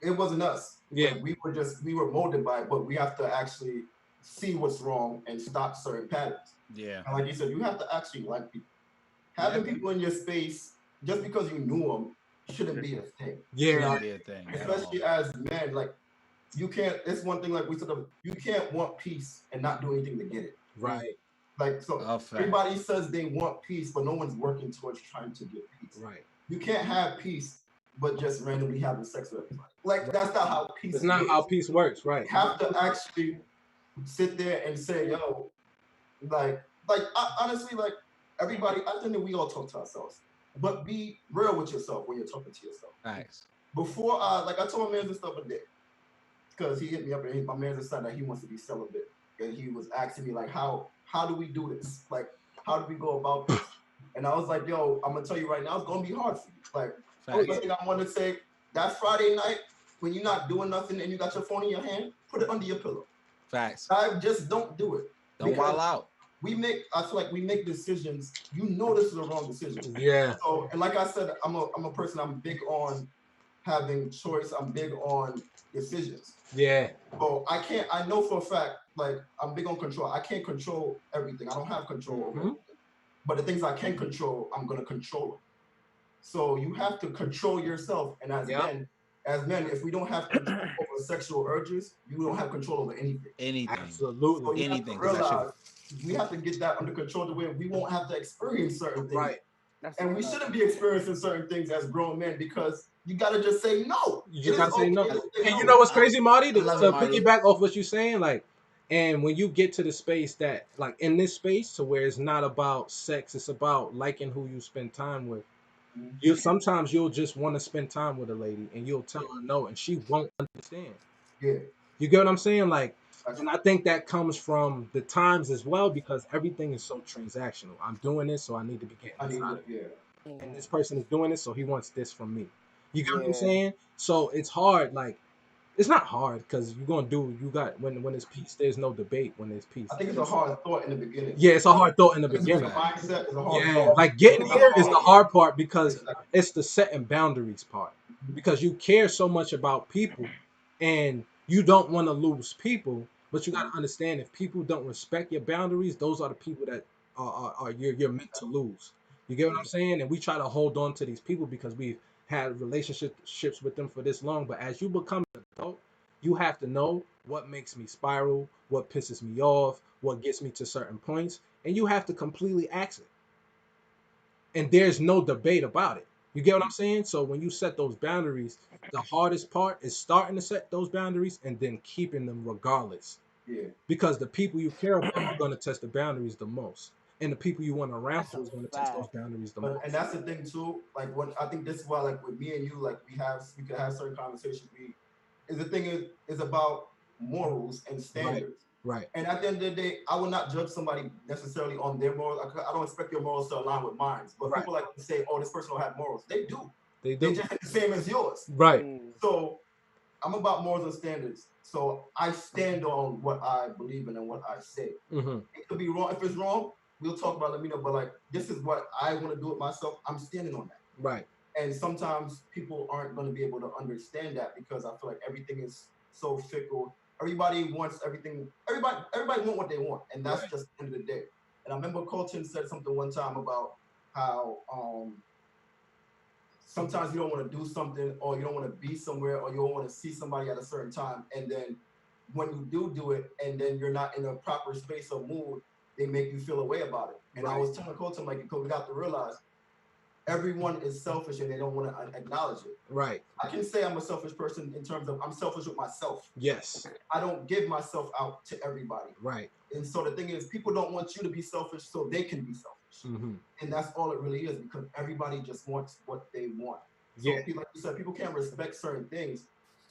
it wasn't us. Yeah. Like we were molded by it, but we have to actually see what's wrong and stop certain patterns. Yeah. And like you said, you have to actually like people. Having people in your space just because you knew them shouldn't be a thing. Yeah. Shouldn't be a thing. at all. Especially as men, like you can't. It's one thing, like we said, you can't want peace and not do anything to get it. Right. Like so, A fact. everybody says they want peace, but no one's working towards trying to get peace. Right. You can't have peace, but just randomly having sex with everybody. Like that's not how peace. It's not how peace works. Right. You have to actually sit there and say, "Yo, honestly, like everybody." I think that we all talk to ourselves, but be real with yourself when you're talking to yourself. Nice. Before, I told my man and stuff a day, because he hit me up and my man decided that he wants to be celibate, and he was asking me like, how do we do this? Like, how do we go about this? And I was like, yo, I'm gonna tell you right now, it's gonna be hard for you. Like, first thing I want to say, that Friday night when you're not doing nothing and you got your phone in your hand, put it under your pillow. Facts. I just don't do it. Don't wild out. I feel like we make decisions. You know this is a wrong decision. Yeah. So, and like I said, I'm a person. I'm big on having choice. I'm big on decisions. Yeah. So I know for a fact, like I'm big on control. I can't control everything. I don't have control over everything. But the things I can control, I'm gonna control it. So you have to control yourself. And as men, if we don't have control over sexual urges, you don't have control over anything. Anything. Absolutely. So you Anything. have to realize we have to get that under control the way we won't have to experience certain things. Right. And we shouldn't be experiencing certain things as grown men because you gotta just say no. You just gotta say no. to say And you know what's crazy, Marty? To love it, Marty. piggyback off what you're saying, like, and when you get to the space that, like, in this space, to where it's not about sex, it's about liking who you spend time with. Sometimes you'll just want to spend time with a lady, and you'll tell her no, and she won't understand. Yeah. You get what I'm saying? Like, and I think that comes from the times as well, because everything is so transactional. I'm doing this, so I need to be getting this out of it. And this person is doing this, so he wants this from me. You get what I'm saying? So it's hard. Like, it's not hard because when there's peace, there's no debate when there's peace. I think it's a hard thought in the beginning. Yeah, it's a hard thought in the beginning. Mindset is a hard Yeah, thought. like getting here is the hard part because it's the setting boundaries part. Because you care so much about people and you don't want to lose people, but you got to understand if people don't respect your boundaries, those are the people that are you're meant to lose. You get what I'm saying? And we try to hold on to these people because we've had relationships with them for this long, but as you become an adult, you have to know what makes me spiral, what pisses me off, what gets me to certain points, and you have to completely axe it. And there's no debate about it. You get what I'm saying? So when you set those boundaries, the hardest part is starting to set those boundaries and then keeping them regardless. Yeah. Because the people you care about are going to test the boundaries the most. And the people you want around That's you a is going to test those fact. boundaries the But most. and that's the thing too. Like when I think this is why, like with me and you, like we could have certain conversations. The thing is about morals and Right. standards. Right. And at the end of the day, I will not judge somebody necessarily on their morals. I don't expect your morals to align with mine. But Right. people like to say, "Oh, this person don't have morals." They do. They They do. just the same as yours. Right. So I'm about morals and standards. So I stand on what I believe in and what I say. Mm-hmm. It could be wrong. If it's wrong, we'll talk about it, let me know. But like this is what I want to do it myself. I'm standing on that. Right. And sometimes people aren't going to be able to understand that because I feel like everything is so fickle. Everybody wants everything. Everybody want what they want, and that's Right. just the end of the day. And I remember Colton said something one time about how sometimes you don't want to do something, or you don't want to be somewhere, or you don't want to see somebody at a certain time, and then when you do it, and then you're not in a proper space or mood, they make you feel a way about it. And I Right. was telling Colton, like, we got to realize everyone is selfish and they don't want to acknowledge it. Right. I can say I'm a selfish person in terms of I'm selfish with myself. Yes. I don't give myself out to everybody. Right. And so the thing is, people don't want you to be selfish so they can be selfish. Mm-hmm. And that's all it really is, because everybody just wants what they want. So Yeah. people, like you said, people can't respect certain things.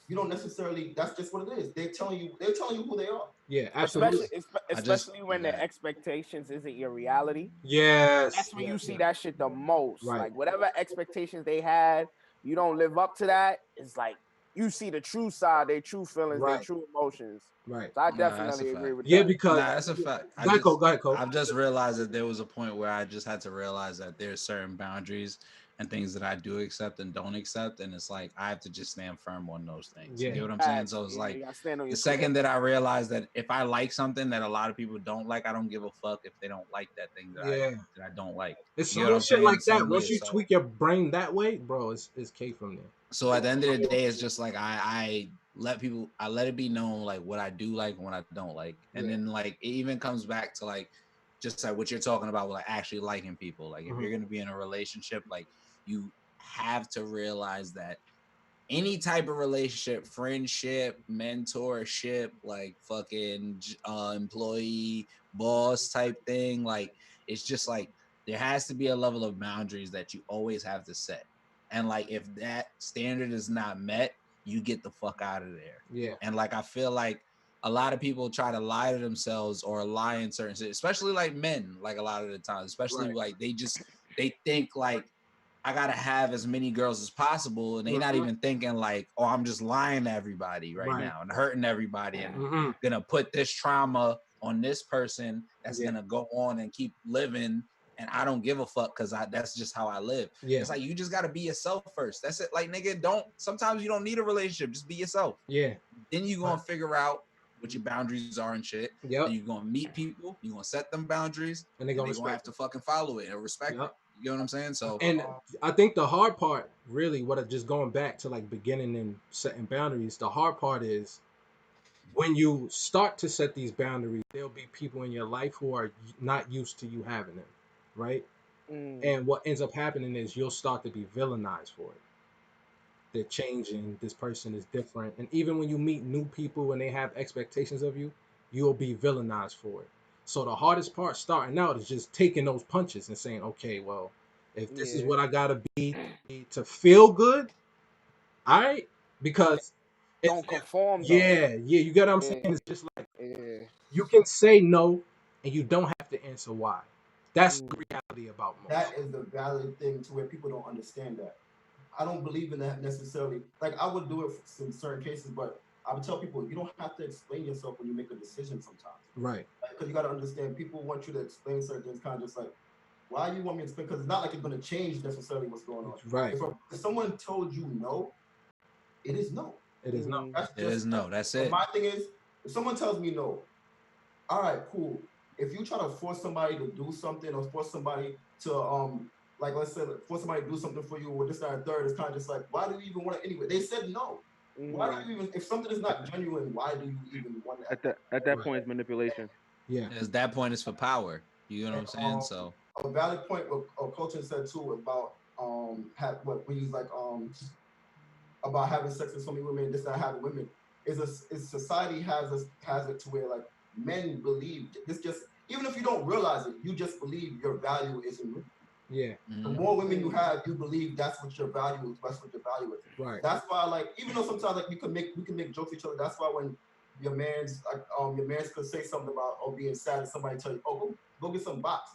You don't necessarily. That's just what it is. They're telling you who they are. Yeah. Absolutely. Especially when the expectations isn't your reality. Yes. That's when you Yes. see that shit the most. Right. Like whatever expectations they had, you don't live up to that. It's like you see the true side, their true feelings, their Right. true emotions. Right. So I Nah, that's a definitely agree fact. with Yeah, that. because Nah, that's a fact. go ahead, Cole. Go ahead, Cole. I've just realized that there was a point where I just had to realize that there's certain boundaries and things that I do accept and don't accept, and it's like I have to just stand firm on those things. You Yeah. get what I'm saying? Facts. So it's Yeah, like you gotta stand on the your second square. that I realize that if I like something that a lot of people don't like, I don't give a fuck if they don't like that thing Yeah. that I don't like. It's You some get what I'm shit saying? like The that. same Once way. you tweak your brain that way, bro, it's K from there. So at the end of the day, it's just like I let it be known like what I do like and what I don't like, and Yeah. then like it even comes back to like just like what you're talking about with like actually liking people. Like if Mhm. you're gonna be in a relationship, like you have to realize that any type of relationship, friendship, mentorship, like fucking employee, boss type thing, like it's just like there has to be a level of boundaries that you always have to set. And like if that standard is not met, you get the fuck out of there. Yeah. And like I feel like a lot of people try to lie to themselves or lie in certain, especially like men, like a lot of the time, especially Right. like they think like I gotta have as many girls as possible, and they not even thinking like, oh, I'm just lying to everybody right Right. now and hurting everybody and Mhm. gonna put this trauma on this person that's Yeah. gonna go on and keep living, and I don't give a fuck because that's just how I live. Yeah. It's like you just gotta be yourself first. That's it. Like nigga, sometimes you don't need a relationship. Just be yourself. Yeah. Then you gonna figure out what your boundaries are and shit. Yep. Then you're gonna meet people, you're gonna set them boundaries, And they're and gonna they're gonna have respect to it. fucking follow it and respect Yep. it. You get what I'm saying? So And I think the hard part, really, just going back to like beginning and setting boundaries, the hard part is when you start to set these boundaries, there'll be people in your life who are not used to you having them, right? And what ends up happening is you'll start to be villainized for it. They're changing. This person is different. And even when you meet new people and they have expectations of you, you'll be villainized for it. So the hardest part starting out is just taking those punches and saying, okay, well, if this is what I gotta be to feel good, all right, because Don't conform though. yeah, you get what I'm saying? Yeah, It's just like yeah. you can say no and you don't have to answer why. That's the reality about most. That is the valid thing to where people don't understand that. I don't believe in that necessarily. Like I would do it in certain cases, but I would tell people you don't have to explain yourself when you make a decision sometimes. Right. Because you got to understand, people want you to explain certain things, kind of just like, why you want me to explain? Because it's not like it's going to change necessarily what's going on. Right. If someone told you no, it is no. It is no. It is no. That's it. My thing is, if someone tells me no, all right, cool. If you try to force somebody to do something or force somebody to like let's say for somebody to do something for you or this, that, and third, it's kind of just like, why do you even want it anyway? They said no. Why do you even, if something is not genuine, why do you even want that? At that point, it's manipulation. Yeah. At that point, it's for power. You know what I'm saying? So A valid point what Colton said too about when he's like about having sex with so many women, this not having women is society has it to where like men believe this, just even if you don't realize it, you just believe your value is in women. Yeah. The more women you have, you believe that's what your value is. That's what your value is. Right. That's why, like, even though sometimes like we can make jokes with each other. That's why when your man's could say something about being sad, and somebody tell you, oh, go get some box.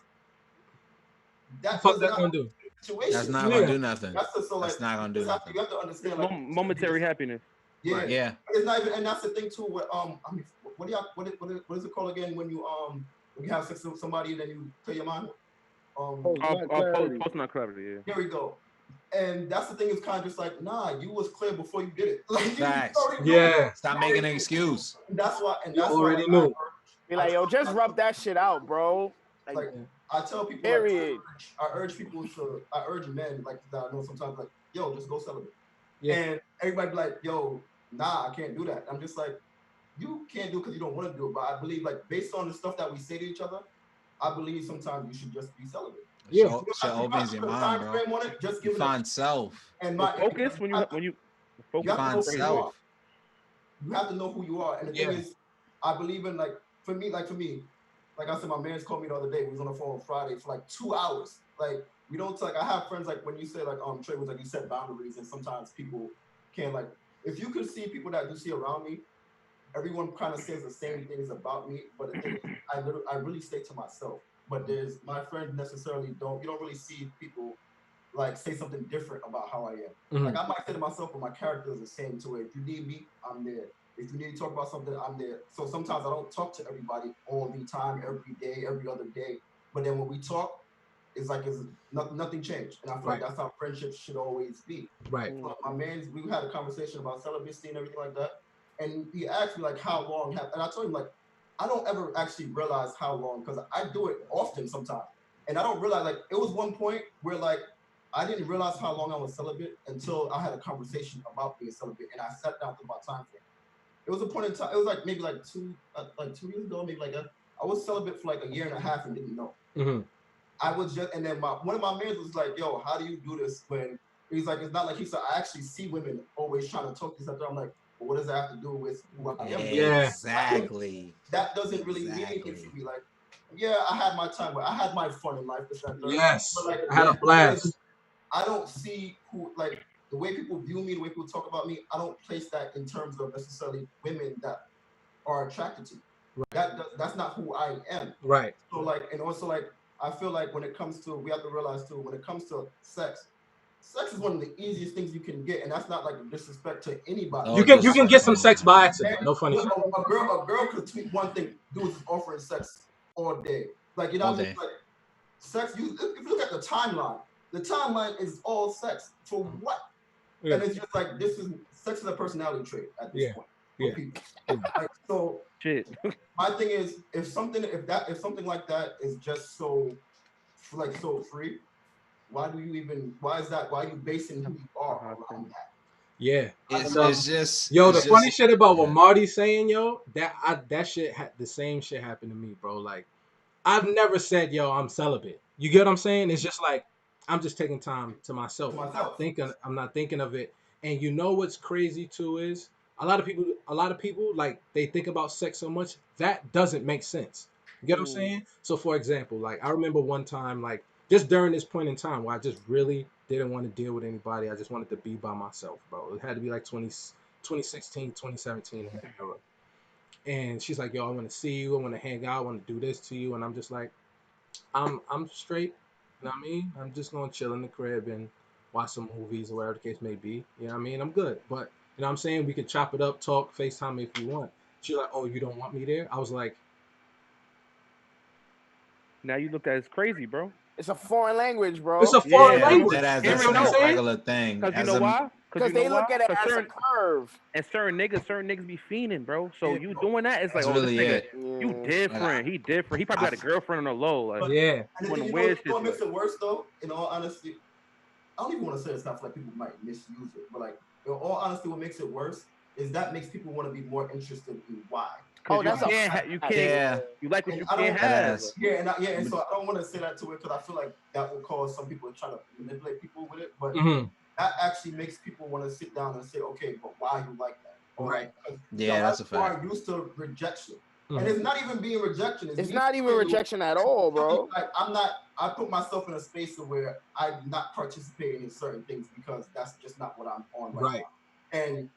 That Fuck that gonna do? Situation. That's not gonna do nothing. That's not gonna do nothing. You have to understand, like, momentary happiness. Yeah. Right. Yeah. It's not even, and that's the thing too. What I mean, what is it called again when you have sex with somebody and then you tell your mind? Post nut clarity. Yeah. There we go. And that's the thing, is kind of just like, nah, you was clear before you did it. Like, Facts. Stop making an excuse. That's why. And You that's already why, knew. Be like, yo, just rub that shit out, bro. Like I tell people, period. I urge men like that. I know sometimes like, yo, just go celibate. Yeah. And everybody be like, yo, nah, I can't do that. I'm just like, you can't do it because you don't want to do it. But I believe, like, based on the stuff that we say to each other, I believe sometimes you should just be celibate. Yeah, shit opens your mind, bro. Just you find self. And focus when you focus. You find self. You have to know who you are. And the thing is, I believe in, like, for me, like I said, my man's called me the other day. We was on the phone on Friday for like 2 hours. Like, we don't like, I have friends, like when you say like Trey was like, you set boundaries, and sometimes people can't, like, if you could see people that you see around me, everyone kind of says the same things about me, but the thing is, I really stay to myself. But there's my friends necessarily you don't really see people like say something different about how I am. Mm-hmm. Like, I might say to myself, but my character is the same to it. If you need me, I'm there. If you need to talk about something, I'm there. So sometimes I don't talk to everybody all the time, every day, every other day. But then when we talk, it's like nothing changed. And I feel like that's how friendships should always be. Right. So my man's, we had a conversation about celibacy and everything like that. And he asked me like how long and I told him like, I don't ever actually realize how long, because I do it often sometimes. And I don't realize, like, it was one point where like I didn't realize how long I was celibate until I had a conversation about being celibate, and I sat down to my time frame. It was a point in time. It was like maybe like 2 years ago, maybe like I was celibate for like a year and a half and didn't know. Mm-hmm. I was just, and then one of my men was like, "Yo, how do you do this?" When he's like, "It's not like," he said, "I actually see women always trying to talk to each other." I'm like, well, what does that have to do with who I am? Yeah, exactly. That doesn't really mean anything to me. Like, yeah, I had my time, I had my fun in life. Yes, but like, I had a blast. I don't see who, like, the way people view me, the way people talk about me. I don't place that in terms of necessarily women that are attracted to me. Right. That's not who I am. Right. So like, and also like, I feel like when it comes to, we have to realize too, when it comes to sex is one of the easiest things you can get, and that's not like a disrespect to anybody. You can get some sex by accident. No funny shit. A girl could tweet one thing, dudes is offering sex all day. Like, you know what I mean? Like, sex, if you look at the timeline is all sex. For what? Yeah. And it's just like, sex is a personality trait at this point for people. Like, so shit. My thing is, if something like that is just so free, why are you basing who you are around that? Yeah, it's just the funny shit about what Marty's saying, yo, that shit the same shit happened to me, bro. Like, I've never said, yo, I'm celibate. You get what I'm saying? It's just like, I'm just taking time to myself. I'm not thinking of it. And you know what's crazy too is a lot of people like, they think about sex so much that doesn't make sense. You get what I'm saying? So for example, like, I remember one time, like, just during this point in time where I just really didn't want to deal with anybody. I just wanted to be by myself, bro. It had to be like 2016, 2017 era. And she's like, yo, I want to see you. I want to hang out. I want to do this to you. And I'm just like, I'm straight. You know what I mean? I'm just going to chill in the crib and watch some movies or whatever the case may be. You know what I mean? I'm good. But, you know what I'm saying? We could chop it up, talk, FaceTime if you want. She's like, oh, you don't want me there? I was like, now you look at it as crazy, bro. It's a foreign language, bro. It's a foreign language. That's a regular thing. Because you know why? Because you know they why? look at it Because as a curve. certain niggas be fiending, bro. So Yeah, you doing that, it's like, That's oh, this really nigga, it. you Yeah. different. He different. He probably got a girlfriend on the low. Like, yeah. And the one thing, of you the know, weird shit. what makes it worse though, in all honesty, I don't even want to say it's not like people might misuse it, but like in all honesty, what makes it worse is that makes people want to be more interested in why. Because Oh, that's a you fact. can't, Yeah. you like what And you I can't don't, That have. ass. and so I don't want to say that to it because I feel like that will cause some people to try to manipulate people with it, but Mm-hmm. that actually makes people want to sit down and say, okay, but why you like that? Or Right. like, 'cause Yeah, that's a people fact. are used to rejection. And Mm-hmm. it's not even being rejection. It's me not even saying, rejection at all, bro. like, I put myself in a space where I'm not participating in certain things because that's just not what I'm on right Right. now. And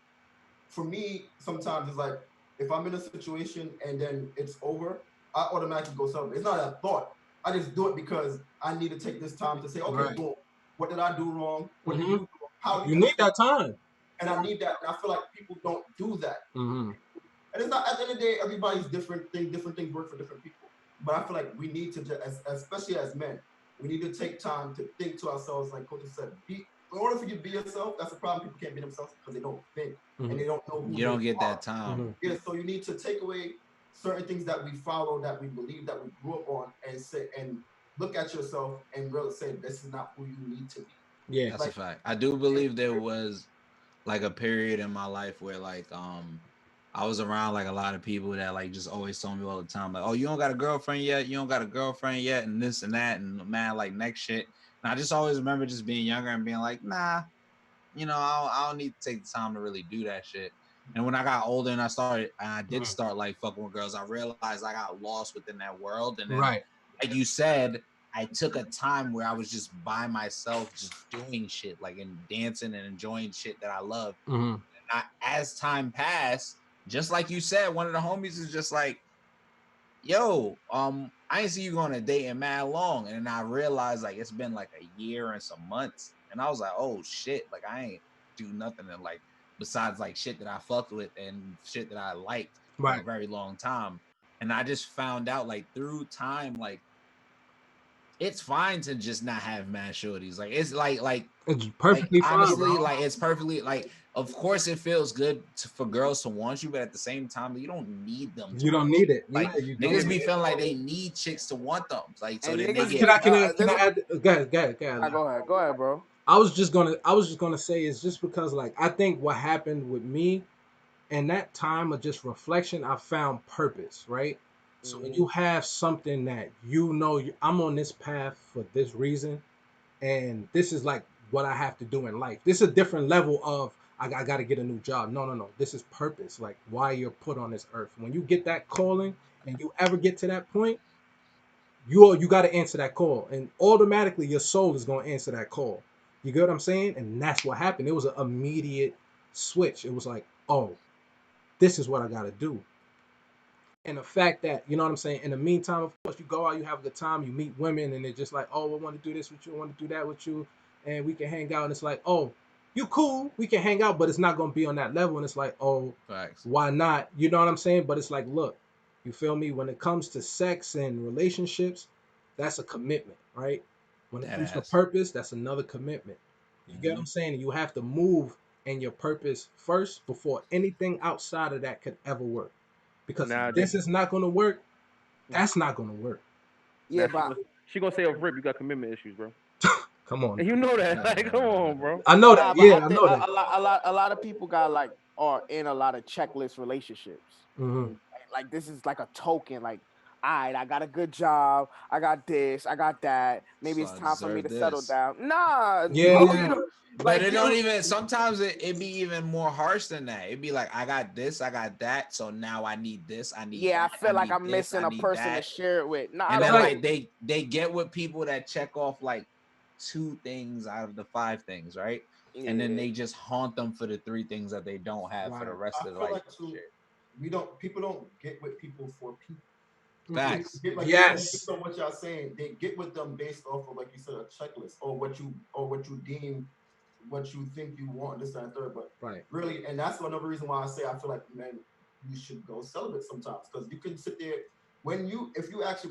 for me, sometimes it's like, if I'm in a situation and then it's over, I automatically go celebrate. It's not a thought. I just do it because I need to take this time to say, okay, Right. boom, what did I do wrong? What did Mm-hmm. you do? How You can I need fix that time. and I need that. And I feel like people don't do that. Mm-hmm. And it's not, at the end of the day, everybody's different. Different things work for different people. But I feel like we need to, especially as men, we need to take time to think to ourselves, like Coach said, in order for you to be yourself, that's the problem. People can't be themselves because they don't think and they don't know who You they don't get are. that time. Mm-hmm. Yeah, so you need to take away certain things that we follow, that we believe, that we grew up on, and say and look at yourself and really say, this is not who you need to be. Yeah. That's a Like, fact. I do believe there was like a period in my life where like I was around like a lot of people that like just always told me all the time like, oh, you don't got a girlfriend yet, you don't got a girlfriend yet, and this and that, and man, like next shit. And I just always remember just being younger and being like, nah, I don't need to take the time to really do that shit. And when I got older and I did start like fucking with girls, I realized I got lost within that world. And then, Right. like you said, I took a time where I was just by myself, just doing shit, like and dancing and enjoying shit that I love. Mm-hmm. As time passed, just like you said, one of the homies is just like, yo, I ain't see you going on a date in mad long. And I realized like it's been like a year and some months. And I was like, oh shit, like I ain't do nothing and like besides like shit that I fucked with and shit that I liked for a Right. very long time. And I just found out like through time, like it's fine to just not have mad shorties. Like it's It's like perfectly fine, honestly, bro. like it's perfectly like. Of course, it feels good for girls to want you, but at the same time, you don't need them to You don't want you. need it. Yeah, Like you don't niggas need be it. feeling like they need chicks to want them. Like so And then they niggas get. be Can I add? Go ahead. go ahead, bro. I was just gonna say it's just because like I think what happened with me in that time of just reflection, I found purpose, right? So when Mm-hmm. you have something that I'm on this path for this reason, and this is like what I have to do in life. This is a different level of I got to get a new job. No, no, no. This is purpose, like why you're put on this earth. When you get that calling, and you ever get to that point, you got to answer that call, and automatically your soul is going to answer that call. You get what I'm saying? And that's what happened. It was an immediate switch. It was like, oh, this is what I got to do. And the fact that, you know what I'm saying, in the meantime, of course, you go out, you have a good time, you meet women, and they're just like, oh, I want to do this with you, I want to do that with you, and we can hang out. And it's like, oh, you cool, we can hang out, but it's not going to be on that level. And it's like, oh, Facts. why not? You know what I'm saying? But it's like, look, you feel me? When it comes to sex and relationships, that's a commitment, right? When it That comes to ass. purpose, that's another commitment. You get what Mm-hmm. I'm saying? And you have to move in your purpose first before anything outside of that could ever work. Because if Now, this is not going to work, that's not going to work. Yeah, now but she gonna say off rip, you got commitment issues, bro. Come on. And you know that. Like, come on, bro. I know that. nah, but I Yeah, I think know that. a lot of people got like are in a lot of checklist relationships. Mm-hmm. Like this is like a token. Like, all right, I got a good job. I got this. I got that. Maybe So it's I time for me deserve to settle this. down. Nah, bro, Yeah. you know, But like it don't you. even. Sometimes it be even more harsh than that. It'd be like I got this, I got that, so now I need this, I need Yeah, I that, I feel like need I'm this, missing I a need person to that. share it with. Nah, I And It's don't then like, know. like they get with people that check off like 2 things out of the 5 things, right? And then Yeah. they just haunt them for the 3 things that they don't have for the right. rest I of the feel life. like too, people don't get with people for people. They Facts. get like Yes. based on what y'all saying, they get with them based off of, like you said, a checklist or what you deem, what you think you want, this that, and third. But Right. really, and that's another reason why I say I feel like, man, you should go celibate sometimes, because you can sit there if you actually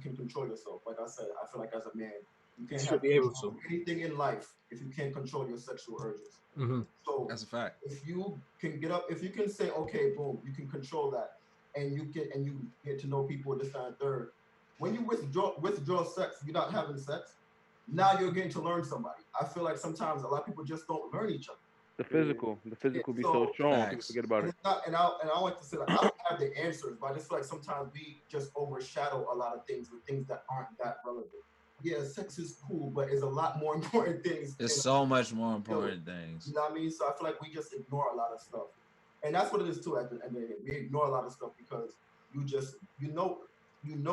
can control yourself. Like I said, I feel like as a man, You can't Should have be able control of to. anything in life if you can't control your sexual urges. So That's a fact. if you can get up, if you can say, okay, boom, you can control that, and you get to know people this and third. When you withdraw sex, you're not having sex. Now you're getting to learn somebody. I feel like sometimes a lot of people just don't learn each other. The Yeah, physical be so so strong, people Facts. forget about and it. it's not, and I like to say like I don't have the answers, but I just feel like sometimes we just overshadow a lot of things with things that aren't that relevant. Yeah, sex is cool, but it's a lot more important things There's in so much more deal with. important things. You know what I mean? So I feel like we just ignore a lot of stuff, and that's what it is too. At the end of the day, we ignore a lot of stuff because you just you know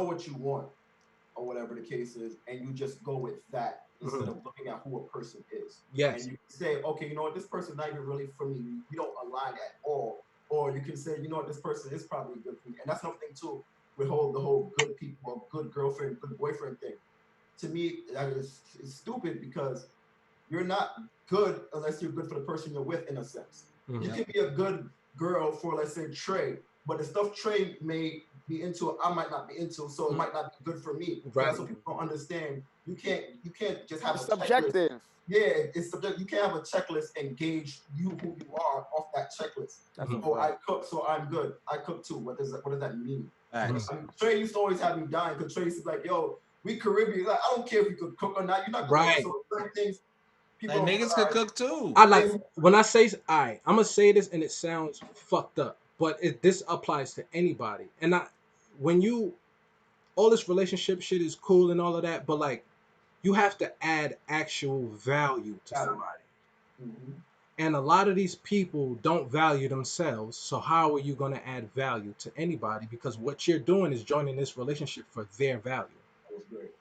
what you want or whatever the case is, and you just go with that instead of looking at who a person is. Yes. And you can say, okay, you know what, this person's not even really for me. We don't align at all. Or you can say, you know what, this person is probably good for me. And that's another thing too with the whole good people, good girlfriend, good boyfriend thing. To me, that is it's stupid because you're not good unless you're good for the person you're with in a sense. You can be a good girl for, let's say, Trey, but the stuff Trey may be into, I might not be into, so it might not be good for me. So Right. that's what people don't understand. You can't just have It's a checklist. subjective. Yeah, it's subjective. You can't have a checklist and gauge who you are off that checklist. That's a Oh, I fact. cook, so I'm good. I cook too. What does that mean? Facts. I mean, Trey used to always have me dying because Trey used to be like, yo, we Caribbean. Like, I don't care if you could cook or not. You're not gonna Right. so certain things people Like don't niggas could realize. cook too. I like when I say, all right, I'm gonna say this and it sounds fucked up, but this applies to anybody. And when you, all this relationship shit is cool and all of that, but like, you have to add actual value to somebody. Mhm. And a lot of these people don't value themselves. So how are you gonna add value to anybody? Because what you're doing is joining this relationship for their value, That was great.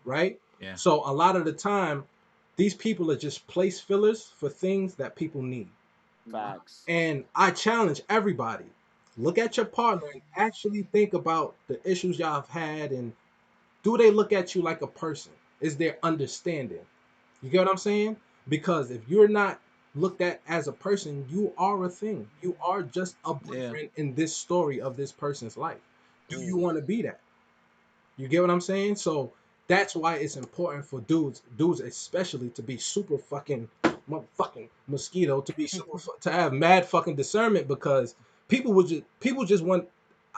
right? Yeah. So a lot of the time, these people are just place fillers for things that people need. Facts. And I challenge everybody. Look at your partner and actually think about the issues y'all have had and do they look at you like a person? Is there understanding? You get what I'm saying? Because if you're not looked at as a person, you are a thing. You are just a Yeah. boyfriend in this story of this person's life. Do you Mm. want to be that? You get what I'm saying? So that's why it's important for dudes especially to be super fucking motherfucking mosquito, to be to have mad fucking discernment because people just want,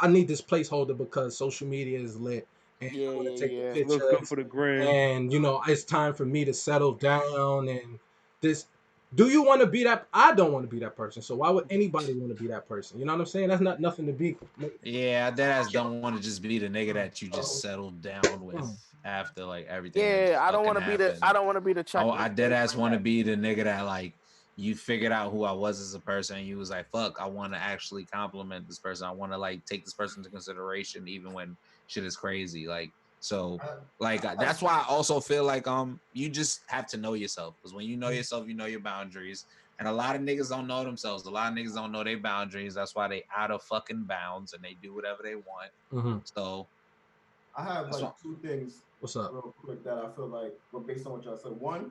I need this placeholder because social media is lit and Yeah, I want to yeah, take the yeah. Look good pictures for the gram. and it's time for me to settle down and this. Do you want to be that? I don't want to be that person. So why would anybody want to be that person? You know what I'm saying? That's not nothing to be. Yeah, that ass don't want to just be the nigga that you just Oh, settled down with after like everything that Yeah, just I don't want fucking to be the. happened. I don't want to be the Oh, checklist. I dead ass want to be the nigga that like you figured out who I was as a person. And you was like, fuck, I want to actually compliment this person. I want to like take this person into consideration even when shit is crazy. Like so, like that's why I also feel like you just have to know yourself because when you know yourself, you know your boundaries. And a lot of niggas don't know themselves. A lot of niggas don't know their boundaries. That's why they out of fucking bounds and they do whatever they want. Mm-hmm. So I have that's like what, two things What's up? real quick that I feel like were based on what y'all said. One,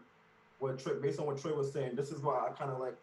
based on what Trey was saying, this is why I kind of like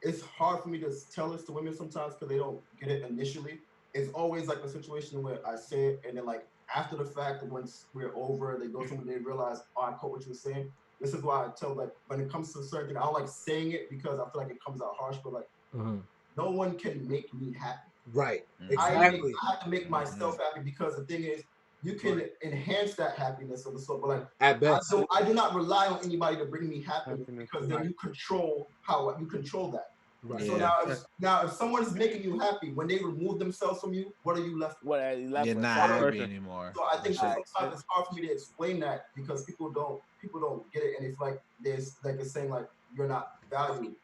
it's hard for me to tell this to women sometimes because they don't get it initially. It's always like a situation where I say it and then like after the fact, once we're over, they go somewhere, they realize, oh, I caught what you were saying. This is why I tell like when it comes to certain things, I don't like saying it because I feel like it comes out harsh, but like Mm-hmm. no one can make me happy. Right. mhm, Exactly. I have to make mhm. myself happy because the thing is, you can enhance that happiness of the soul, but like At best. I do not rely on anybody to bring me happiness Happiness. because then Right. you control how you control that. Right. So Yeah, now if someone is making you happy, when they remove themselves from you, what are you left with? What are you left you're with? not What are, happy Depression. anymore. so I That think that shit. sometimes it's hard for me to explain that because people don't get it, and it's like there's like it's saying like you're not valued,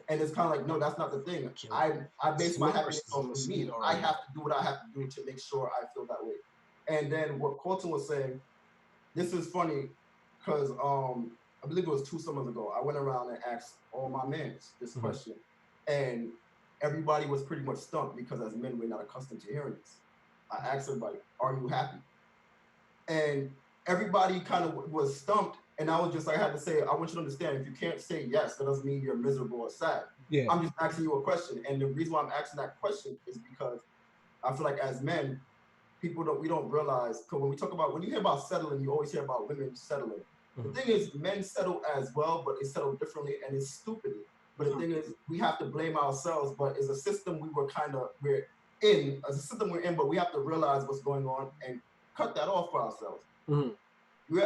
and it's kind of like no, that's not the thing. I base my happiness Universe is a off of me. mosquito I right have to do what I have to do to make sure I feel that way. And then what Colton was saying, this is funny because I believe it was 2 summers ago. I went around and asked all my men this now. question, and everybody was pretty much stumped because as men we're not accustomed to hearing this. I asked everybody, "Are you happy?" And everybody kind of was stumped. And I was just like, I had to say, I want you to understand, if you can't say yes, that doesn't mean you're miserable or sad. Yeah. I'm just asking you a question. And the reason why I'm asking that question is because I feel like as men, we don't realize, because when you hear about settling, you always hear about women settling. The thing is, men settle as well, but they settle differently and it's stupidly. But the thing is, we have to blame ourselves. But it's a system we're in, as a system we're in, but we have to realize what's going on and cut that off for ourselves. You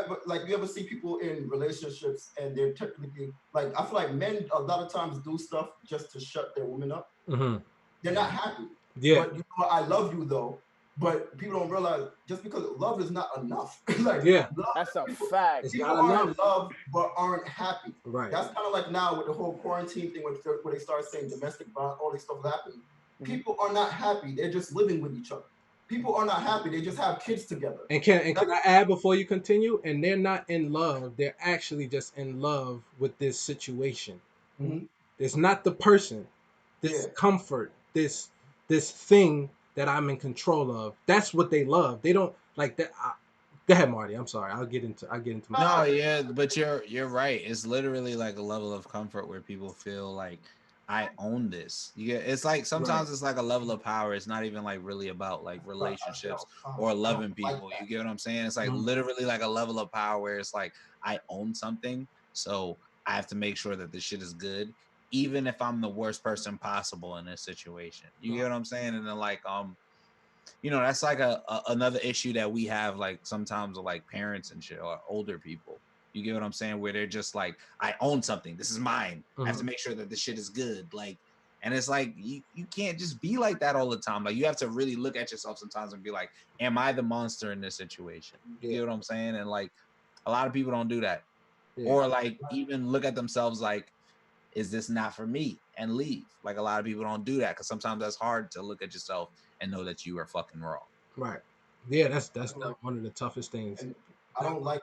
ever see people in relationships and they're technically like, I feel like men a lot of times do stuff just to shut their women up. They're not happy. Yeah. But you know what? I love you though. But people don't realize just because love is not enough. Like that's a fact. People are in love but aren't happy. Right. That's kind of like now with the whole quarantine thing, where they start saying domestic violence, all this stuff is happening. People are not happy. They're just living with each other. People are not happy. They just have kids together. And can I add before you continue? And they're not in love. They're actually just in love with this situation. It's not the person. This comfort. This thing that I'm in control of. That's what they love. They don't like that. Go ahead, Marty. I'm sorry. I'll get into my. No, yeah, but you're right. It's literally like a level of comfort where people feel like I own this. It's like sometimes it's like a level of power. It's not even like really about like relationships or loving people. You get what I'm saying? It's like literally like a level of power where it's like I own something, so I have to make sure that this shit is good, even if I'm the worst person possible in this situation. You get what I'm saying? And then like that's like another issue that we have like sometimes with like parents and shit or older people. You get what I'm saying? Where they're just like, I own something. This is mine. I have to make sure that this shit is good. Like, and it's like you can't just be like that all the time. Like you have to really look at yourself sometimes and be like, am I the monster in this situation? You get what I'm saying? And like a lot of people don't do that. Or like even look at themselves like, is this not for me, and leave. Like a lot of people don't do that because sometimes that's hard to look at yourself and know that you are fucking wrong. Right. Yeah, that's one of the toughest things. And I don't like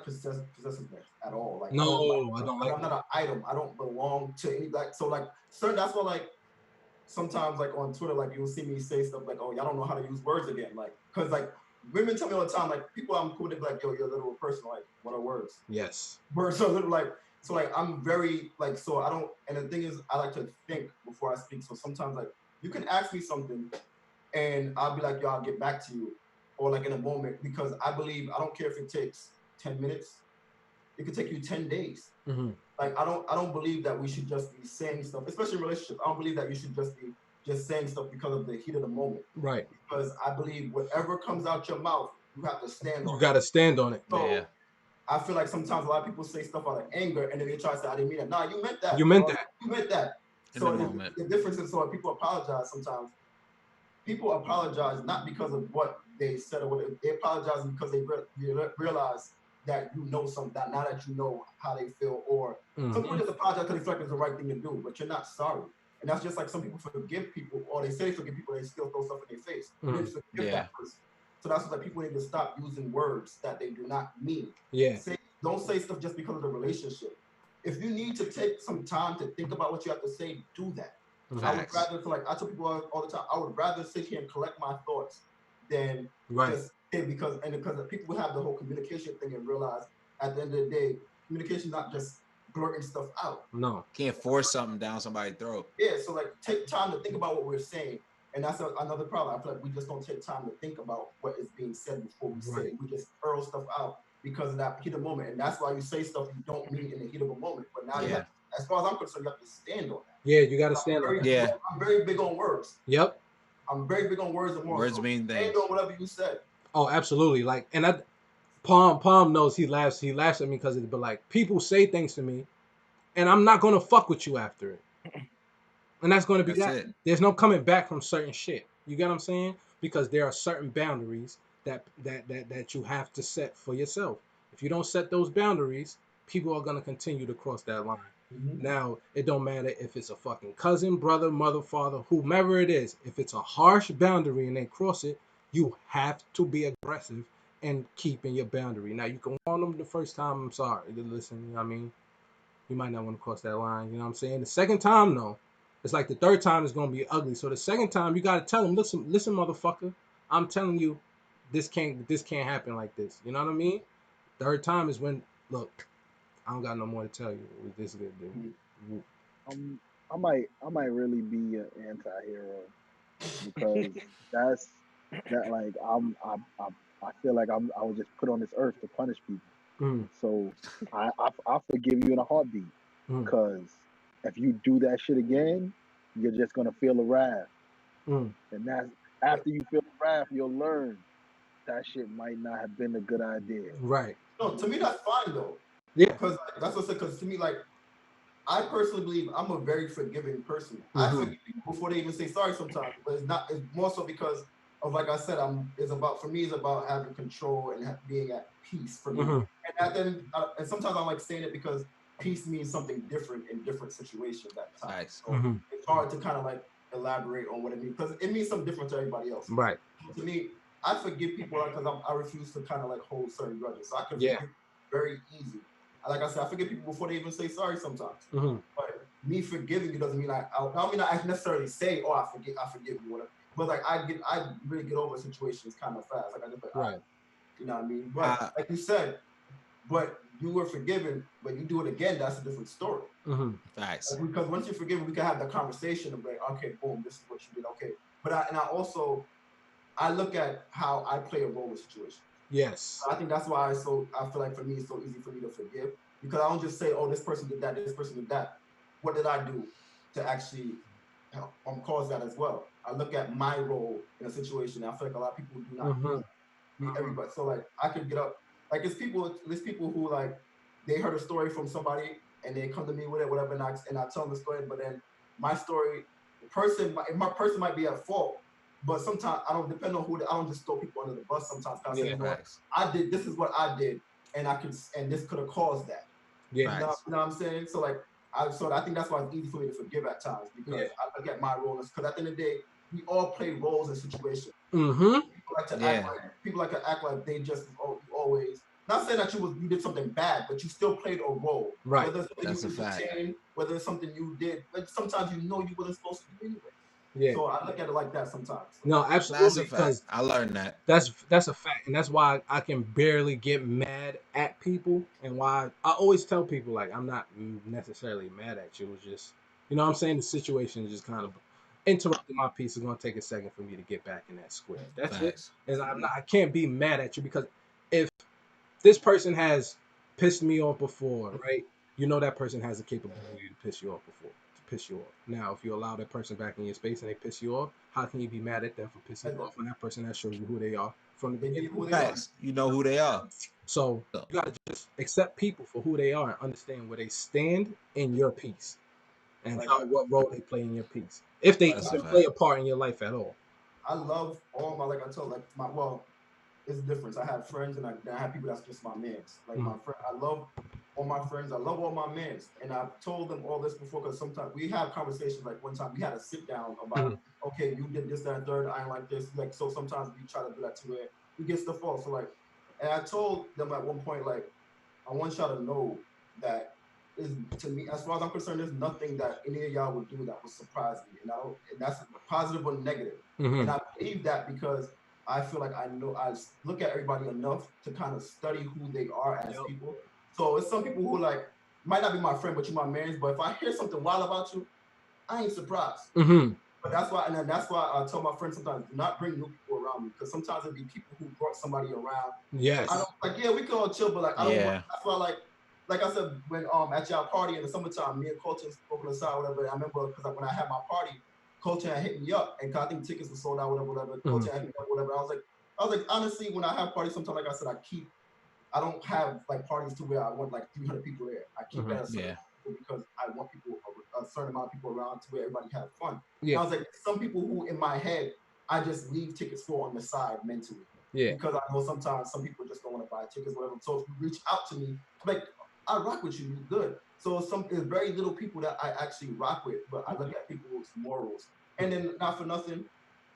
possessiveness at all. Like no, I don't like I'm not an item. I don't belong to any like so like certain that's why like sometimes like on Twitter like you'll see me say stuff like, oh, y'all don't know how to use words again. Like because like women tell me all the time, like people I'm cool with like, yo, you're a little person, like what are words? Yes. Words are little like so like I'm very like so I don't and the thing is I like to think before I speak. So sometimes like you can ask me something and I'll be like, yo, I'll get back to you. Or like in a moment, because I believe I don't care if it takes 10 minutes, it could take you 10 days. Like I don't believe that we should just be saying stuff, especially in relationships. I don't believe that you should just be saying stuff because of the heat of the moment. Right. Because I believe whatever comes out your mouth, you have to stand on. You got to stand on it. So I feel like sometimes a lot of people say stuff out of anger, and then they try to say, "I didn't mean that." Nah, you meant that. You meant that. You meant that. So the difference is, so when people apologize sometimes. People apologize not because of what they said or what they apologize because they realize that you know something, now that you know how they feel, or some people just apologize because they feel like it's the right thing to do, but you're not sorry. And that's just like some people forgive people, or they say they forgive people, they still throw stuff in their face. They just forgive that person. So that's why people need to stop using words that they do not mean. Don't say stuff just because of the relationship. If you need to take some time to think about what you have to say, do that. I would rather, like I tell people all the time, I would rather sit here and collect my thoughts than just say because people have the whole communication thing and realize at the end of the day, communication is not just blurting stuff out. No. Can't force something down somebody's throat. Yeah, so like take time to think about what we're saying. And that's another problem. I feel like we just don't take time to think about what is being said before we say it. We just hurl stuff out because of that heat of moment. And that's why you say stuff you don't mean in the heat of a moment. But now you have, as far as I'm concerned, you have to stand on that. Yeah, you got to stand on that. I'm very big on words. Yep. I'm very big on words and more. Words mean things. Stand on whatever you said. Oh, absolutely. Like, and Palm knows he laughs at me because it, but like people say things to me, and I'm not gonna fuck with you after it. And that's gonna be that. There's no coming back from certain shit. You get what I'm saying? Because there are certain boundaries that you have to set for yourself. If you don't set those boundaries, people are gonna continue to cross that line. Now, it don't matter if it's a fucking cousin, brother, mother, father, whomever it is. If it's a harsh boundary and they cross it, you have to be aggressive and keeping your boundary. Now, you can warn them the first time, I'm sorry, listen, you know what I mean? You might not want to cross that line, you know what I'm saying? The second time, though, it's like the third time is going to be ugly. So the second time, you got to tell them, listen, motherfucker, I'm telling you, this can't happen like this. You know what I mean? Third time is when, look, I don't got no more to tell you. This is good, dude. I might really be an anti-hero because that like I feel like I was just put on this earth to punish people. So I forgive you in a heartbeat. Because if you do that shit again, you're just gonna feel the wrath. And that's after you feel the wrath, you'll learn that shit might not have been a good idea. Right. No, to me that's fine though. Yeah. Because that's what I said. Because to me, like, I personally believe I'm a very forgiving person. I forgive people before they even say sorry sometimes, but it's not. It's more so because of, like I said, it's about having control and being at peace for me. And then, and sometimes I like saying it because peace means something different in different situations at times. So it's hard to kind of like elaborate on what it means because it means something different to everybody else. Right. To me, I forgive people because I refuse to kind of like hold certain grudges. So I can forgive very easy. Like I said, I forgive people before they even say sorry sometimes. But me forgiving you doesn't mean I necessarily say, "Oh, I forgive you," whatever. But like I really get over situations kind of fast. Like I just like, you know what I mean? But like you said, but you were forgiven, but you do it again. That's a different story. Facts. Like, because once you're forgiven, we can have the conversation of like, okay, boom, this is what you did. Okay, but I look at how I play a role in situations. Yes. I think that's why I feel like for me it's so easy for me to forgive because I don't just say, oh, this person did that, this person did that. What did I do to actually cause that as well? I look at my role in a situation. And I feel like a lot of people do not do that. Everybody. So like I could get up. Like there's people who like they heard a story from somebody and they come to me with it, whatever, and I tell them the story, but then my story, my person might be at fault. But sometimes I don't depend on I don't just throw people under the bus sometimes. I say, you know what, this is what I did, and this could have caused that. Yeah. You know what I'm saying? So like, I think that's why it's easy for me to forgive at times because I look at my role because at the end of the day, we all play roles in situations. People like to act like they just always. Not saying that you did something bad, but you still played a role. Right. Whether it's something you entertained, whether it's something you did, but sometimes you wasn't supposed to do anyway. Yeah. So I look at it like that sometimes. No, absolutely. Because I learned that. That's a fact, and that's why I can barely get mad at people, and why I always tell people like I'm not necessarily mad at you. It's just, you know what I'm saying, the situation is just kind of interrupting my piece. It's gonna take a second for me to get back in that square. That's it. And I can't be mad at you because if this person has pissed me off before, right? You know that person has the capability to piss you off before. Now, if you allow that person back in your space and they piss you off, how can you be mad at them for pissing you off when that person has shown you who they are from the beginning? Facts. You know who they are. So you gotta just accept people for who they are and understand where they stand in your piece and what role they play in your piece, if they even play a part in your life at all. I love all my it's a difference. I have friends and I have people that's just my mans. Like my friend, I love all my friends. I love all my mans. And I've told them all this before because sometimes we have conversations. Like one time we had a sit down about, okay, you did this, that, and third. I ain't like this. Like, so sometimes we try to do that to where we get stuff off. So like, and I told them at one point, like, I want y'all to know that to me, as far as I'm concerned, there's nothing that any of y'all would do that would surprise me. And that's positive or negative. And I believe that because I feel like I look at everybody enough to kind of study who they are as people. So it's some people who like might not be my friend, but you're my man. But if I hear something wild about you, I ain't surprised. But that's why I tell my friends sometimes do not bring new people around me because sometimes it'd be people who brought somebody around. Yes. I don't we can all chill, but like I don't. That's why like I said when at y'all party in the summertime, me and Colton spoke on the side, whatever. I remember because when I had my party, Colton had hit me up, and I think tickets were sold out, whatever. Colton had hit me up, whatever. I was like, honestly, when I have parties, sometimes, like I said, I don't have like parties to where I want like 300 people there. I keep that as because I want a certain amount of people around to where everybody has fun. Yeah. I was like, some people who in my head, I just leave tickets for on the side mentally. Yeah. Because I know sometimes some people just don't want to buy tickets, whatever. So if you reach out to me, like, I rock with you, you good. So there's very little people that I actually rock with, but I look at people's morals. And then not for nothing,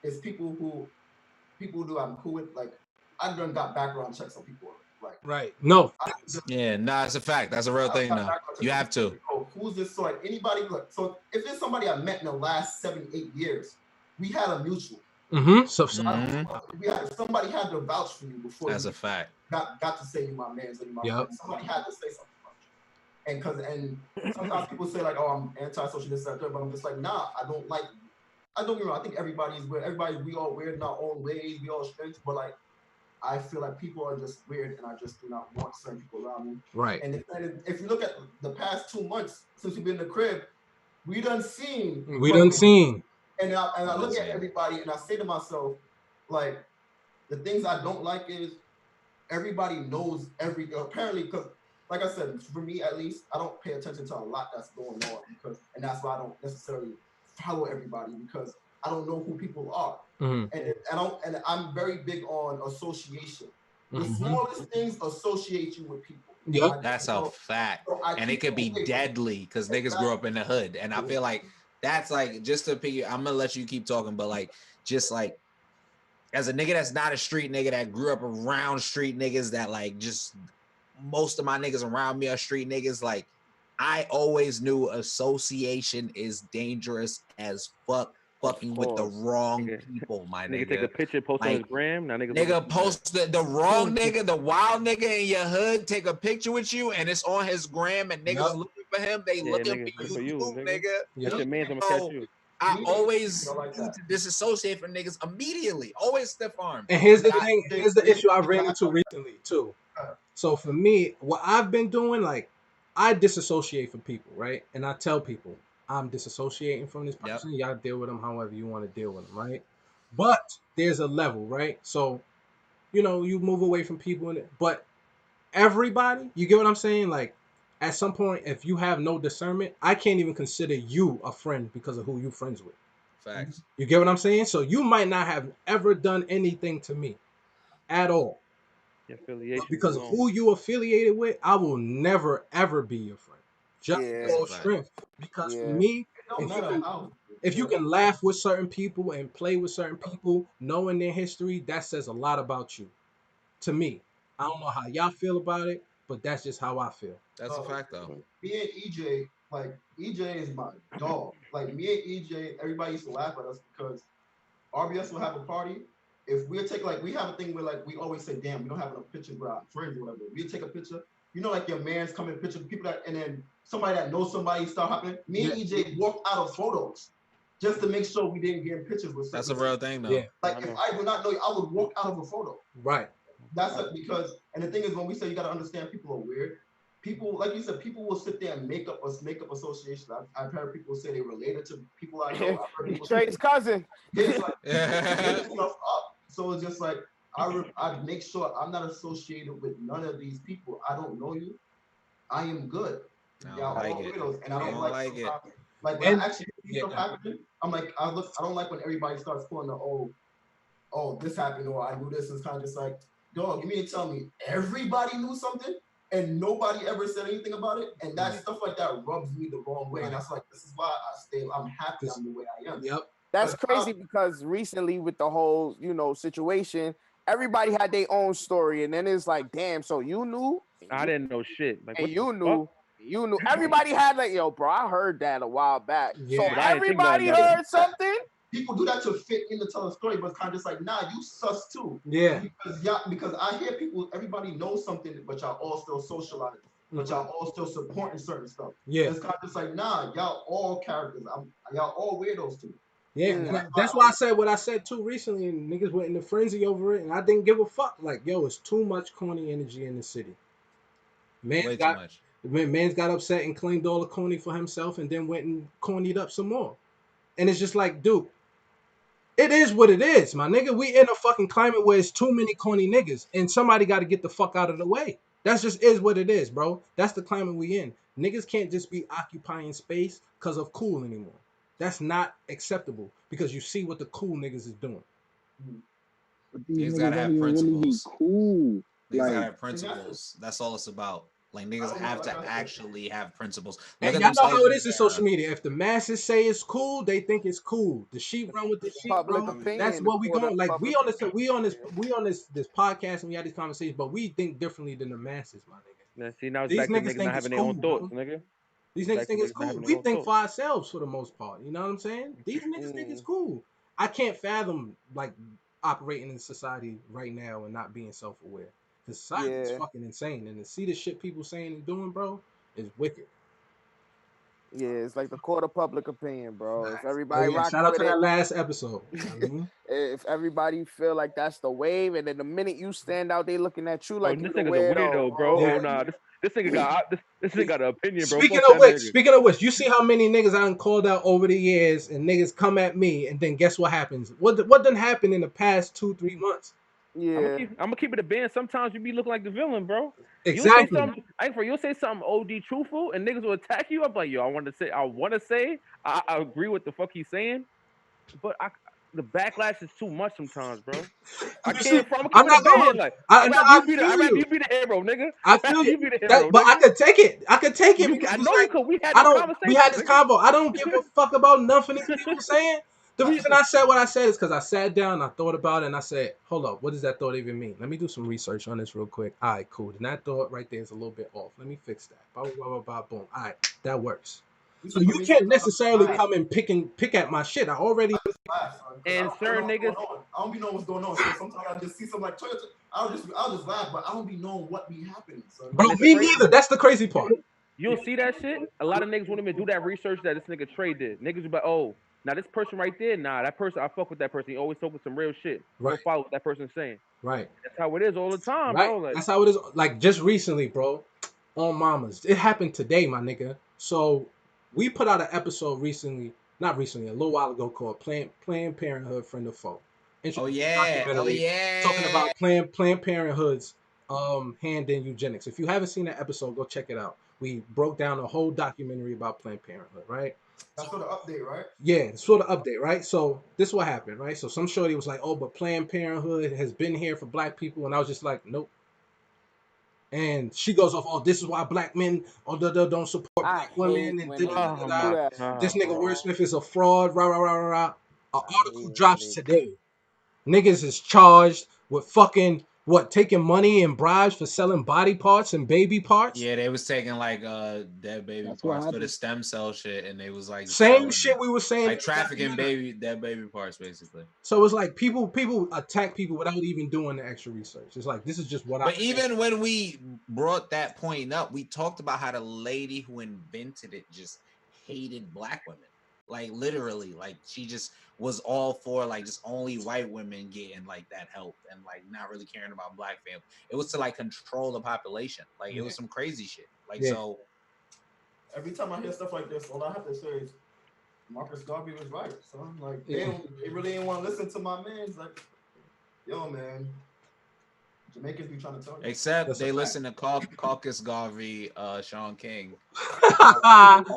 it's people who I'm cool with. Like I done got background checks on people. Like right. No. It's a fact. That's a real thing though. You have to. Who's this? So like anybody so if there's somebody I met in the last 7-8 years, we had a mutual. So somebody had to vouch for you before that's a fact. Got to say you my man, so you my friend. Somebody had to say something about you. And sometimes people say like, oh, I'm anti-social this, that, but I'm just like, nah, I don't like you. I don't get me wrong. I think everybody's weird. We all weird in our own ways. We all strange, but like I feel like people are just weird, and I just do not want certain people around me. Right. And if you look at the past 2 months since we've been in the crib, we done seen. We done seen. And I look at everybody, and I say to myself, like, the things I don't like is everybody knows apparently, because like I said, for me at least, I don't pay attention to a lot that's going on, and that's why I don't necessarily follow everybody, because I don't know who people are. And I'm very big on association. The smallest things associate you with people. Yep. That's a fact. And it could be deadly because niggas grew up in the hood. And I feel like that's like, just to pick, I'm gonna let you keep talking, but like, just like, as a nigga that's not a street nigga, that grew up around street niggas, that like, just most of my niggas around me are street niggas, like, I always knew association is dangerous as fuck. Fucking with the wrong people, my nigga. Nigga take a picture, post on his gram. Now nigga post the wrong nigga, the wild nigga in your hood, take a picture with you, and it's on his gram, and niggas looking for him. They looking for you, nigga. That's your man's, I'm gonna catch you. I always need to disassociate from niggas immediately. Always stiff arm. And here's the thing. Here's the issue I ran into recently too. So for me, what I've been doing, like, I disassociate from people, right? And I tell people I'm disassociating from this person. Y'all deal with them however you want to deal with them, right? But there's a level, right? So, you know, you move away from people, but everybody, you get what I'm saying? Like, at some point, if you have no discernment, I can't even consider you a friend because of who you friends with. Facts. You get what I'm saying? So you might not have ever done anything to me at all. But because of who you affiliated with, I will never ever be your friend. Just for strength. Because for me, if you can laugh with certain people and play with certain people, knowing their history, that says a lot about you. To me, I don't know how y'all feel about it, but that's just how I feel. That's a fact, though. Me and EJ, like, EJ is my dog. Like, me and EJ, everybody used to laugh at us because RBS will have a party. If we take, like, we have a thing where, like, we always say, damn, we don't have enough pictures with our friends or whatever. We take a picture, you know, like your man's coming picture, people that, and then somebody that knows somebody start happening. Me and EJ walked out of photos just to make sure we didn't get in pictures with. That's a real thing, though. Yeah. Like, if I would not know you, I would walk out of a photo. Right. That's because, and the thing is, when we say you got to understand people are weird, people, like you said, people will sit there and make up association. I've heard people say they related to people I know. I've heard people Trade's cousin. Yeah, it's like making stuff up. So it's just like I make sure I'm not associated with none of these people. I don't know you. I am good. Y'all all widows, and I don't like it. Like when I actually see stuff happening, I'm like, I don't like when everybody starts pulling the oh, this happened, or I knew this. It's kind of just like, dog, you mean to tell me everybody knew something and nobody ever said anything about it? And that stuff like that rubs me the wrong way. And that's like, this is why I'm happy I'm the way I am. Yep. That's crazy because recently with the whole, situation, everybody had their own story. And then it's like, damn, so you knew? I didn't know shit. Like, and you knew. Everybody had like, yo, bro, I heard that a while back. Yeah. So everybody heard something? People do that to fit in to tell a story, but it's kind of just like, nah, you sus too. Yeah. Because I hear people, everybody knows something, but y'all all still socializing, but y'all all still supporting certain stuff. Yeah. It's kind of just like, nah, y'all all characters. Y'all all weirdos too. Yeah, that's why I said what I said too recently, and niggas went in the frenzy over it, and I didn't give a fuck. Like, yo, it's too much corny energy in the city. Man's got upset and claimed all the corny for himself, and then went and cornied up some more. And it's just like, dude, it is what it is, my nigga. We in a fucking climate where it's too many corny niggas, and somebody got to get the fuck out of the way. That's just is what it is, bro. That's the climate we in. Niggas can't just be occupying space because of cool anymore. That's not acceptable because you see what the cool niggas is doing. Niggas gotta have principles. Cool. Niggas gotta have principles. That's all it's about. Like, niggas have to actually have principles. And y'all know how it is in social media. If the masses say it's cool, they think it's cool. The sheep run with the sheep, bro. That's what we going. Like, we on this podcast and we have these conversations, but we think differently than the masses, my nigga. Yeah, see, now it's These back to niggas niggas think not having their own thoughts, nigga. These niggas think it's cool. We think for ourselves for the most part. You know what I'm saying? These niggas think it's cool. I can't fathom, like, operating in society right now and not being self-aware. Because society is fucking insane. And to see the shit people saying and doing, bro, is wicked. Yeah, it's like the court of public opinion, bro. If Oh everybody yeah, shout rocking out with to that it, last episode. I mean, if everybody feel like that's the wave, and then the minute you stand out, they looking at you Oh, like this you the nigga's a weirdo. weirdo, bro. yeah. Oh nah, this nigga got this nigga got an opinion, bro. Speaking Fuck of that which, nigga. you see how many niggas I done called out over the years, and niggas come at me, and then guess what happens? What done happened in the past 2-3 months? Yeah, I'm gonna keep it a band. Sometimes you be looking like the villain, bro. You'll say Exactly. something. I ain't for you'll say something OD truthful, and niggas will attack you. I'm like, yo, I want to say, I agree with the fuck he's saying, but the backlash is too much sometimes, bro. I You see, can't. I'm gonna keep I'm it a not gonna hold. band. Like I no, I feel I'd rather you. you be the hero, nigga. I I'd rather feel you. you be the That, hero, but I nigga. could take it. I could take it You, because I it's know you like could. We had I this don't. We conversation, had this nigga. convo. I don't give a fuck about nothing these people saying. The reason I said what I said is because I sat down and I thought about it and I said, hold up, what does that thought even mean? Let me do some research on this real quick. All right, cool. And that thought right there is a little bit off. Let me fix that. Blah, blah, blah, blah, blah, boom. All right, that works. You So see you some research can't on necessarily live. come and pick at my shit. I already. Laugh, son, 'cause And I don't certain know what's niggas, going on. I don't be knowing what's going on. So sometimes I just see something like I'll just laugh, but I don't be knowing what be happening, son. Bro, and it's me crazy. neither. That's the crazy part. You'll see that shit. A lot of niggas won't even do that research that this nigga Trey did. Niggas will be like, oh, now this person right there, nah, that person, I fuck with that person. He always talking some real shit. I'm Right, gonna follow what that person's saying. right. That's how it is all the time, Right? bro. Like, That's how it is. Like just recently, bro. On mamas. It happened today, my nigga. So we put out an episode recently, not recently, a little while ago called Planned Parenthood Friend of Foe. Oh Interesting yeah, oh documentary talking yeah. about Planned Parenthood's hand in eugenics. If you haven't seen that episode, go check it out. We broke down a whole documentary about Planned Parenthood, right? That's for the update, right? Yeah, sort of update, right? So this is what happened, right? So some shorty was like, "Oh, but Planned Parenthood has been here for black people," and I was just like, "Nope." And she goes off, "Oh, this is why black men don't support I black hate women," and when da, da, da, niggas oh da, do my da. that. This god, nigga bro. Wordsmith is a fraud. Rah rah rah rah rah. An I article hate when drops they. today. Niggas is charged with fucking what, taking money and bribes for selling body parts and baby parts. Yeah, they was taking like dead baby That's what parts for the happened. stem cell shit, and they was like Same selling shit we were saying in like the trafficking documentary. dead baby parts basically. So it's like people attack people without even doing the extra research. It's like this is just what I But think. even when we brought that point up, we talked about how the lady who invented it just hated black women. Like literally, like she just was all for like just only white women getting like that help and like not really caring about black family. It was to like control the population. Like it Yeah, was some crazy shit. Like yeah. so Every time I hear stuff like this, all I have to say is Marcus Garvey was right. So I'm like, Yeah. they really didn't want to listen to my man's like, yo, man. Jamaicans be trying to tell you. except That's a they fact. listen to Caucus Garvey, Sean King. Marcus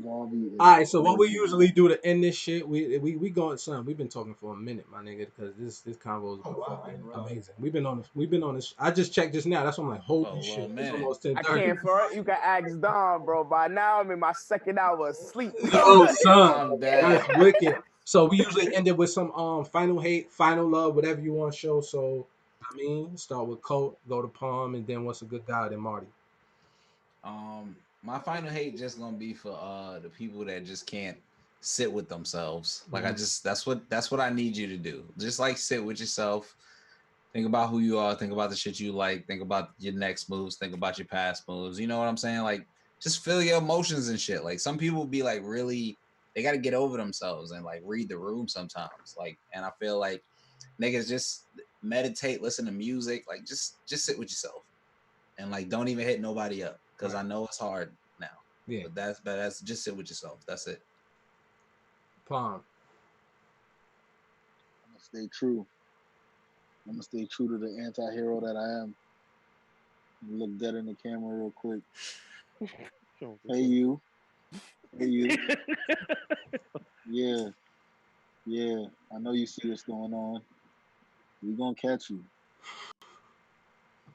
Garvey is All right, so what we crazy. usually do to end this shit, we going, son. We've been talking for a minute, my nigga, because this convo is Oh wow, I fucking didn't realize. amazing. We've been on this. I just checked just now. That's why I'm like, holy Oh, well, shit, it's man. almost I 10:30. can't front. You can ask Don, bro. By now I'm in my second hour of sleep. Yo, son, I'm that's dead. wicked. So we usually end it with some final hate, final love, whatever you want to show. So I mean, start with Colt, go to Palm, and then what's a good guy? Then Marty. My final hate just gonna be for the people that just can't sit with themselves. Like I just that's what I need you to do. Just like sit with yourself. Think about who you are, think about the shit you like, think about your next moves, think about your past moves. You know what I'm saying? Like just feel your emotions and shit. Like some people be like really they gotta get over themselves and like read the room sometimes. Like and I feel like niggas just meditate, listen to music, like just sit with yourself. And like don't even hit nobody up. Because I know it's hard now. Yeah. But that's just sit with yourself. That's it. Palm. I'm gonna stay true. I'm gonna stay true to the anti-hero that I am. Look dead in the camera real quick. Hey you. Hey you. Yeah. Yeah. I know you see what's going on. We're gonna catch you.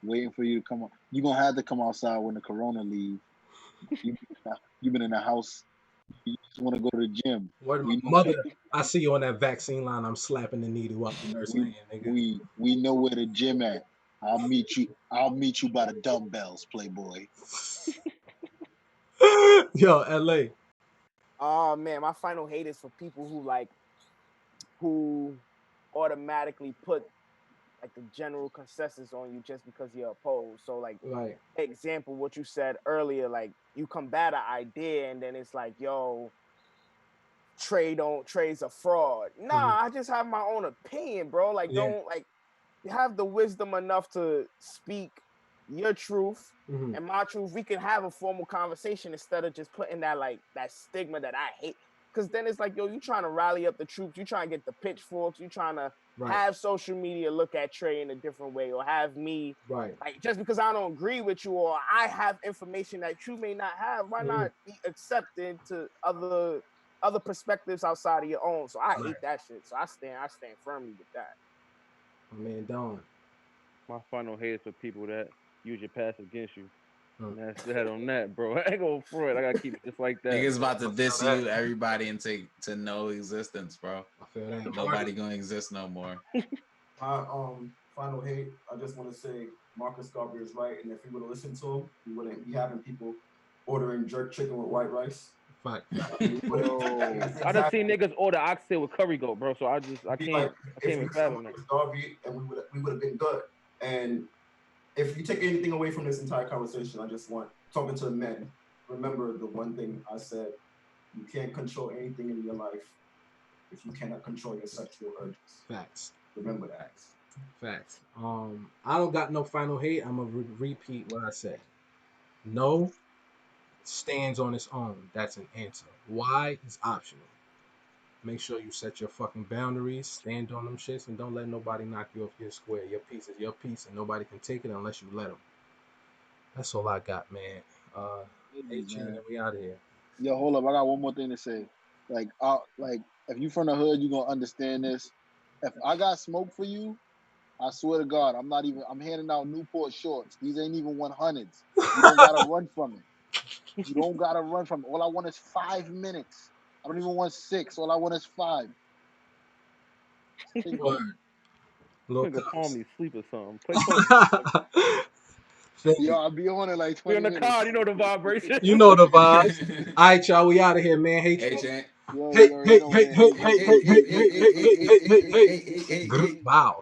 Waiting for you to come on. You're gonna have to come outside when the corona leave. You've been in the house. You just want to go to the gym. Word of my We know mother. I see you on that vaccine line. I'm slapping the needle up the nurse hand, nigga. we know where the gym at. I'll meet you by the dumbbells, Playboy. Yo, LA. Oh man, my final hate is for people who automatically put like the general consensus on you just because you're opposed. So like Right. example, what you said earlier, like you combat an idea and then it's like, yo, Trey's a fraud. Nah, I just have my own opinion, bro. Like, Yeah. don't like have the wisdom enough to speak your truth and my truth. We can have a formal conversation instead of just putting that like that stigma that I hate. Because then it's like, yo, you trying to rally up the troops, you trying to get the pitchforks, you trying to have social media look at Trey in a different way, or have me like just because I don't agree with you or I have information that you may not have, why not be accepted to other perspectives outside of your own? So I hate that shit. So I stand firmly with that. My man Don. My final hate is for people that use your past against you. And that's that on that, bro. I ain't going for it. I gotta keep it just like that. Niggas about to diss you, everybody, and take to no existence, bro. I feel that. Nobody gonna exist no more. My final hate, I just want to say Marcus Garvey is right, and if we would have listened to him, we wouldn't be having people ordering jerk chicken with white rice. Fact. I done seen niggas order oxtail with curry goat, bro. So I can't even fathom that. Garvey, and we would have been good. And if you take anything away from this entire conversation, I just want talking to the men. Remember the one thing I said: you can't control anything in your life if you cannot control your sexual urges. Facts. Remember that. Facts. I don't got no final hate. I'm gonna repeat what I said. No stands on its own. That's an answer. Why is optional. Make sure you set your fucking boundaries, stand on them shits, and don't let nobody knock you off your square. Your piece is your piece, and nobody can take it unless you let them. That's all I got, man. And we out of here. Yo, hold up. I got one more thing to say. Like if you from the hood, you gonna understand this. If I got smoke for you, I swear to God, I'm handing out Newport shorts. These ain't even 100s. You don't gotta run from it. You don't gotta run from it. All I want is 5 minutes. I don't even want 6. All I want is 5. Nigga palm me sleep or something. Play Yo, I'll be on it like 20 minutes. We on the card, you know the vibration. You know the vibes. All right, y'all, we out of here, man. Hey, hey, hey. Wow.